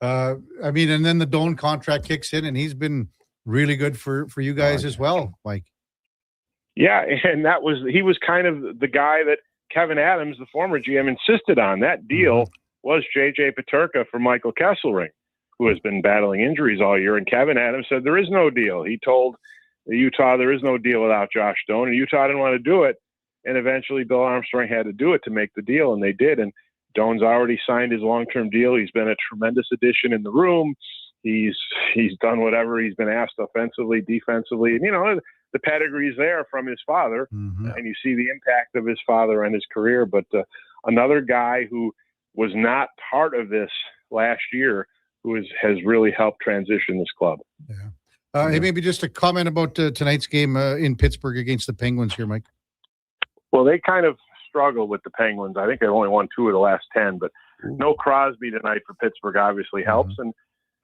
I mean, and then the Doan contract kicks in, and he's been really good for you guys as well, Mike. Yeah, and he was kind of the guy that Kevin Adams, the former GM, insisted on. That deal was J.J. Peterka for Michael Kesselring, who has been battling injuries all year. And Kevin Adams said there is no deal. He told Utah there is no deal without Josh Doan, and Utah didn't want to do it. And eventually Bill Armstrong had to do it to make the deal, and they did. And Doan's already signed his long-term deal. He's been a tremendous addition in the room. He's done whatever he's been asked offensively, defensively. And, you know, the pedigree's there from his father, and you see the impact of his father on his career. But another guy who was not part of this last year who has really helped transition this club. Hey, maybe just a comment about tonight's game in Pittsburgh against the Penguins here, Mike. Well, they kind of struggle with the Penguins. I think they only won 2 of the last 10, but no Crosby tonight for Pittsburgh obviously helps. And,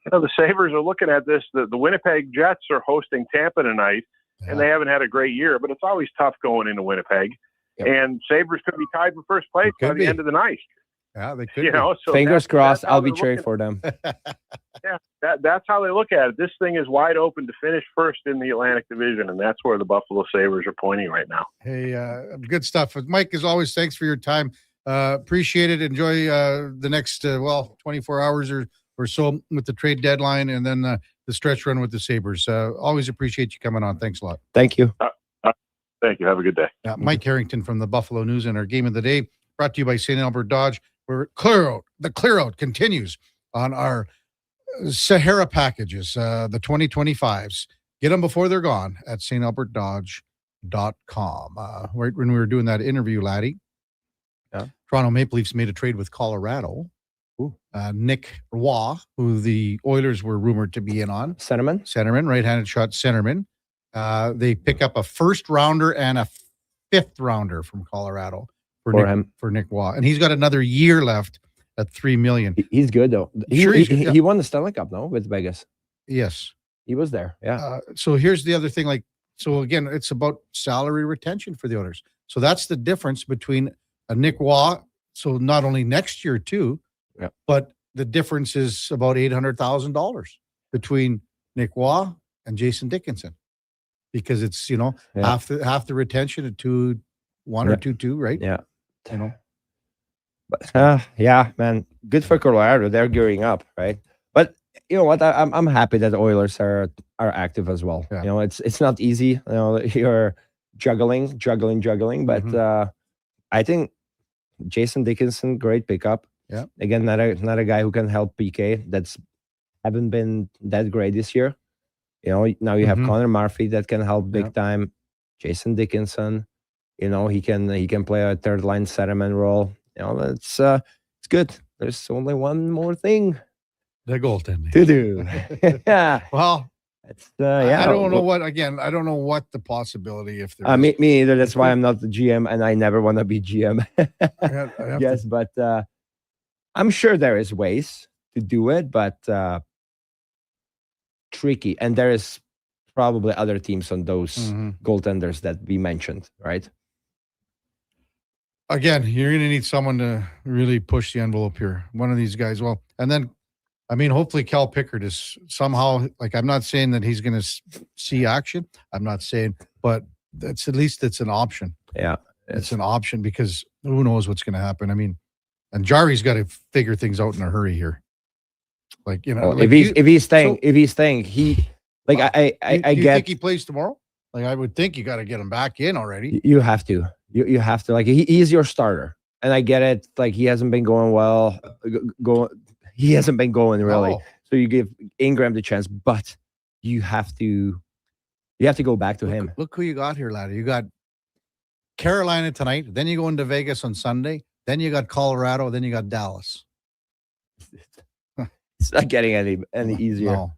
you know, the Sabres are looking at this. The Winnipeg Jets are hosting Tampa tonight, and they haven't had a great year, but it's always tough going into Winnipeg. And Sabres could be tied for first place by the end of the night. Yeah, they could. You know, so fingers crossed. I'll be cheering for them. Yeah, that's how they look at it. This thing is wide open to finish first in the Atlantic Division, and that's where the Buffalo Sabres are pointing right now. Hey, good stuff. Mike, as always, thanks for your time. Appreciate it. Enjoy the next, 24 hours or so with the trade deadline, and then the stretch run with the Sabres. Always appreciate you coming on. Thanks a lot. Thank you. Thank you. Have a good day. Mike Harrington from the Buffalo News, and our game of the day brought to you by St. Albert Dodge, where the clear out continues on our Sahara packages, the 2025s. Get them before they're gone at stalbertdodge.com. Right when we were doing that interview, Laddie, Toronto Maple Leafs made a trade with Colorado. Nick Roy, who the Oilers were rumored to be in on. Centerman, right-handed shot centerman. They pick up a first rounder and a fifth rounder from Colorado for Nick Roy. And he's got another year left at $3 million. He's good though. He won the Stanley Cup, no, with Vegas. Yes, he was there. Yeah. So here's the other thing. So again, it's about salary retention for the Oilers. So that's the difference between a Nick Roy. So not only next year too, but the difference is about $800,000 between Nick Roy and Jason Dickinson, because it's half the retention at 2-1 or 2-2, right? Yeah. But yeah, man, good for Colorado. They're gearing up, right? But you know what? I'm happy that the Oilers are active as well. Yeah. You know, it's not easy. You know, you're juggling. But I think Jason Dickinson, great pickup. Yeah. Again, not a guy who can help PK. That's haven't been that great this year. You know, now you have Connor Murphy that can help big time. Jason Dickinson, you know, he can play a third line centerman role. You know, it's good. There's only one more thing. The goaltending to do. Yeah. Well, it's I don't know what. Again, I don't know what the possibility if there. Me either. That's why I'm not the GM, and I never want to be GM. Yes, but I'm sure there is ways to do it, but tricky. And there is probably other teams on those goaltenders that we mentioned, right? Again, you're going to need someone to really push the envelope here. One of these guys. Well, and then, I mean, hopefully Cal Pickard is somehow, I'm not saying that he's going to see action. I'm not saying, but at least it's an option. Yeah. It's an option, because who knows what's going to happen. I mean, and Jari's got to figure things out in a hurry here. If he's staying, he I get. Think he plays tomorrow? I would think you got to get him back in already. You have to. You have to. He's your starter, and I get it. He hasn't been going well. He hasn't been going really. Oh. So you give Ingram the chance, but you have to go back to him. Look who you got here, laddie. You got Carolina tonight. Then you go into Vegas on Sunday. Then you got Colorado. Then you got Dallas. It's not getting any easier. No.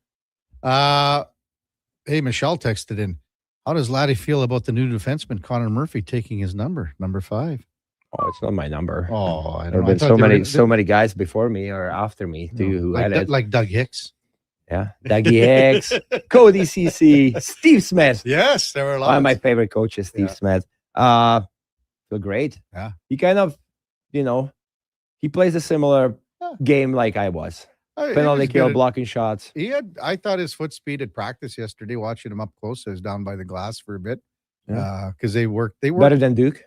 Hey, Michelle texted in. How does Laddie feel about the new defenseman, Connor Murphy, taking his number 5? Oh, it's not my number. Oh, I There don't have know. been so many guys before me or after me too who had it. Like Doug Hicks. Yeah, Dougie Hicks, Cody CC, Steve Smith. Yes, there were a lot. One of my favorite coaches, Steve Smith. Feel great. Yeah. He kind of, he plays a similar game like I was. Penalty kill, blocking shots. I thought his foot speed at practice yesterday, watching him up close. I was down by the glass for a bit. Because they worked better than Duke.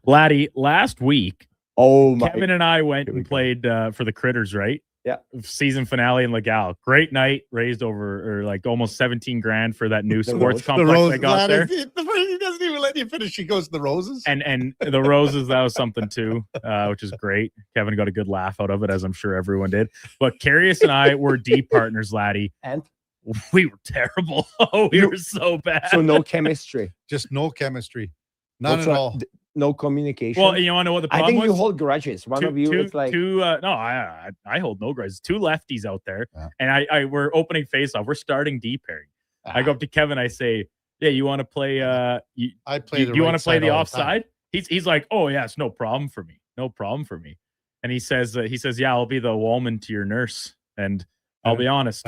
Laddie, last week, Kevin and I went and played for the Critters, right? Yeah. Season finale in Legal. Great night. Raised almost 17 grand for that new sports complex they got there. He doesn't even let you finish. He goes to the Roses. And the Roses, that was something too, which is great. Kevin got a good laugh out of it, as I'm sure everyone did. But Karius and I were deep partners, Laddie. And we were terrible. Oh, we were so bad. So no chemistry. Just no chemistry. None at all. No communication. Well, you want to know what the problem was? I think you hold grudges. One of you is like I hold no grudges. Two lefties out there, and we're opening face off. We're starting deep pairing. I go up to Kevin. I say, "Yeah, you want to play? You want to play the offside?" He's like, "Oh yeah, it's no problem for me. No problem for me." And he says, "Yeah, I'll be the Wallman to your nurse." And I'll be honest,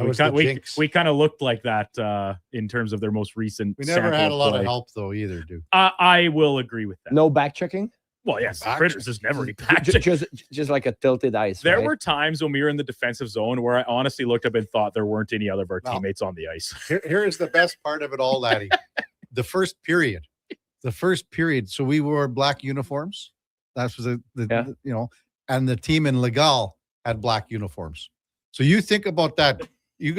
we kind of looked like that in terms of their most recent. We never had a lot of help though either, dude. I will agree with that. No back checking. Well, yes, Critters is never any back checking. Just like a tilted ice. There were times when we were in the defensive zone where I honestly looked up and thought there weren't any other of our teammates on the ice. Here is the best part of it all, Laddie. The first period. So we wore black uniforms. That was and the team in Legal had black uniforms. So you think about that. You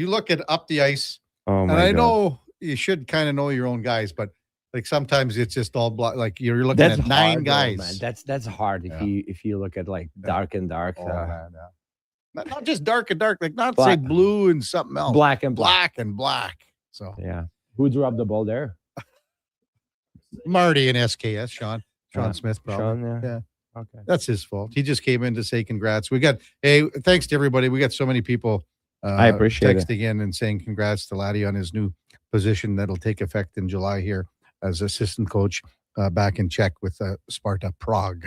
look at up the ice, and I know you should kind of know your own guys, but like sometimes it's just all black. Like you're looking at 9 guys. Though, man. That's hard if you look at like dark and dark. Not just dark and dark. Like not black. Say blue and something else. Black and black. So yeah, who dropped the ball there? Marty and SKS, Sean Smith, probably. Sean, yeah. Okay. That's his fault. He just came in to say congrats. Thanks to everybody. We got so many people I appreciate texting in and saying congrats to Laddie on his new position that'll take effect in July here as assistant coach back in Czech with Sparta Prague.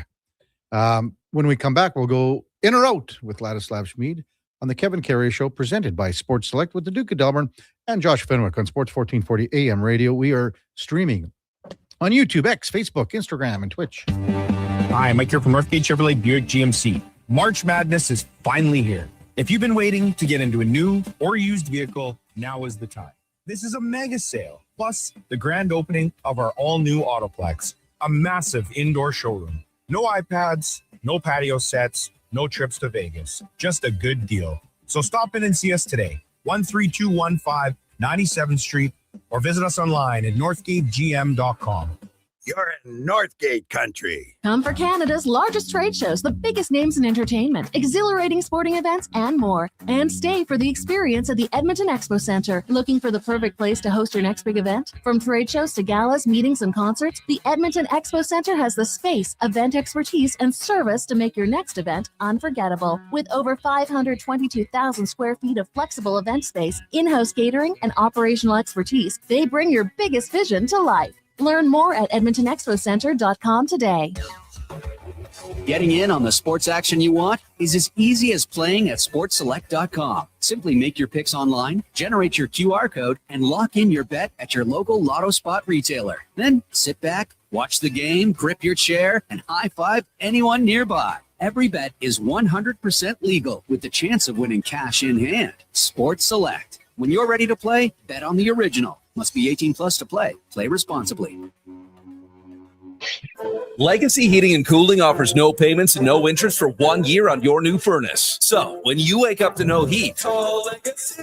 When we come back, we'll go in or out with Ladislav Smid on the Kevin Karius Show, presented by Sports Select with the Duke of Delburne and Josh Fenwick on Sports 1440 AM radio. We are streaming on YouTube, X, Facebook, Instagram, and Twitch. Hi, Mike here from Northgate Chevrolet Buick GMC. March Madness is finally here. If you've been waiting to get into a new or used vehicle, now is the time. This is a mega sale, plus the grand opening of our all-new Autoplex, a massive indoor showroom. No iPads, no patio sets, no trips to Vegas. Just a good deal. So stop in and see us today, 13215 97th Street, or visit us online at northgategm.com. You're in Northgate country. Come for Canada's largest trade shows, the biggest names in entertainment, exhilarating sporting events, and more. And stay for the experience at the Edmonton Expo Centre. Looking for the perfect place to host your next big event? From trade shows to galas, meetings, and concerts, the Edmonton Expo Centre has the space, event expertise, and service to make your next event unforgettable. With over 522,000 square feet of flexible event space, in-house catering, and operational expertise, they bring your biggest vision to life. Learn more at edmontonexpocenter.com today. Getting in on the sports action you want is as easy as playing at sportselect.com. Simply make your picks online, generate your QR code, and lock in your bet at your local Lotto Spot retailer. Then sit back, watch the game, grip your chair, and high-five anyone nearby. Every bet is 100% legal with the chance of winning cash in hand. Sports Select. When you're ready to play, bet on the original. Must be 18 plus to play. Play responsibly. Legacy Heating and Cooling offers no payments and no interest for 1 year on your new furnace. So when you wake up to no heat, call Legacy.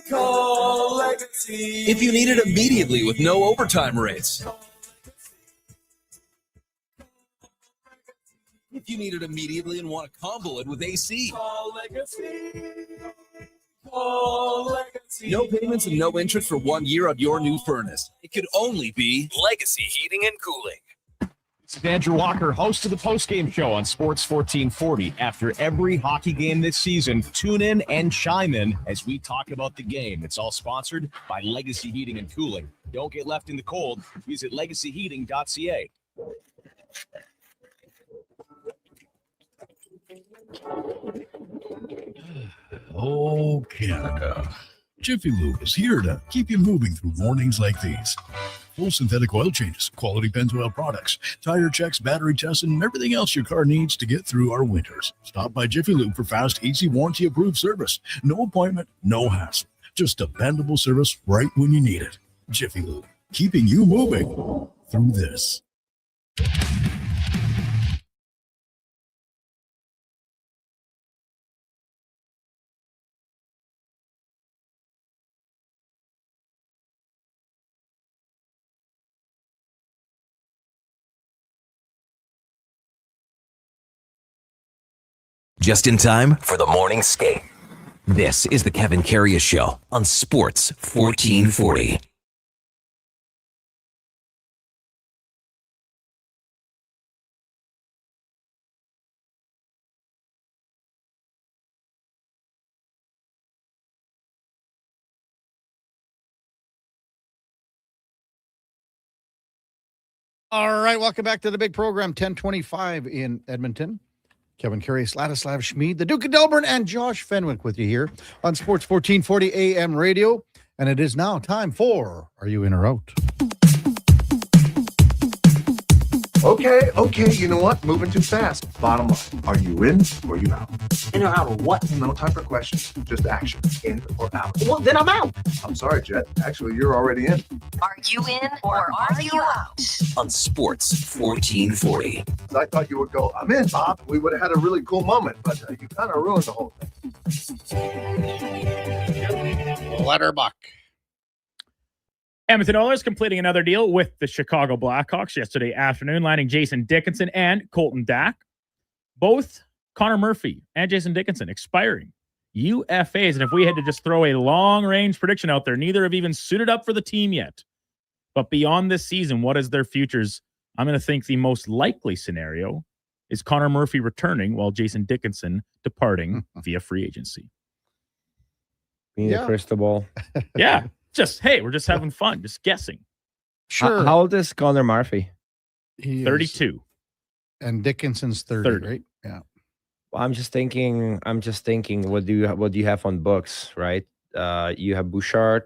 Call Legacy. If you need it immediately with no overtime rates. If you need it immediately and want to combo it with AC. Call Legacy. No payments and no interest for 1 year on your new furnace. It could only be Legacy Heating and Cooling. This is Andrew Walker, host of the postgame show on Sports 1440. After every hockey game this season, tune in and chime in as we talk about the game. It's all sponsored by Legacy Heating and Cooling. Don't get left in the cold. Visit legacyheating.ca. Oh, Canada. Jiffy Lube is here to keep you moving through mornings like these. Full synthetic oil changes, quality Pennzoil products, tire checks, battery tests, and everything else your car needs to get through our winters. Stop by Jiffy Lube for fast, easy, warranty-approved service. No appointment, no hassle. Just dependable service right when you need it. Jiffy Lube, keeping you moving through this. Just in time for the morning skate. This is the Kevin Karius Show on Sports 1440. All right, welcome back to the big program, 1025 in Edmonton. Kevin Karius, Ladislav Smid, the Duke of Delburne, and Josh Fenwick with you here on Sports 1440 AM radio. And it is now time for Are You In or Out? Okay, you know what? Moving too fast. Bottom line, are you in or you out? In or out of what? No time for questions, just action. In or out? Well, then I'm out. I'm sorry, Jet. Actually, you're already in. Are you in or are you out? On Sports 1440. I thought you would go, I'm in, Bob. We would have had a really cool moment, but you kind of ruined the whole thing. Letterbuck. Edmonton Oilers completing another deal with the Chicago Blackhawks yesterday afternoon, landing Jason Dickinson and Colton Dach. Both Connor Murphy and Jason Dickinson expiring UFAs. And if we had to just throw a long-range prediction out there, neither have even suited up for the team yet. But beyond this season, what is their futures? I'm going to think the most likely scenario is Connor Murphy returning while Jason Dickinson departing via free agency. Being a crystal ball. Yeah. Just, hey, we're just having fun, just guessing. Sure. How old is Connor Murphy? He is- 32. And Dickinson's 30, 30. right? Yeah. Well, I'm just thinking. What do you have on books, right? You have Bouchard.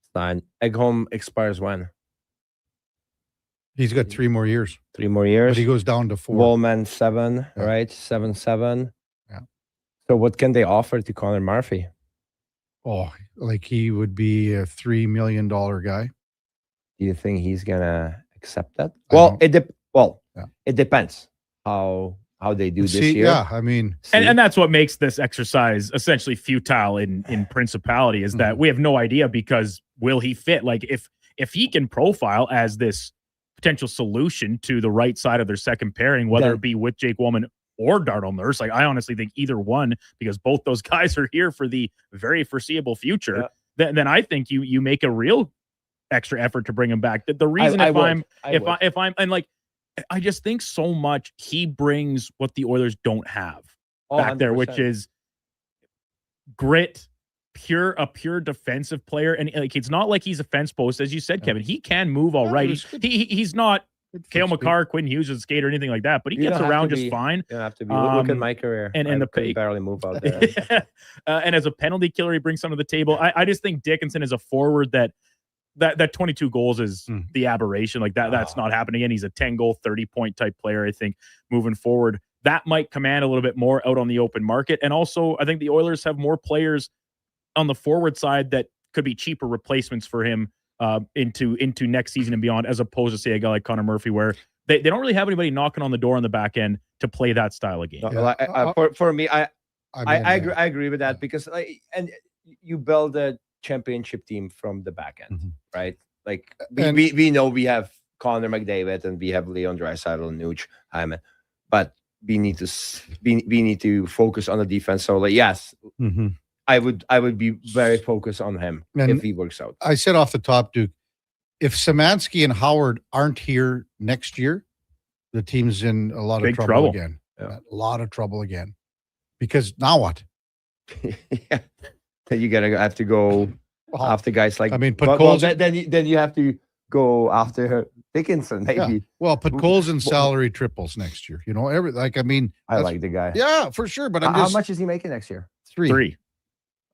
Stein. Egholm expires when? He's got 3 more years. 3 more years. But he goes down to 4. Wallman 7, right? 7-7. Yeah. So what can they offer to Connor Murphy? Oh, like he would be a $3 million guy. Do you think he's gonna accept that? Well, it depends how they do this year. Yeah, I mean, And that's what makes this exercise essentially futile in principality is that we have no idea because will he fit? Like if he can profile as this potential solution to the right side of their second pairing, whether it be with Jake Wallman or Darnell Nurse, like I honestly think either one, because both those guys are here for the very foreseeable future. Then I think you make a real extra effort to bring him back. The reason if I'm and like I just think so much he brings what the Oilers don't have back there, which is grit, a pure defensive player, and like it's not like he's a fence post, as you said, Kevin. He can move all right. He's not Cale Makar, Quinn Hughes, a skater, or anything like that, but he gets around just fine. You don't have to be. Look at my career. And I could barely move out there. And as a penalty killer, he brings some to the table. I just think Dickinson is a forward that 22 goals is the aberration. Like that's not happening again. He's a 10-goal, 30-point type player, I think, moving forward. That might command a little bit more out on the open market. And also, I think the Oilers have more players on the forward side that could be cheaper replacements for him into next season and beyond, as opposed to, say, a guy like Connor Murphy, where they don't really have anybody knocking on the door on the back end to play that style of game. For me, I agree with that because and you build a championship team from the back end, right? Like we know we have Connor McDavid and we have Leon Draisaitl and Nuge Hyman, but we need to focus on the defense. So like yes. I would be very focused on him if he works out. I said off the top, Duke, if Szymanski and Howard aren't here next year, the team's in a lot Big of trouble again. Yeah. A lot of trouble again. Because now what? Yeah. Then you have to go after guys like. I mean, put well, Coles. then you have to go after Dickinson, maybe. Yeah. Well, put Coles in salary triples next year. You know, I like the guy. Yeah, for sure. But how much is he making next year? Three.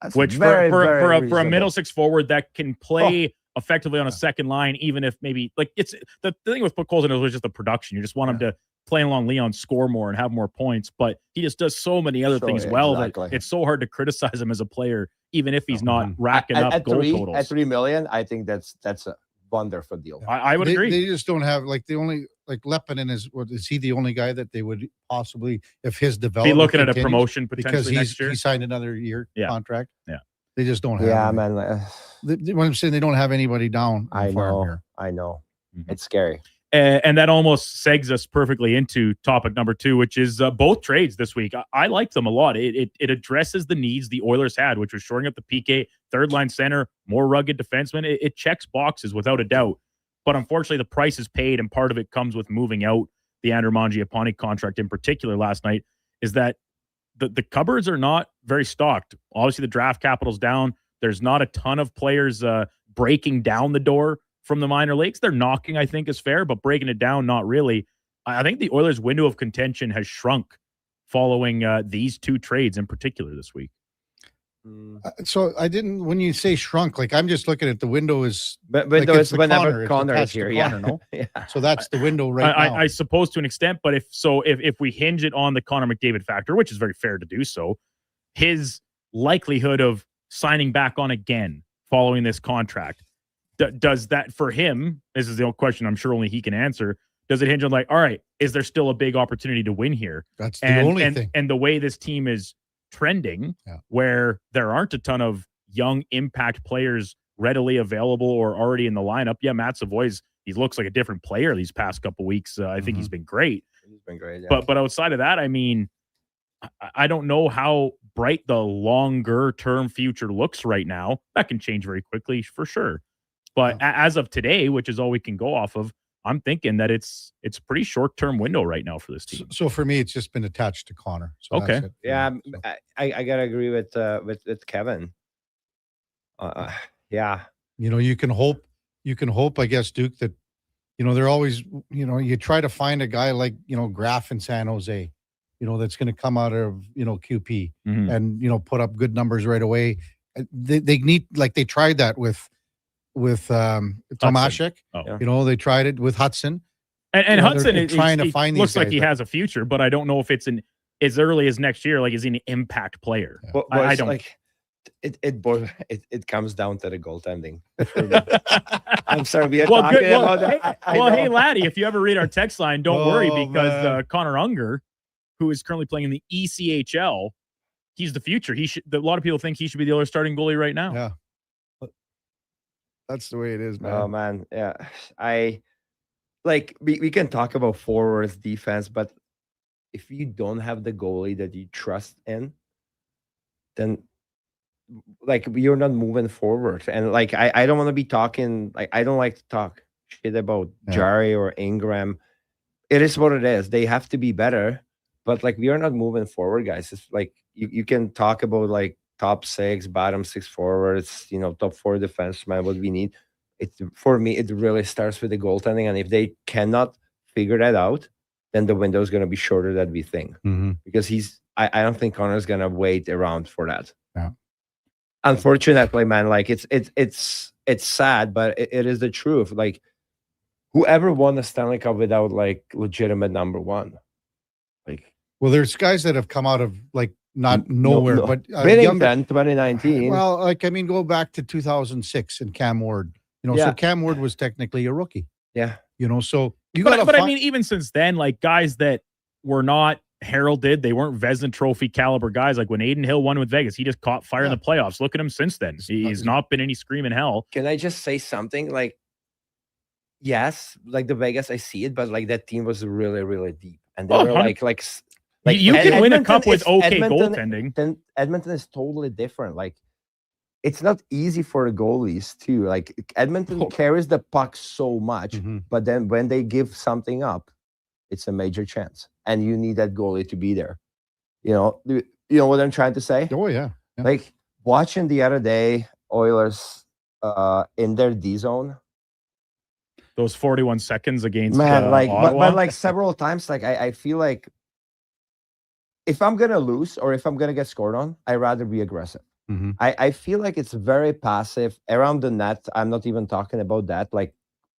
That's Which very, for very a reasonable. middle six forward that can play effectively on a second line, even if maybe like it's the thing with Coles in was just the production. You just want him to play along Leon, score more, and have more points. But he just does so many other things that it's so hard to criticize him as a player, even if he's not racking up goal totals. At $3 million, I think that's a wonderful deal. I would agree. They just don't have Lepinen is he the only guy that they would possibly, if his development be looking at a continues, promotion potentially because next year? he signed another year contract. Yeah. They just don't have. Yeah, any. man. What I'm saying, they don't have anybody down. I know. It's scary. And that almost segs us perfectly into topic number 2, which is both trades this week. I like them a lot. It addresses the needs the Oilers had, which was shoring up the PK, third line center, more rugged defenseman. It checks boxes without a doubt. But unfortunately, the price is paid, and part of it comes with moving out the Andrew Mangiapane contract in particular last night, is that the cupboards are not very stocked. Obviously, the draft capital's down. There's not a ton of players breaking down the door from the minor leagues. They're knocking, I think, is fair, but breaking it down, not really. I think the Oilers' window of contention has shrunk following these 2 trades in particular this week. So when you say shrunk, like I'm just looking at the window is, but like it's whenever Connor is here, no? Yeah. So that's the window right now. I suppose to an extent, but if we hinge it on the Connor McDavid factor, which is very fair to do so, his likelihood of signing back on again following this contract, does that for him, this is the question I'm sure only he can answer, does it hinge on all right, is there still a big opportunity to win here? That's the only thing. And the way this team is trending, where there aren't a ton of young impact players readily available or already in the lineup. Yeah, Matt Savoy's, he looks like a different player these past couple weeks. I think he's been great. He's been great, yeah. But outside of that, I mean, I don't know how bright the longer term future looks right now. That can change very quickly for sure. But as of today, which is all we can go off of, I'm thinking that it's a pretty short-term window right now for this team. So for me, it's just been attached to Connor. So okay. that's it. Yeah, I gotta agree with Kevin. Yeah. You can hope, I guess, Duke, that, they're always, you try to find a guy like, Graf in San Jose, that's going to come out of, QP and, put up good numbers right away. They need, like they tried that with Tomaszek. They tried it with Hudson. And Hudson is trying to find looks these like guys, he has a future, but I don't know if it's as early as next year. Like, is he an impact player? Well, I don't. Like, it comes down to the goaltending. I'm sorry, we are talking about that. Hey, laddie, if you ever read our text line, don't worry, because Connor Unger, who is currently playing in the ECHL, he's the future. A lot of people think he should be the other starting goalie right now. Yeah. That's the way it is, man. Oh man, yeah. We can talk about forwards, defense, but if you don't have the goalie that you trust in, then you're not moving forward. And I don't want to be talking, I don't like to talk shit about Jari or Ingram. It is what it is. They have to be better, but we are not moving forward, guys. It's you can talk about top 6, bottom 6 forwards, top 4 defensemen, what we need. For me, it really starts with the goaltending. And if they cannot figure that out, then the window is going to be shorter than we think. Because I don't think Connor's going to wait around for that. Yeah. Unfortunately, man, it's sad, but it is the truth. Whoever won the Stanley Cup without legitimate number 1. Well, there's guys that have come out of not nowhere, but Bennington, 2019. Well, go back to 2006 and Cam Ward. So Cam Ward was technically a rookie. Yeah. So you got. But I mean, even since then, guys that were not heralded, they weren't Vezina Trophy caliber guys. When Aiden Hill won with Vegas, he just caught fire in the playoffs. Look at him since then. He's not been any screaming hell. Can I just say something? Yes, the Vegas, I see it, but that team was really, really deep, and they were you can win a cup with okay Edmonton, goaltending. Then Edmonton is totally different. It's not easy for the goalies too. Edmonton carries the puck so much, but then when they give something up, it's a major chance, and you need that goalie to be there. You know what I'm trying to say? Oh yeah. Like watching the other day, Oilers in their D zone. Those 41 seconds against but like several times, like I feel like if I'm gonna lose or if I'm gonna get scored on, I'd rather be aggressive. Mm-hmm. I feel like it's very passive around the net. I'm not even talking about that. Like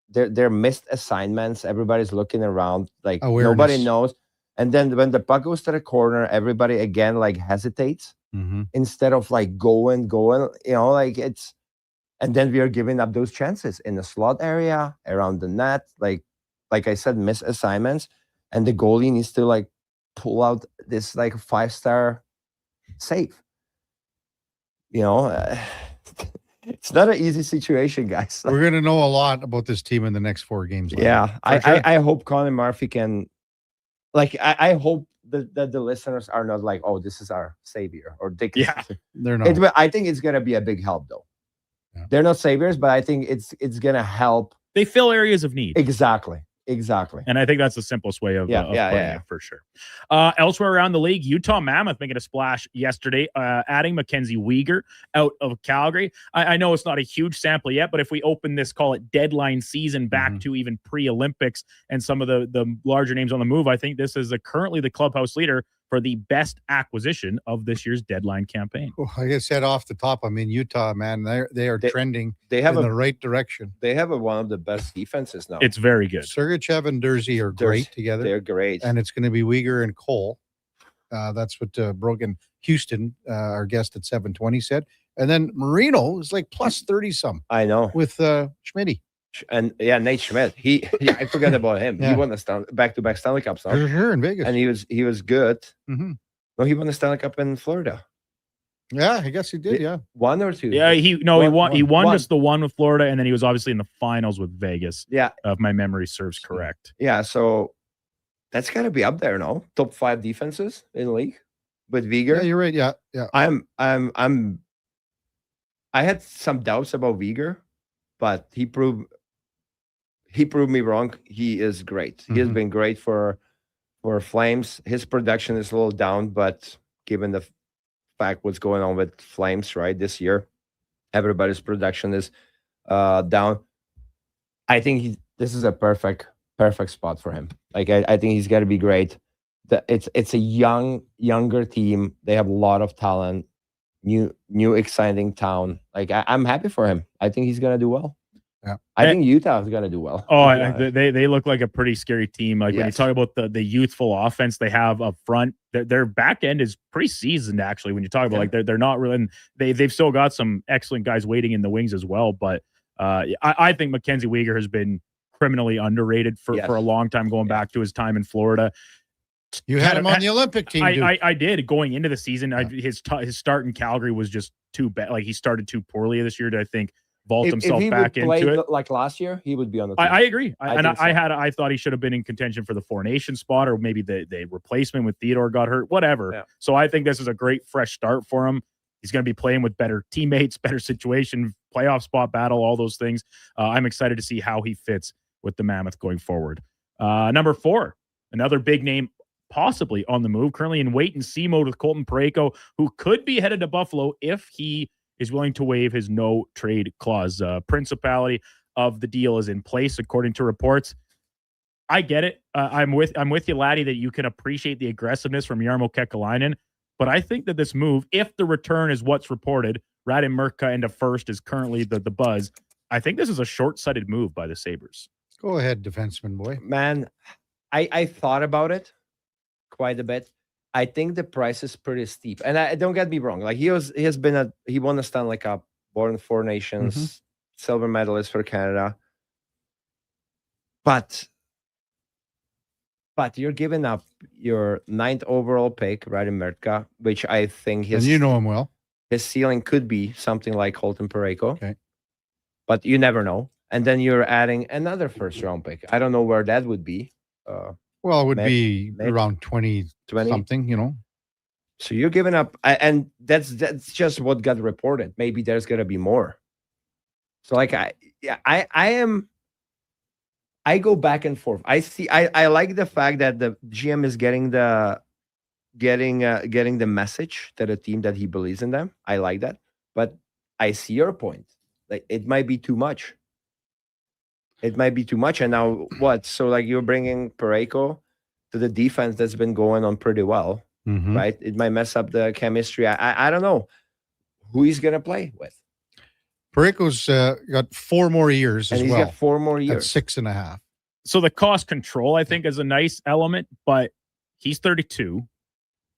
they're missed assignments. Everybody's looking around, like nobody knows. And then when the puck goes to the corner, everybody again like hesitates instead of like going. Like it's, and then we are giving up those chances in the slot area around the net. Like I said, miss assignments, and the goalie needs to like pull out this like 5-star save. It's not an easy situation, guys. We're going to know a lot about this team in the next 4 games. Yeah, I hope Colin Murphy can, I hope that the listeners are not like, oh, this is our savior or Dick. Yeah, they're not. I think it's going to be a big help, though. Yeah. They're not saviors, but I think it's going to help. They fill areas of need. Exactly. And I think that's the simplest way of putting it, for sure. Elsewhere around the league, Utah Mammoth making a splash yesterday, adding Mackenzie Weegar out of Calgary. I know it's not a huge sample yet, but if we open this, call it deadline season, back to even pre-Olympics and some of the larger names on the move, I think this is currently the clubhouse leader for the best acquisition of this year's deadline campaign. Well, like I said off the top, I mean, Utah, man, they are trending in the right direction. They have one of the best defenses now. It's very good. Sergachev and Dursey are great together. They're great. And it's going to be Weegar and Cole. That's what Brogan Houston, our guest at 720, said. And then Marino is like plus 30-some. I know. With Schmitty. And Nate Schmidt. I forgot about him. He won the back-to-back Stanley Cups. Sure, in Vegas. And he was good. Mm-hmm. No, he won the Stanley Cup in Florida. Yeah, I guess he did. Yeah, 1 or 2. Yeah, he won. He won just the one with Florida, and then he was obviously in the finals with Vegas. Yeah, if my memory serves correct. Yeah, so that's got to be up there, no? Top 5 defenses in the league with Weegar. Yeah, you're right. Yeah. I had some doubts about Weegar, but he proved me wrong. He is great. He has been great for Flames. His production is a little down, but given the fact what's going on with Flames right this year, everybody's production is down. I think this is a perfect spot for him. Like I think he's got to be great. It's a younger team. They have a lot of talent. New exciting town. Like I'm happy for him. I think he's gonna do well. Yeah. I think Utah is going to do well. They look like a pretty scary team. Like when you talk about the youthful offense they have up front, their back end is pretty seasoned actually. When you talk about they're not really, and they've still got some excellent guys waiting in the wings as well. But I think Mackenzie Weegar has been criminally underrated for a long time, going back to his time in Florida. You had him on the Olympic team. I did going into the season. His start in Calgary was just too bad. Like he started too poorly this year to, I think, vault himself back into it. Like last year, he would be on the team. I agree. I thought he should have been in contention for the Four Nations spot, or maybe the replacement with Theodore got hurt, whatever. Yeah. So I think this is a great fresh start for him. He's going to be playing with better teammates, better situation, playoff spot battle, all those things. I'm excited to see how he fits with the Mammoth going forward. Number 4, another big name possibly on the move, currently in wait-and-see mode with Colton Parayko, who could be headed to Buffalo if he is willing to waive his no-trade clause. Principality of the deal is in place, according to reports. I get it. I'm with you, Laddie, that you can appreciate the aggressiveness from Jarmo Kekalainen, but I think that this move, if the return is what's reported, Radim Murka into first is currently the buzz. I think this is a short-sighted move by the Sabres. Go ahead, defenseman boy. Man, I thought about it quite a bit. I think the price is pretty steep, and don't get me wrong. Like he won a Stanley Cup, born Four Nations, silver medalist for Canada. But you're giving up your 9th overall pick, Radim Murka, which I think and you know him well. His ceiling could be something like Colton Parayko. Okay, but you never know. And then you're adding another first-round pick. I don't know where that would be. Well, it would be around 20 something, you know. So you're giving up, and that's just what got reported. Maybe there's gonna be more. So like I I go back and forth. I like the fact that the GM is getting the message to the team that he believes in them. I like that, but I see your point. Like it might be too much. It might be too much. And now what? So like you're bringing Parayko to the defense that's been going on pretty well, right? It might mess up the chemistry. I don't know who he's gonna play with. Parayko's got 4 more years And as he's well. got 4 more years. At 6.5. So the cost control, I think, is a nice element, but he's 32.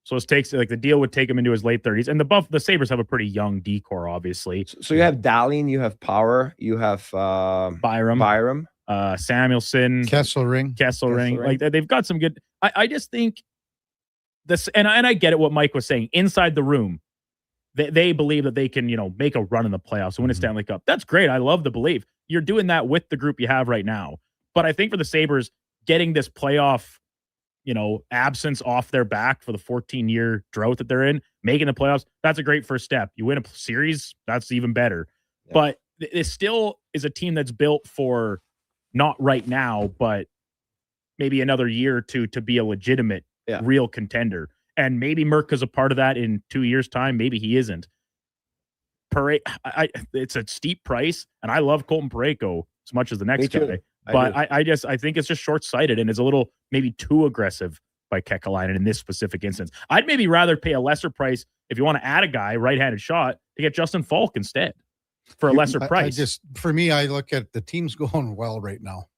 So it takes like the deal would take him into his late 30s. And the Sabres have a pretty young decor, obviously. So you have Dahlin, you have Power, you have Byram, Samuelson, Kesselring. Like they've got some good. I just think this, and I get it. What Mike was saying inside the room, they believe that they can, make a run in the playoffs and win a Stanley Cup. That's great. I love the belief. You're doing that with the group you have right now. But I think for the Sabres, getting this playoff, absence off their back for the 14-year drought that they're in, making the playoffs, that's a great first step. You win a series, that's even better. Yeah. But it still is a team that's built for not right now, but maybe another year or two to be a legitimate, real contender. And maybe Merca's a part of that in 2 years' time. Maybe he isn't. It's a steep price, and I love Colton Parayko as much as the next guy. But I think it's just short-sighted and is a little maybe too aggressive by Kekalainen in this specific instance. I'd maybe rather pay a lesser price if you want to add a guy, right-handed shot, to get Justin Falk instead for a lesser price. For me, I look at the team's going well right now.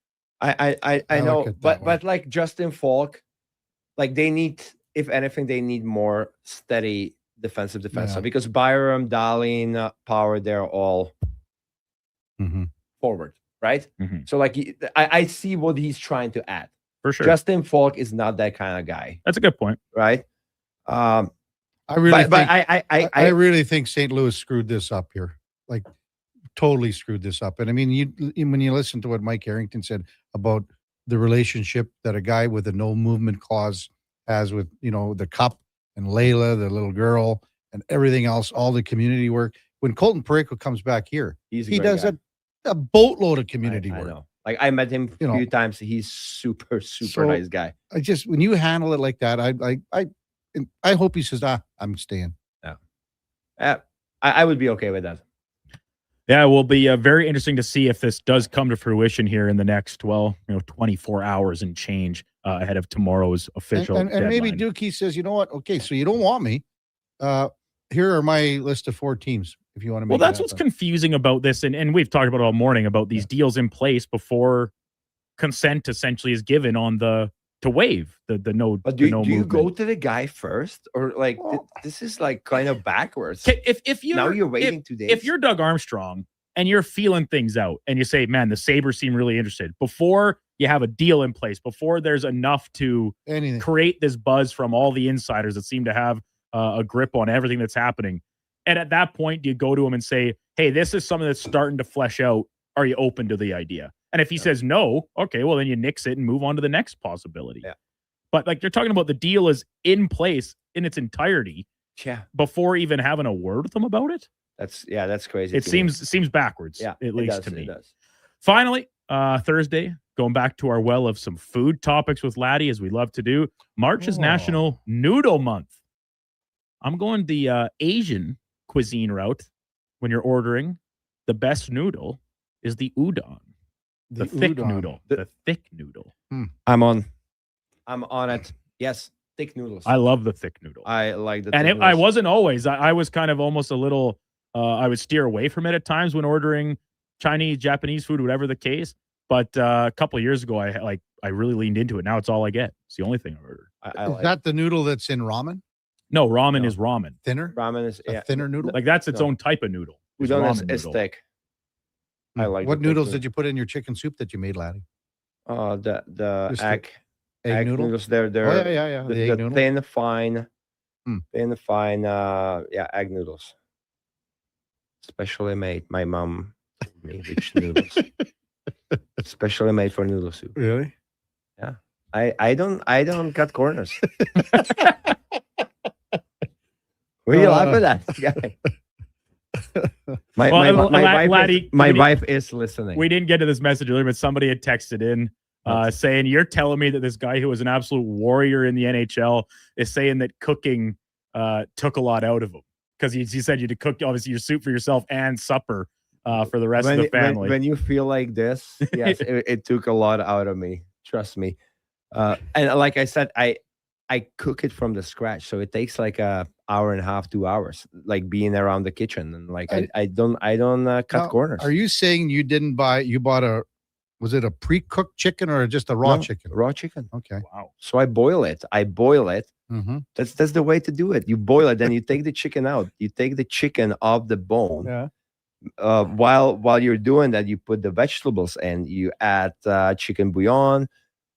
I know, but like Justin Falk, like they need, if anything, they need more steady defensive because Byram, Dahlin, Power, they're all forward. Right? So like I see what he's trying to add. For sure. Justin Falk is not that kind of guy. That's a good point. Right? I really think St. Louis screwed this up here. Like totally screwed this up. And I mean, when you listen to what Mike Harrington said about the relationship that a guy with a no movement clause has with, the cup and Layla, the little girl, and everything else, all the community work. When Colton Parayko comes back here, he does a boatload of community work. I know. Like I met him a few times. He's super nice guy. When you handle it like that, I hope he says, I'm staying. Yeah. I would be okay with that. Yeah, it will be very interesting to see if this does come to fruition here in the next 24 hours and change ahead of tomorrow's official and maybe Dookie says, you know what? Okay, so you don't want me. Here are my list of 4 teams. If you want to make that's what's confusing about this, and we've talked about it all morning about these deals in place before consent essentially is given on to waive the no. But do you go to the guy first, or like this is like kind of backwards? If you now you're waiting 2 days. If you're Doug Armstrong and you're feeling things out, and you say, "Man, the Sabres seem really interested," before you have a deal in place, before there's enough to create this buzz from all the insiders that seem to have a grip on everything that's happening. And at that point, do you go to him and say, hey, this is something that's starting to flesh out. Are you open to the idea? And if he says no, okay, well, then you nix it and move on to the next possibility. Yeah. But like you're talking about the deal is in place in its entirety before even having a word with them about it. That's crazy. It seems backwards, at least to me. Finally, Thursday, going back to our well of some food topics with Laddie, as we love to do. March is National Noodle Month. I'm going the Asian cuisine route. When you're ordering, the best noodle is the udon, the thick noodle, the thick noodle. I'm on it. Yes, thick noodles. I love the thick noodle. I like the. And I wasn't always. I was kind of almost a little. I would steer away from it at times when ordering Chinese, Japanese food, whatever the case. But a couple of years ago, I really leaned into it. Now it's all I get. It's the only thing I order. Is that the noodle that's in ramen? No, ramen is ramen. Thinner? Ramen is a thinner noodle? Like that's its own type of noodle. Udon is thick. I like. What noodles did you put in your chicken soup that you made, Laddie? The egg noodles. They're the egg noodle. Thin, fine, egg noodles. Specially made. My mom made rich noodles. Specially made for noodle soup. Really? Yeah. I don't cut corners. What are you laughing at? My wife is listening. We didn't get to this message earlier, but somebody had texted in saying, you're telling me that this guy who was an absolute warrior in the NHL is saying that cooking took a lot out of him. Because he said you had to cook, obviously, your soup for yourself and supper for the rest of the family. When you feel like this, yes, it took a lot out of me. Trust me. And like I said, I cook it from the scratch, so it takes like a hour and a half, 2 hours, like being around the kitchen, and like I don't cut corners. Are you saying you bought was it a pre-cooked chicken or just a raw chicken? Raw chicken. Okay. Wow. So I boil it. Mm-hmm. That's the way to do it. You boil it, then you take the chicken out. You take the chicken off the bone. Yeah. While you're doing that, you put the vegetables in. You add chicken bouillon.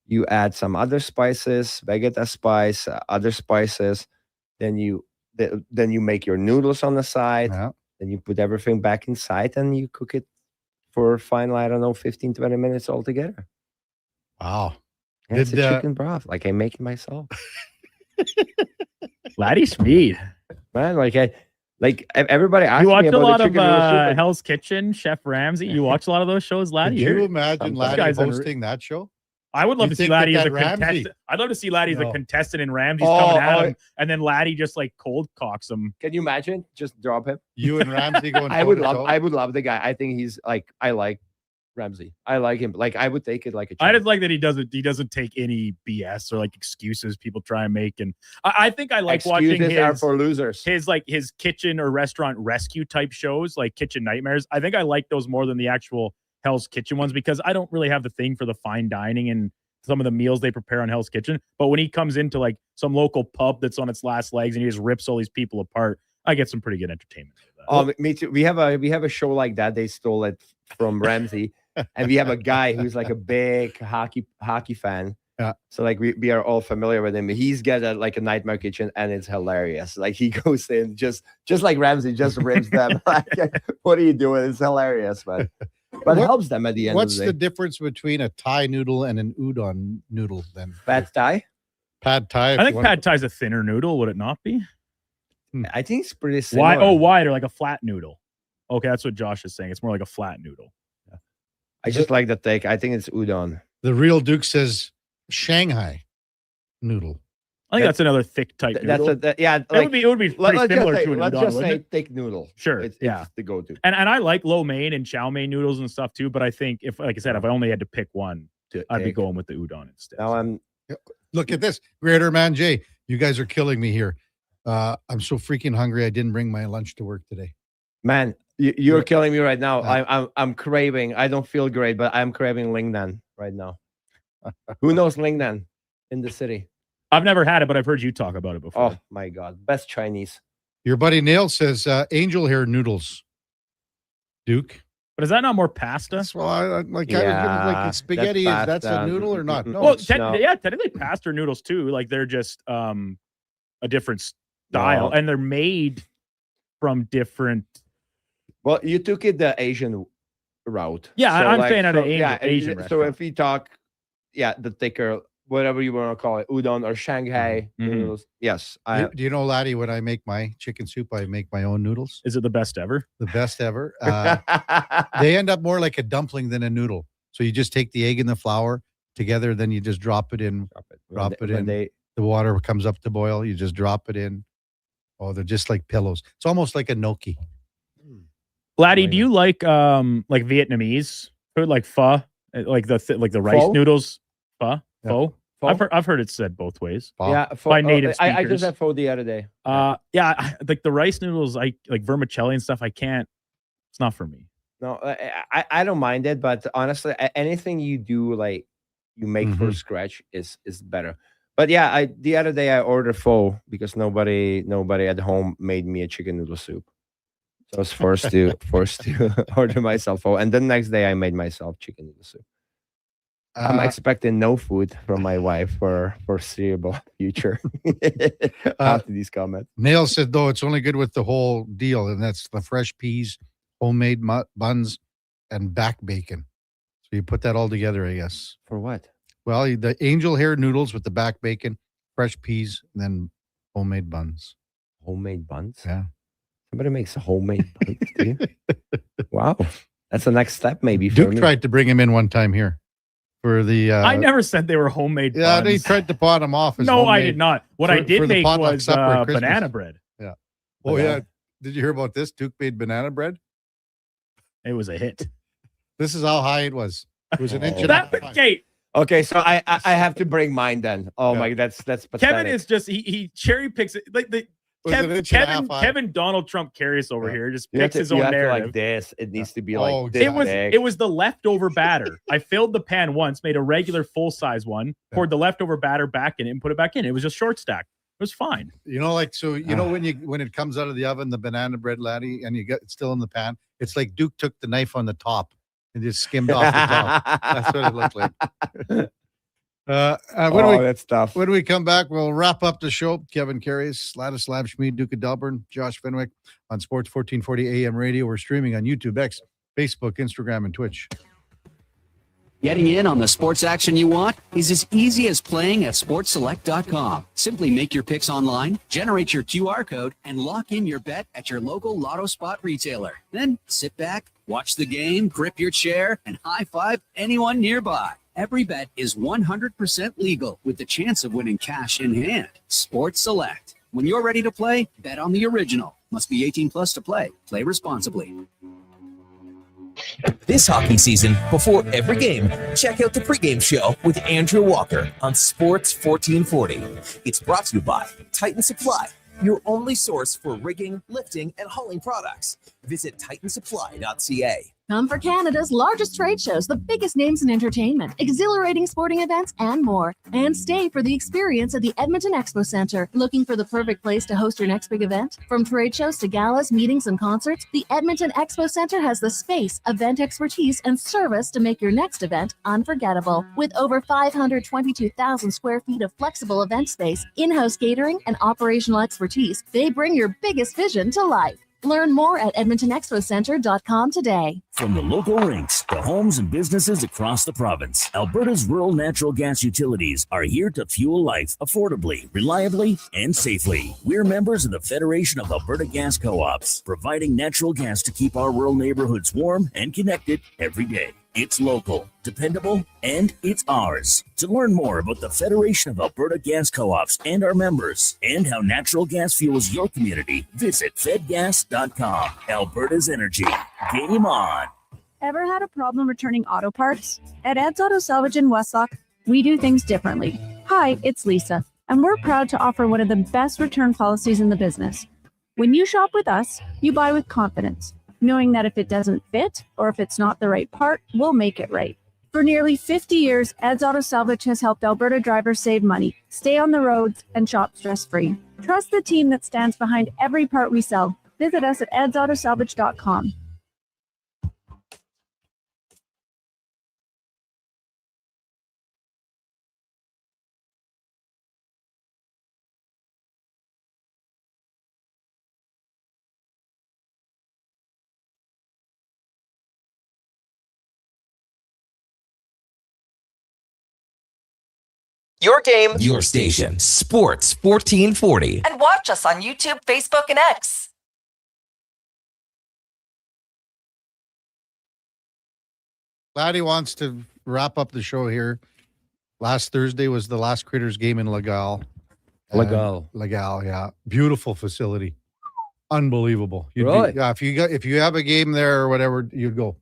You add some other spices, Vegeta spice, other spices. Then you make your noodles on the side. Yeah. Then you put everything back inside and you cook it for final, I don't know, 15, 20 minutes altogether. Wow. And it's a chicken broth. Like I make it myself. Ladislav Smid. Man, like everybody asks you watch me a about lot the of chicken noodle soup, and- Hell's Kitchen, Chef Ramsay. You watch a lot of those shows, Laddie? Could you imagine Laddie guy's hosting that show? I would love You to see think Laddie as that a Ramsay- contestant. I'd love to see Laddie as No. a contestant and Ramsay's coming at him, and then Laddie just like cold cocks him. Can you imagine? Just drop him. You and Ramsay going. I would toe-to-toe? love the guy. I think he's like, I like Ramsay. I like him. Like I would take it like a I champ. just like that he doesn't take any BS or like excuses people try and make. And I think I like watching Excuses are his for losers. his kitchen or restaurant rescue type shows, like Kitchen Nightmares. I think I like those more than the actual Hell's Kitchen ones because I don't really have the thing for the fine dining and some of the meals they prepare on Hell's Kitchen. But when he comes into like some local pub that's on its last legs and he just rips all these people apart, I get some pretty good entertainment out of that. Me too. We have a show like that. They stole it from Ramsay, and we have a guy who's like a big hockey fan. Yeah. So like we are all familiar with him. He's got like a nightmare kitchen, and it's hilarious. Like he goes in just like Ramsay, just rips them. Like, what are you doing? It's hilarious, man. But it helps them at the end. What's of the the day. difference between a Thai noodle and an udon noodle then? Pad Thai? Pad Thai. I think Pad Thai's a thinner noodle, would it not be? I think it's pretty similar. Why? Oh, wider, like a flat noodle. Okay, that's what Josh is saying. It's more like a flat noodle. I just like the take. I think it's udon. The real Duke says Shanghai noodle. I think that's another thick type noodle. Yeah. It would be pretty similar to an let's udon, just wouldn't say it? thick noodle. Sure. It's the go-to. And I like lo mein and chow mein noodles and stuff too. But I think if, like I said, if I only had to pick one, I'd be going with the udon instead. Now I'm. Look at this, Greater Man Jay. You guys are killing me here. I'm so freaking hungry. I didn't bring my lunch to work today. Man, you're killing me right now. I'm craving. I don't feel great, but I'm craving Lingnan right now. Who knows Lingnan in the city? I've never had it, but I've heard you talk about it before. Oh my God, best Chinese. Your buddy Nail says angel hair noodles. Duke. But is that not more pasta? Well, I was like spaghetti. That's a noodle or not? No. Well, yeah, technically pasta are noodles too. Like they're just a different style, and they're made from different. Well, you took it the Asian route. Yeah, I'm like, saying at so, an Asian So restaurant. if we talk, the thicker, whatever you want to call it, udon or Shanghai noodles. Yes. Do you know, Laddie, when I make my chicken soup, I make my own noodles. Is it the best ever? The best ever. They end up more like a dumpling than a noodle. So you just take the egg and the flour together, then you just drop it in. Drop it in. The water comes up to boil. You just drop it in. Oh, they're just like pillows. It's almost like a gnocchi. Laddie, do you like Vietnamese food, like pho, like the rice Pho? noodles? Pho? Yeah. Pho? Pho? I've heard it said both ways. Yeah, by native speakers. I just had pho the other day. Like the rice noodles, like vermicelli and stuff. I can't. It's not for me. No, I don't mind it, but honestly, anything you do like you make from scratch is better. But yeah, the other day I ordered pho because nobody at home made me a chicken noodle soup. So I was forced to order myself pho, and then next day I made myself chicken noodle soup. I'm expecting no food from my wife for foreseeable future after these comments. Nail said, though, it's only good with the whole deal, and that's the fresh peas, homemade buns, and back bacon. So you put that all together, I guess. For what? Well, the angel hair noodles with the back bacon, fresh peas, and then homemade buns. Homemade buns? Yeah. Somebody makes a homemade buns, do you? Wow. That's the next step maybe for Duke me. tried to bring him in one time here for the. I never said they were homemade. Yeah, buns. they tried to pot them off. As No, I homemade did not. What I for did the make potluck was supper at Christmas. banana bread. Yeah. Oh yeah. Did you hear about this? Duke made banana bread. It was a hit. This is how high it was. It was an inch and a half. Okay. Okay, so I have to bring mine then. Oh my, that's pathetic. Kevin is just he cherry picks it like the Kevin Donald Trump Karius over here just You have picks to- his you own have to narrative. like this. It needs to be like this. It was the leftover batter. I filled the pan once, made a regular full size one, poured the leftover batter back in it, and put it back in. It was just short stack. It was fine. You know, like so. You know when it comes out of the oven, the banana bread, laddie, and you get it still in the pan. It's like Duke took the knife on the top and just skimmed off the top. That's what it looked like. That's tough. When we come back, we'll wrap up the show. Kevin Karius, Ladislav Smid, Duke of Delburne, Josh Fenwick on Sports 1440 AM radio. We're streaming on YouTube, X, Facebook, Instagram, and Twitch. Getting in on the sports action you want is as easy as playing at sportselect.com. Simply make your picks online, generate your QR code, and lock in your bet at your local Lotto Spot retailer. Then sit back, watch the game, grip your chair, and high-five anyone nearby. Every bet is 100% legal with the chance of winning cash in hand. Sports Select. When you're ready to play, bet on the original. Must be 18 plus to play. Play responsibly. This hockey season, before every game, check out the pregame show with Andrew Walker on Sports 1440. It's brought to you by Titan Supply, your only source for rigging, lifting, and hauling products. Visit titansupply.ca. Come for Canada's largest trade shows, the biggest names in entertainment, exhilarating sporting events, and more. And stay for the experience at the Edmonton Expo Centre. Looking for the perfect place to host your next big event? From trade shows to galas, meetings, and concerts, the Edmonton Expo Centre has the space, event expertise, and service to make your next event unforgettable. With over 522,000 square feet of flexible event space, in-house catering, and operational expertise, they bring your biggest vision to life. Learn more at EdmontonExpoCenter.com today. From the local rinks to homes and businesses across the province, Alberta's rural natural gas utilities are here to fuel life affordably, reliably, and safely. We're members of the Federation of Alberta Gas Co-ops, providing natural gas to keep our rural neighborhoods warm and connected every day. It's local, dependable, and it's ours. To learn more about the Federation of Alberta Gas Co-ops and our members, and how natural gas fuels your community, visit fedgas.com. Alberta's energy. Game on. Ever had a problem returning auto parts? At Ed's Auto Salvage in Westlock, we do things differently. Hi, it's Lisa, and we're proud to offer one of the best return policies in the business. When you shop with us, you buy with confidence, knowing that if it doesn't fit or if it's not the right part, we'll make it right. For nearly 50 years, Ed's Auto Salvage has helped Alberta drivers save money, stay on the roads, and shop stress-free. Trust the team that stands behind every part we sell. Visit us at edsautosalvage.com. Your game, your station. Sports 1440. And watch us on YouTube, Facebook, and X. Laddie wants to wrap up the show here. Last Thursday was the last Critters game in Legal. Legal, yeah. Beautiful facility. Unbelievable. Really? If you have a game there or whatever, you'd go.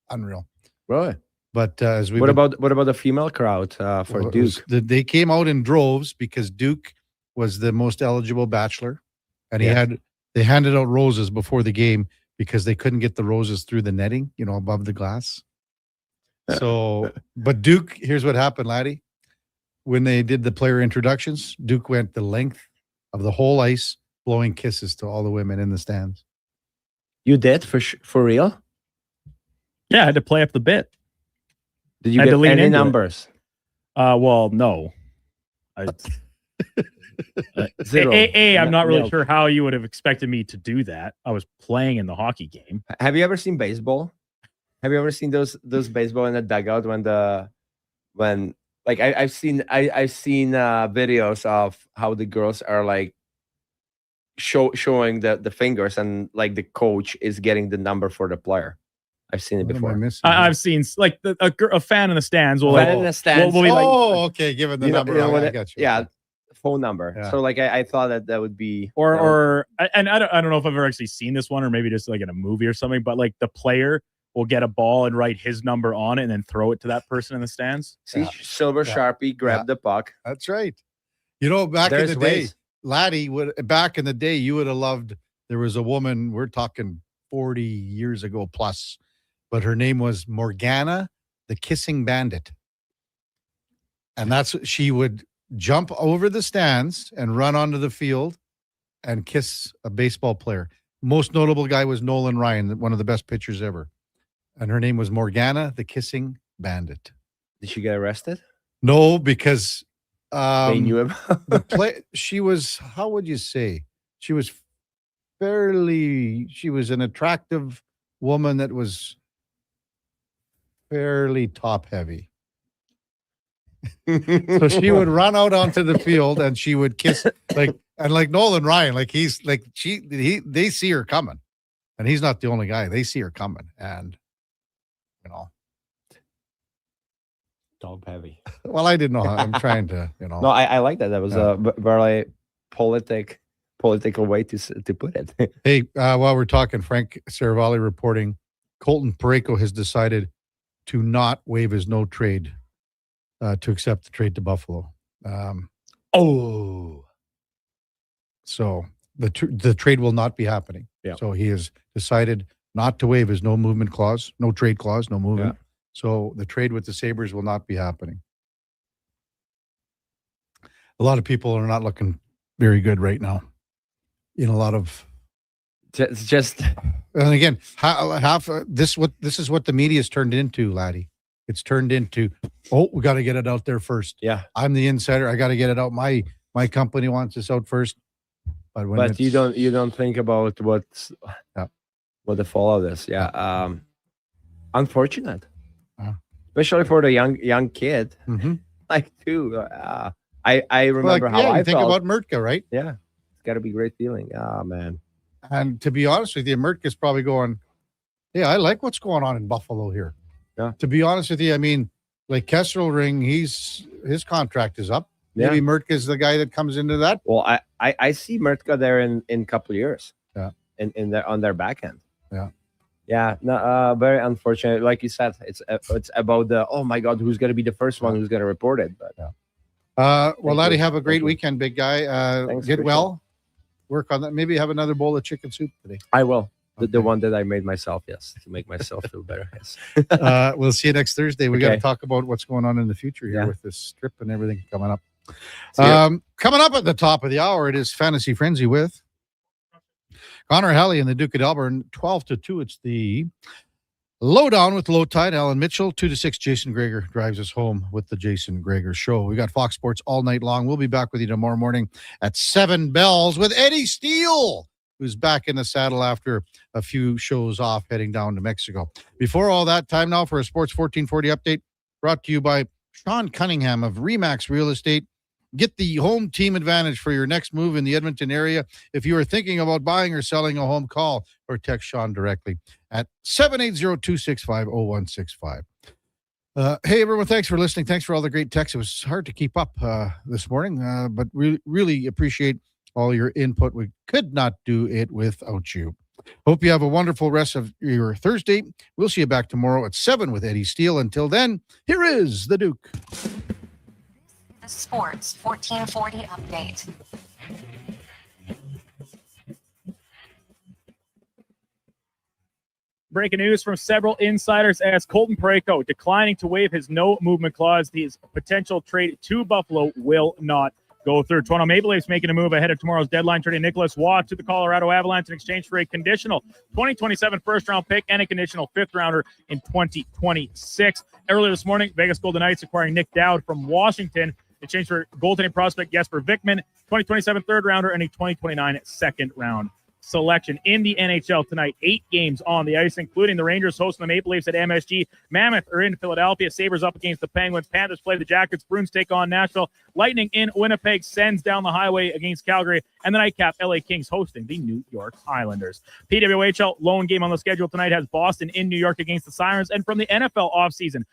Unreal. Really? But as we what about the female crowd for Duke? They came out in droves because Duke was the most eligible bachelor, and they handed out roses before the game because they couldn't get the roses through the netting, above the glass. So, but Duke, here's what happened, Laddie. When they did the player introductions, Duke went the length of the whole ice, blowing kisses to all the women in the stands. You did for real? Yeah, I had to play up the bit. Did you get any numbers? Well, no. Zero. I'm not really sure how you would have expected me to do that. I was playing in the hockey game. Have you ever seen baseball? Have you ever seen those baseball in the dugout I've seen videos of how the girls are like showing the fingers and like the coach is getting the number for the player. I've seen it What am I before. missing? I've seen like a fan in the stands will Fan in the stands. will be like, okay, given the You know- number. you know what I it- got you. Yeah, phone number. Yeah. So like I thought that would be or and I don't know if I've ever actually seen this one or maybe just like in a movie or something, but like the player will get a ball and write his number on it and then throw it to that person in the stands. see silver Sharpie grab the puck. That's right. You know, back There's in the day, ways. Laddie back in the day, you would have loved. There was a woman. We're talking 40 years ago plus, but her name was Morgana, the Kissing Bandit, and that's she would jump over the stands and run onto the field and kiss a baseball player. Most notable guy was Nolan Ryan, one of the best pitchers ever, and her name was Morgana, the Kissing Bandit. Did she get arrested? No, because They knew him. she was, how would you say? She was an attractive woman that was fairly top heavy. So she would run out onto the field and she would kiss like Nolan Ryan, like they see her coming. And he's not the only guy. They see her coming. And Dog heavy. well, I didn't know how I'm trying to, No, I like that. That was a very political way to put it. Hey, while we're talking, Frank Seravalli reporting Colton Parayko has decided to not waive his no trade to accept the trade to Buffalo. So the trade will not be happening. Yeah. So he has decided not to waive his no movement clause, no trade clause, no movement. Yeah. So the trade with the Sabres will not be happening. A lot of people are not looking very good right now. In a lot of, It's just and again, this is what the media's turned into, Laddie. It's turned into, we got to get it out there first. Yeah, I'm the insider. I got to get it out. My company wants this out first. But you don't think about what the fallout is. Yeah, unfortunate, especially for the young kid. Mm-hmm. Like too, I remember how I you think felt. about Mertka, right? Yeah, it's got to be a great feeling. Oh man. And to be honest with you, Mertka's probably going, yeah, I like what's going on in Buffalo here. Yeah. To be honest with you, I mean, like Kesselring, his contract is up. Yeah. Maybe Mertka's the guy that comes into that. Well, I see Mertka there in a couple of years. Yeah. On their back end. Yeah. Yeah. No, very unfortunate. Like you said, it's about the, oh my God, who's going to be the first one who's going to report it? But Well, Laddie, have a great weekend, big guy. Thanks, Get appreciate well. Work on that. Maybe have another bowl of chicken soup today. I will. The one that I made myself, yes, to make myself feel better. Yes. We'll see you next Thursday. We got to Okay. talk about what's going on in the future here with this trip and everything coming up. See ya. Coming up at the top of the hour, it is Fantasy Frenzy with Connor Halley and the Duke of Delburne. 12-2. It's the Lowdown with Low Tide. Alan Mitchell. 2-6. Jason Greger drives us home with the Jason Greger Show. We got Fox Sports all night long. We'll be back with you tomorrow morning at 7 bells with Eddie Steele, who's back in the saddle after a few shows off heading down to Mexico. Before all that, time now for a Sports 1440 update brought to you by Sean Cunningham of Remax Real Estate. Get the home team advantage for your next move in the Edmonton area. If you are thinking about buying or selling a home, call or text Sean directly at 780-265-0165. Hey, everyone, thanks for listening. Thanks for all the great texts. It was hard to keep up this morning, but really appreciate all your input. We could not do it without you. Hope you have a wonderful rest of your Thursday. We'll see you back tomorrow at 7 with Eddie Steele. Until then, here is the Duke. The Sports 1440 update. Breaking news from several insiders as Colton Parayko declining to waive his no movement clause. His potential trade to Buffalo will not go through. Toronto Maple Leafs making a move ahead of tomorrow's deadline, trading Nicholas Waugh to the Colorado Avalanche in exchange for a conditional 2027 first-round pick and a conditional fifth-rounder in 2026. Earlier this morning, Vegas Golden Knights acquiring Nick Dowd from Washington in exchange for goaltending prospect Jesper Vikman, 2027 third-rounder, and a 2029 second-round selection. In the NHL tonight, 8 games on the ice, including the Rangers hosting the Maple Leafs at MSG. Mammoth are in Philadelphia. Sabres up against the Penguins. Panthers play the Jackets. Bruins take on Nashville. Lightning in Winnipeg sends down the highway against Calgary. And the nightcap, LA Kings hosting the New York Islanders. PWHL lone game on the schedule tonight has Boston in New York against the Sirens. And from the NFL offseason,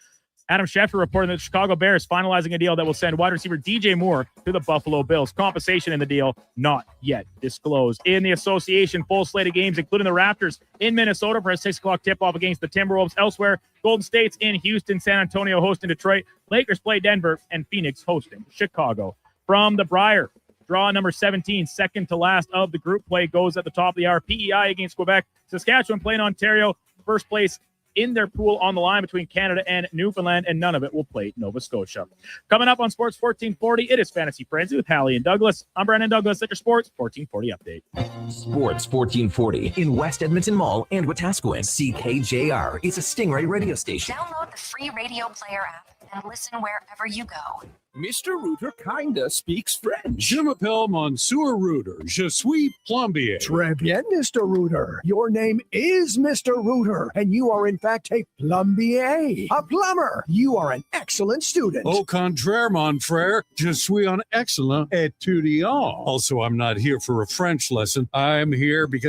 Adam Schefter reporting that the Chicago Bears finalizing a deal that will send wide receiver DJ Moore to the Buffalo Bills. Compensation in the deal not yet disclosed. In the association, full slate of games, including the Raptors in Minnesota for a 6 o'clock tip-off against the Timberwolves. Elsewhere, Golden State's in Houston, San Antonio hosting Detroit. Lakers play Denver, and Phoenix hosting Chicago. From the Briar, draw number 17, second to last of the group play, goes at the top of the hour. PEI against Quebec. Saskatchewan playing Ontario. First place in their pool on the line between Canada and Newfoundland, and none of it will play Nova Scotia. Coming up on Sports 1440, it is Fantasy Frenzy with Hallie and Douglas. I'm Brandon Douglas at your Sports 1440 update. Sports 1440 in West Edmonton Mall and Wetaskiwin. CKJR is a Stingray radio station. Download the free radio player app and listen wherever you go. Mr. Reuter kinda speaks French. Je m'appelle Monsieur Reuter. Je suis plombier. Très bien, Mr. Reuter. Your name is Mr. Reuter, and you are in fact a plombier, a plumber. You are an excellent student. Au contraire, mon frère, je suis un excellent étudiant. Also, I'm not here for a French lesson. I'm here because